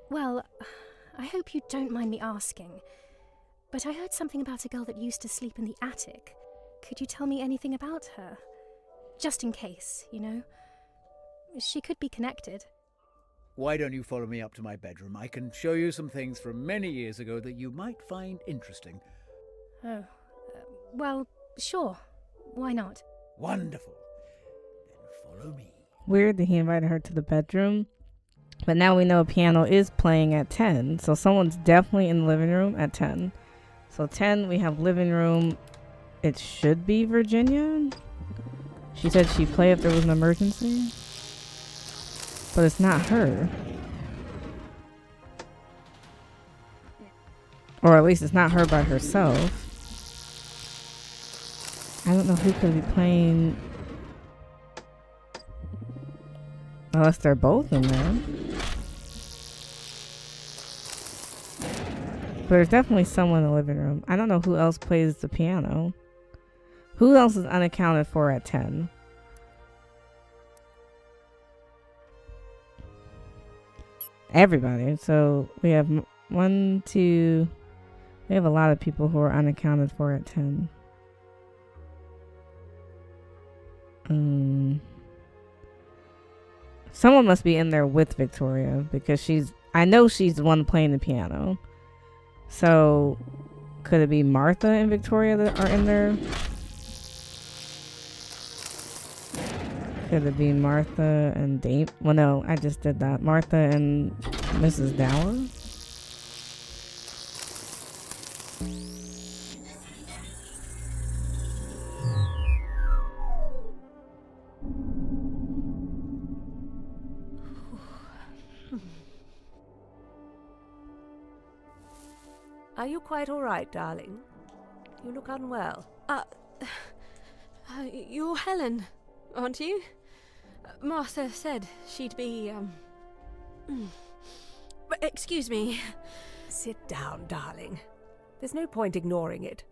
Well, I hope you don't mind me asking, but I heard something about a girl that used to sleep in the attic. Could you tell me anything about her? Just in case, you know. She could be connected. Why don't you follow me up to my bedroom? I can show you some things from many years ago that you might find interesting. Oh, well, sure. Why not? Wonderful. Then follow me. Weird that he invited her to the bedroom. But now we know a piano is playing at 10. So someone's definitely in the living room at 10. So 10, we have living room. It should be Virginia. She said she'd play if there was an emergency. But it's not her. Or at least it's not her by herself. I don't know who could be playing. Unless they're both in there. But there's definitely someone in the living room. I don't know who else plays the piano. Who else is unaccounted for at 10? Everybody. So we have 1, 2. We have a lot of people who are unaccounted for at 10. Someone must be in there with Victoria because I know she's the one playing the piano. So could it be Martha and Victoria that are in there? Could it be Martha and Dame? Well, no, I just did that. Martha and Mrs. Dower? Are you quite all right, darling? You look unwell. You're Helen, aren't you? Martha said she'd be, Excuse me. Sit down, darling. There's no point ignoring it.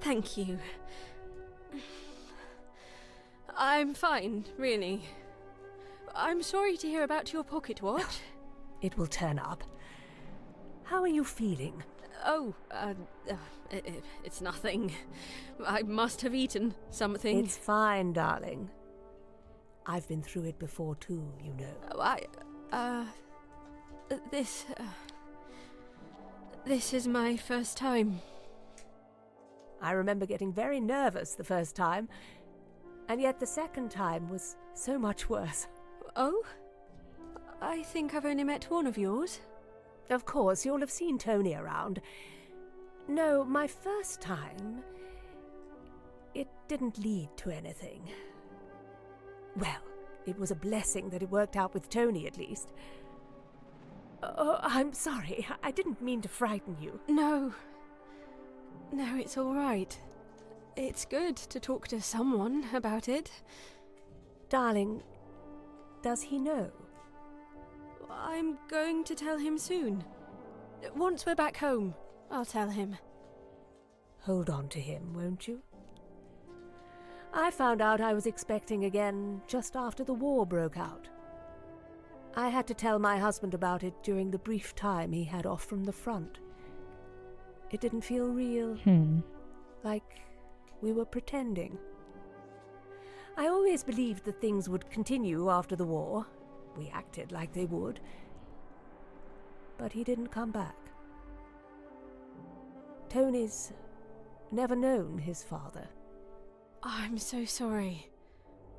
Thank you. I'm fine, really. I'm sorry to hear about your pocket watch. It will turn up. How are you feeling? Oh, it's nothing. I must have eaten something. It's fine, darling. I've been through it before too, you know. This is my first time. I remember getting very nervous the first time. And yet the second time was so much worse. Oh? I think I've only met one of yours. Of course, you'll have seen Tony around. No, my first time, it didn't lead to anything. Well, it was a blessing that it worked out with Tony, at least. Oh, I'm sorry. I didn't mean to frighten you. No. No, it's all right. It's good to talk to someone about it. Darling, does he know? I'm going to tell him soon. Once we're back home, I'll tell him. Hold on to him, won't you? I found out I was expecting again just after the war broke out. I had to tell my husband about it during the brief time he had off from the front. It didn't feel real. Like we were pretending. I always believed that things would continue after the war. We acted like they would. But he didn't come back. Tony's never known his father. I'm so sorry.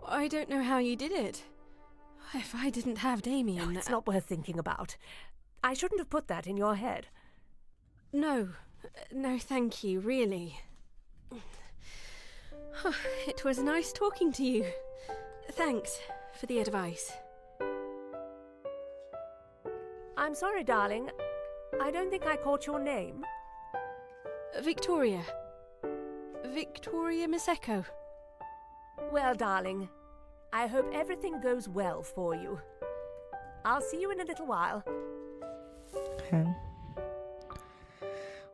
I don't know how you did it. If I didn't have Damien... No, it's not worth thinking about. I shouldn't have put that in your head. No, thank you, really. It was nice talking to you. Thanks for the advice. I'm sorry, darling. I don't think I caught your name. Victoria. Victoria Maseko. Well, darling, I hope everything goes well for you. I'll see you in a little while. Okay.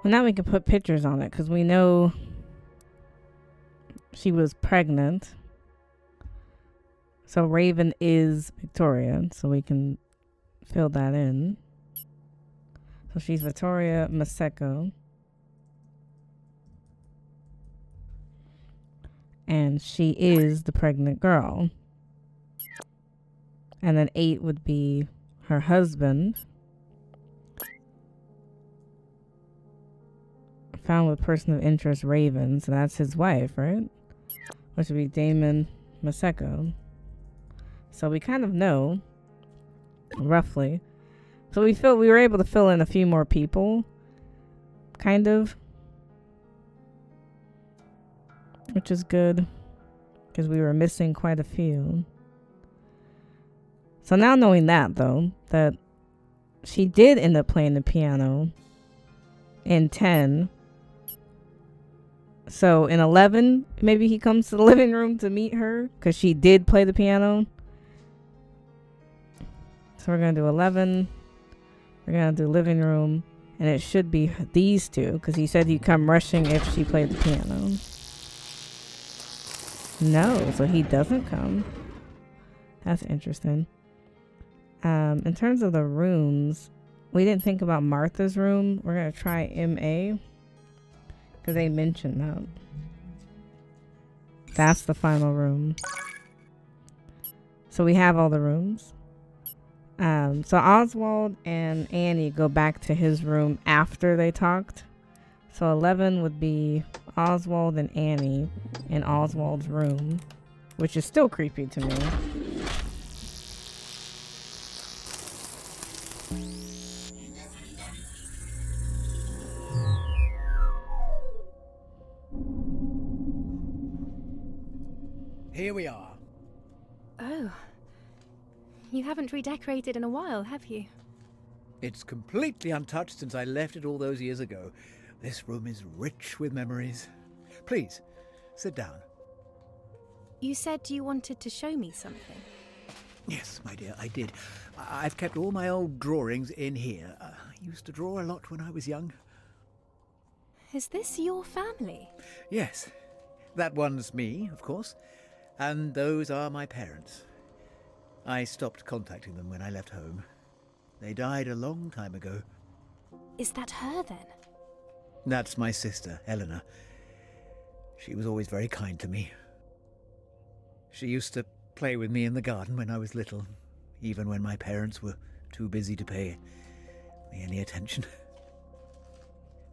Well, now we can put pictures on it, because we know she was pregnant. So Raven is Victoria, so we can fill that in. So she's Victoria Maseko. And she is the pregnant girl. And then 8 would be her husband. Found with person of interest, Raven. So that's his wife, right? Which would be Damon Maseko. So we kind of know, roughly. So we were able to fill in a few more people. Kind of. Which is good, because we were missing quite a few. So now knowing that, though, that she did end up playing the piano in 10. So in 11, maybe he comes to the living room to meet her, because she did play the piano. So we're going to do 11. We're going to do living room. And it should be these two, because he said he'd come rushing if she played the piano. No, so he doesn't come. That's interesting. In terms of the rooms, we didn't think about Martha's room. We're going to try MA, because they mentioned that. That's the final room. So we have all the rooms. So Oswald and Annie go back to his room after they talked. So 11 would be Oswald and Annie in Oswald's room, which is still creepy to me. Here we are. Oh. You haven't redecorated in a while, have you? It's completely untouched since I left it all those years ago. This room is rich with memories. Please, sit down. You said you wanted to show me something. Yes, my dear, I did. I've kept all my old drawings in here. I used to draw a lot when I was young. Is this your family? Yes. That one's me, of course. And those are my parents. I stopped contacting them when I left home. They died a long time ago. Is that her, then? That's my sister, Eleanor. She was always very kind to me. She used to play with me in the garden when I was little, even when my parents were too busy to pay me any attention.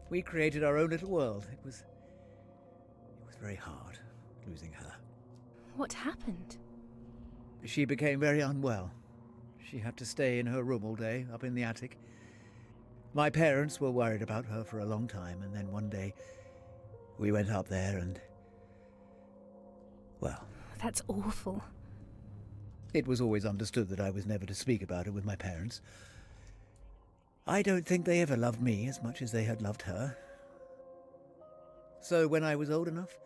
We created our own little world. It was very hard losing her. What happened? She became very unwell. She had to stay in her room all day, up in the attic. My parents were worried about her for a long time, and then one day we went up there and... well... That's awful. It was always understood that I was never to speak about it with my parents. I don't think they ever loved me as much as they had loved her. So when I was old enough,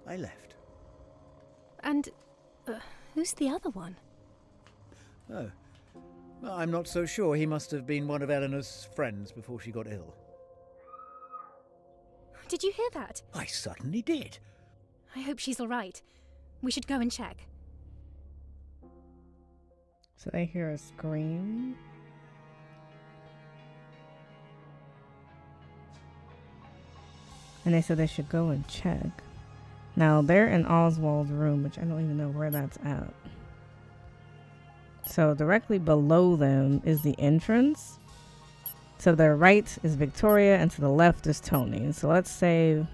I left. And who's the other one? Oh, I'm not so sure. He must have been one of Eleanor's friends before she got ill. Did you hear that? I certainly did. I hope she's all right. We should go and check. So they hear a scream. And they said they should go and check. Now, they're in Oswald's room, which I don't even know where that's at. So directly below them is the entrance. To their right is Victoria, and to the left is Tony. So let's say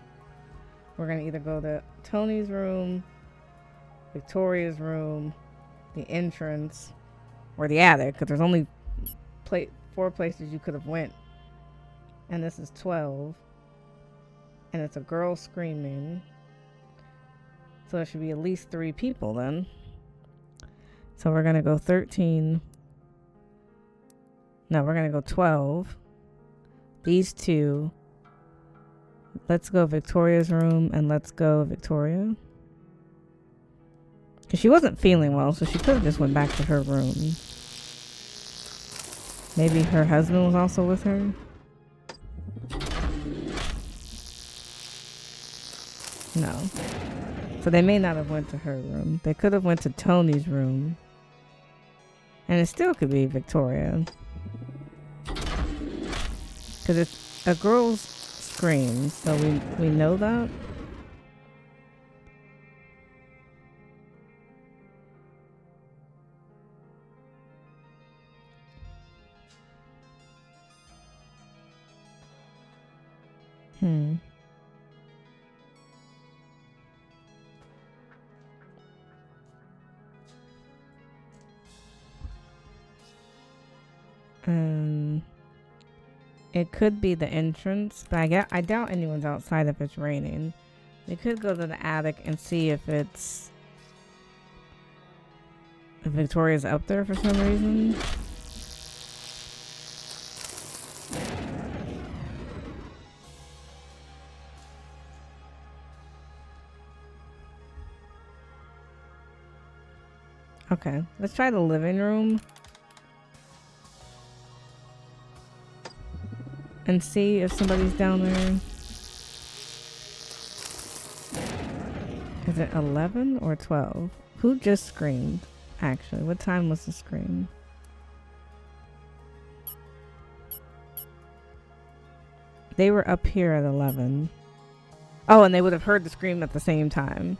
we're going to either go to Tony's room, Victoria's room, the entrance, or the attic, because there's only 4 places you could have went. And this is 12. And it's a girl screaming. So it should be at least 3 people then. So we're going to go 13. No, we're going to go 12. These 2. Let's go Victoria's room, and let's go Victoria. Because she wasn't feeling well, so she could have just went back to her room. Maybe her husband was also with her. No. So they may not have went to her room. They could have went to Tony's room. And it still could be Victoria. Because it's a girl's scream, so we know that. It could be the entrance, but I doubt anyone's outside if it's raining. They could go to the attic and see if Victoria's up there for some reason. Okay, let's try the living room. And see if somebody's down there. Is it 11 or 12? Who just screamed? Actually, what time was the scream? They were up here at 11. Oh, and they would have heard the scream at the same time.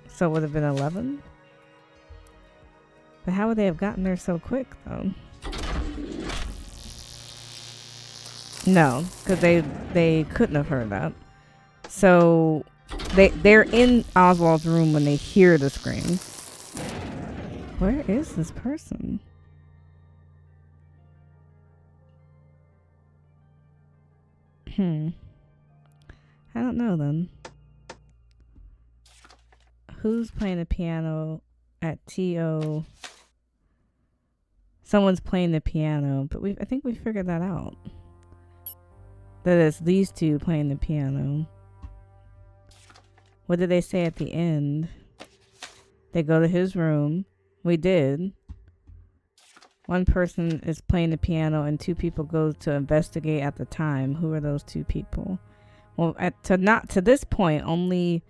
So it would have been 11? But how would they have gotten there so quick, though? No, because they couldn't have heard that. So they're in Oswald's room when they hear the scream. Where is this person? I don't know then. Who's playing the piano at TO? Someone's playing the piano, but I think we figured that out. That it's these 2 playing the piano. What did they say at the end? They go to his room. We did. One person is playing the piano and 2 people go to investigate at the time. Who are those 2 people? Well, to this point, only...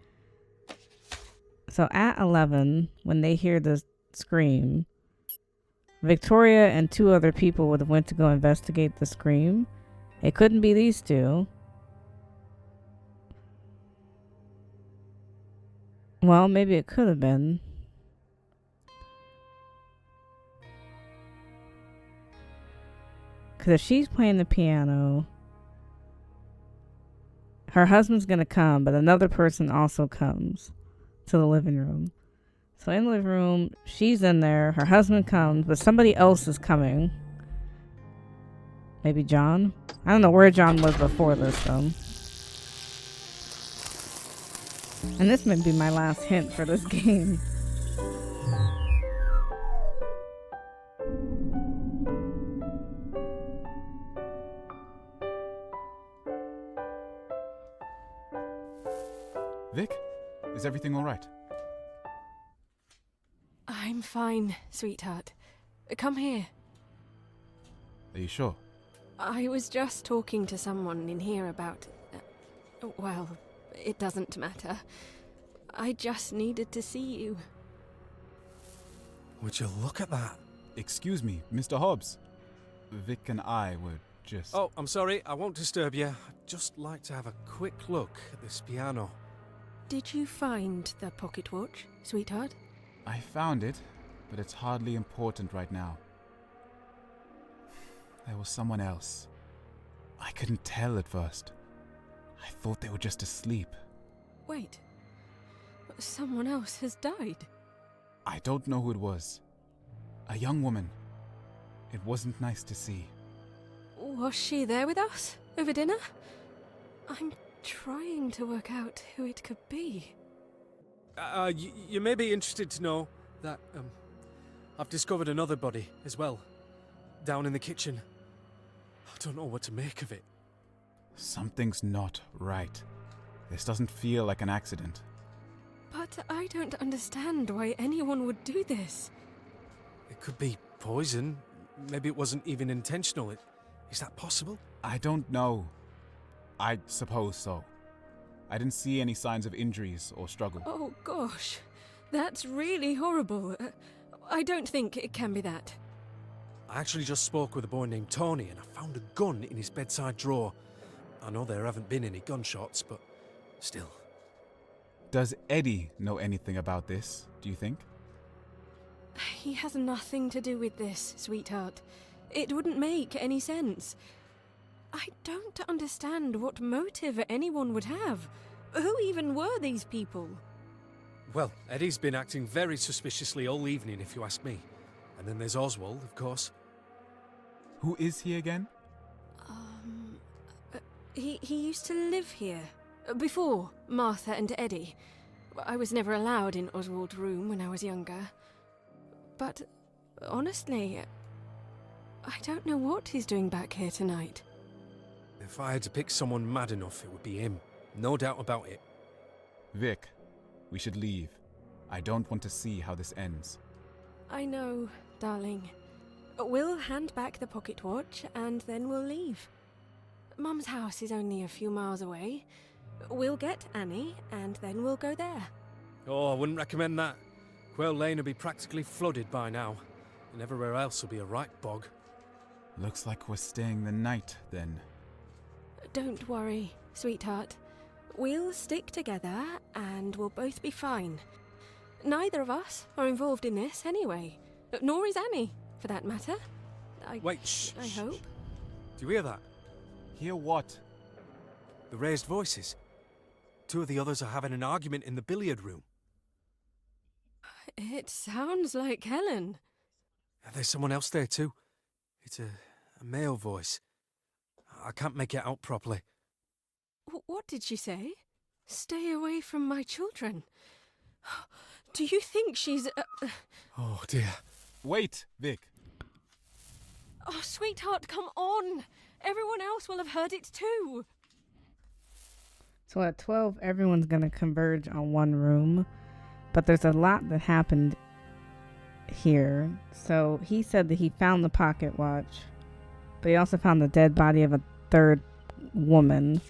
So at 11, when they hear the scream, Victoria and 2 other people would have went to go investigate the scream. It couldn't be these 2. Well, maybe it could have been. Because if she's playing the piano, her husband's going to come, but another person also comes to the living room. So in the living room, she's in there. Her husband comes, but somebody else is coming. Maybe John? I don't know where John was before this, though. And this might be my last hint for this game. Vic, is everything all right? I'm fine, sweetheart. Come here. Are you sure? I was just talking to someone in here about... well, it doesn't matter. I just needed to see you. Would you look at that? Excuse me, Mr. Hobbs. Vic and I were just... Oh, I'm sorry, I won't disturb you. I'd just like to have a quick look at this piano. Did you find the pocket watch, sweetheart? I found it, but it's hardly important right now. There was someone else. I couldn't tell at first. I thought they were just asleep. Wait. Someone else has died. I don't know who it was. A young woman. It wasn't nice to see. Was she there with us over dinner? I'm trying to work out who it could be. You may be interested to know that, I've discovered another body as well. Down in the kitchen. I don't know what to make of it. Something's not right. This doesn't feel like an accident. But I don't understand why anyone would do this. It could be poison. Maybe it wasn't even intentional. Is that possible? I don't know. I suppose so. I didn't see any signs of injuries or struggle. Oh gosh, that's really horrible. I don't think it can be that. I actually just spoke with a boy named Tony and I found a gun in his bedside drawer. I know there haven't been any gunshots, but still. Does Eddie know anything about this, do you think? He has nothing to do with this, sweetheart. It wouldn't make any sense. I don't understand what motive anyone would have. Who even were these people? Well, Eddie's been acting very suspiciously all evening, if you ask me. And then there's Oswald, of course. Who is he again? He used to live here. Before Martha and Eddie. I was never allowed in Oswald's room when I was younger. But, honestly, I don't know what he's doing back here tonight. If I had to pick someone mad enough, it would be him. No doubt about it. Vic, we should leave. I don't want to see how this ends. I know, darling. We'll hand back the pocket watch and then we'll leave. Mum's house is only a few miles away. We'll get Annie and then we'll go there. Oh, I wouldn't recommend that. Quail Lane will be practically flooded by now, and everywhere else will be a right bog. Looks like we're staying the night, then. Don't worry, sweetheart. We'll stick together and we'll both be fine. Neither of us are involved in this anyway. Nor is Annie, for that matter. Wait, shh. I hope. Do you hear that? Hear what? The raised voices. Two of the others are having an argument in the billiard room. It sounds like Helen. There's someone else there too. It's a male voice. I can't make it out properly. What did she say? Stay away from my children. Do you think she's... Oh dear. Wait, Vic. Oh, sweetheart, come on. Everyone else will have heard it too. So at 12, everyone's going to converge on one room. But there's a lot that happened here. So he said that he found the pocket watch. But he also found the dead body of a third woman.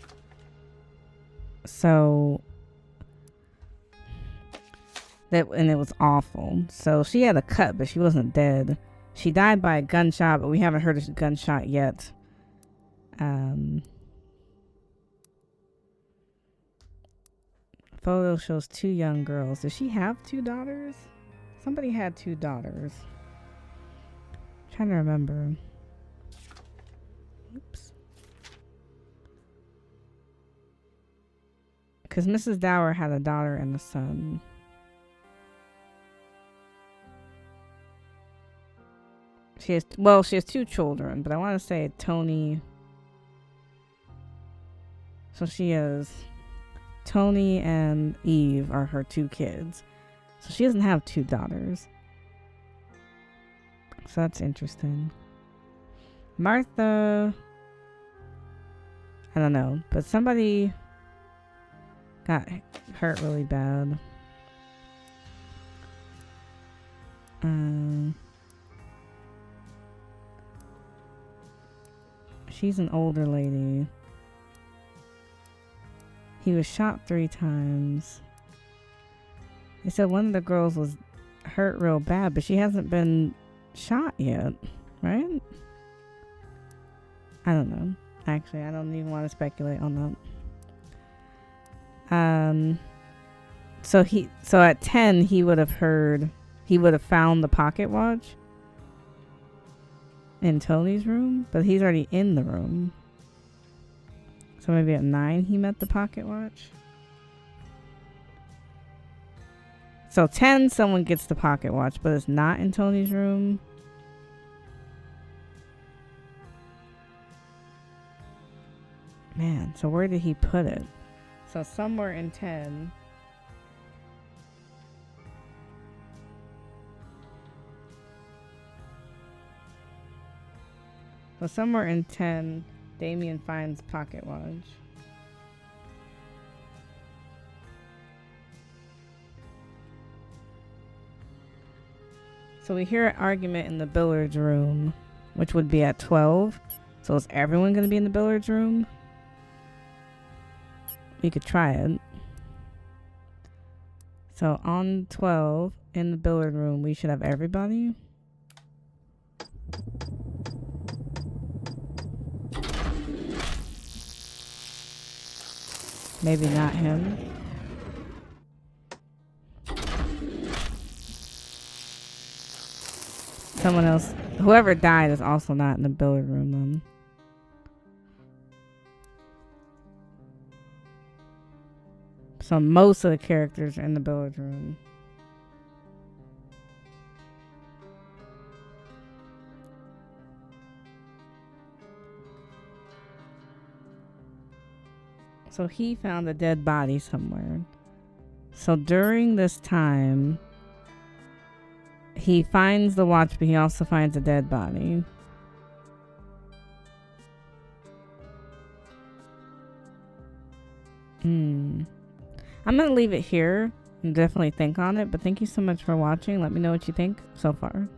So... and it was awful. So she had a cut, but she wasn't dead. She died by a gunshot, but we haven't heard a gunshot yet. Photo shows two young girls. Does she have two daughters? Somebody had two daughters. Trying to remember. Oops. Because Mrs. Dower had a daughter and a son. She has 2 children, but I want to say Tony. So she has Tony and Eve are her 2 kids. So she doesn't have 2 daughters. So that's interesting. Martha, I don't know, but somebody got hurt really bad. She's an older lady. He was shot 3 times. They said one of the girls was hurt real bad, but she hasn't been shot yet, right? I don't know. Actually, I don't even want to speculate on that. So at 10 he would have found the pocket watch in Tony's room, but he's already in the room. So maybe at 9 he met the pocket watch. So 10 someone gets the pocket watch, but it's not in Tony's room. Man, so where did he put it? So somewhere in 10. So somewhere in 10, Damien finds pocket watch. So we hear an argument in the billiards room, which would be at 12. So is everyone going to be in the billiards room? We could try it. So on 12, in the billiard room, we should have everybody. Maybe not him. Someone else. Whoever died is also not in the billiard room then. So most of the characters are in the billiard room. So he found a dead body somewhere. So during this time, he finds the watch, but he also finds a dead body. I'm going to leave it here and definitely think on it, but thank you so much for watching. Let me know what you think so far.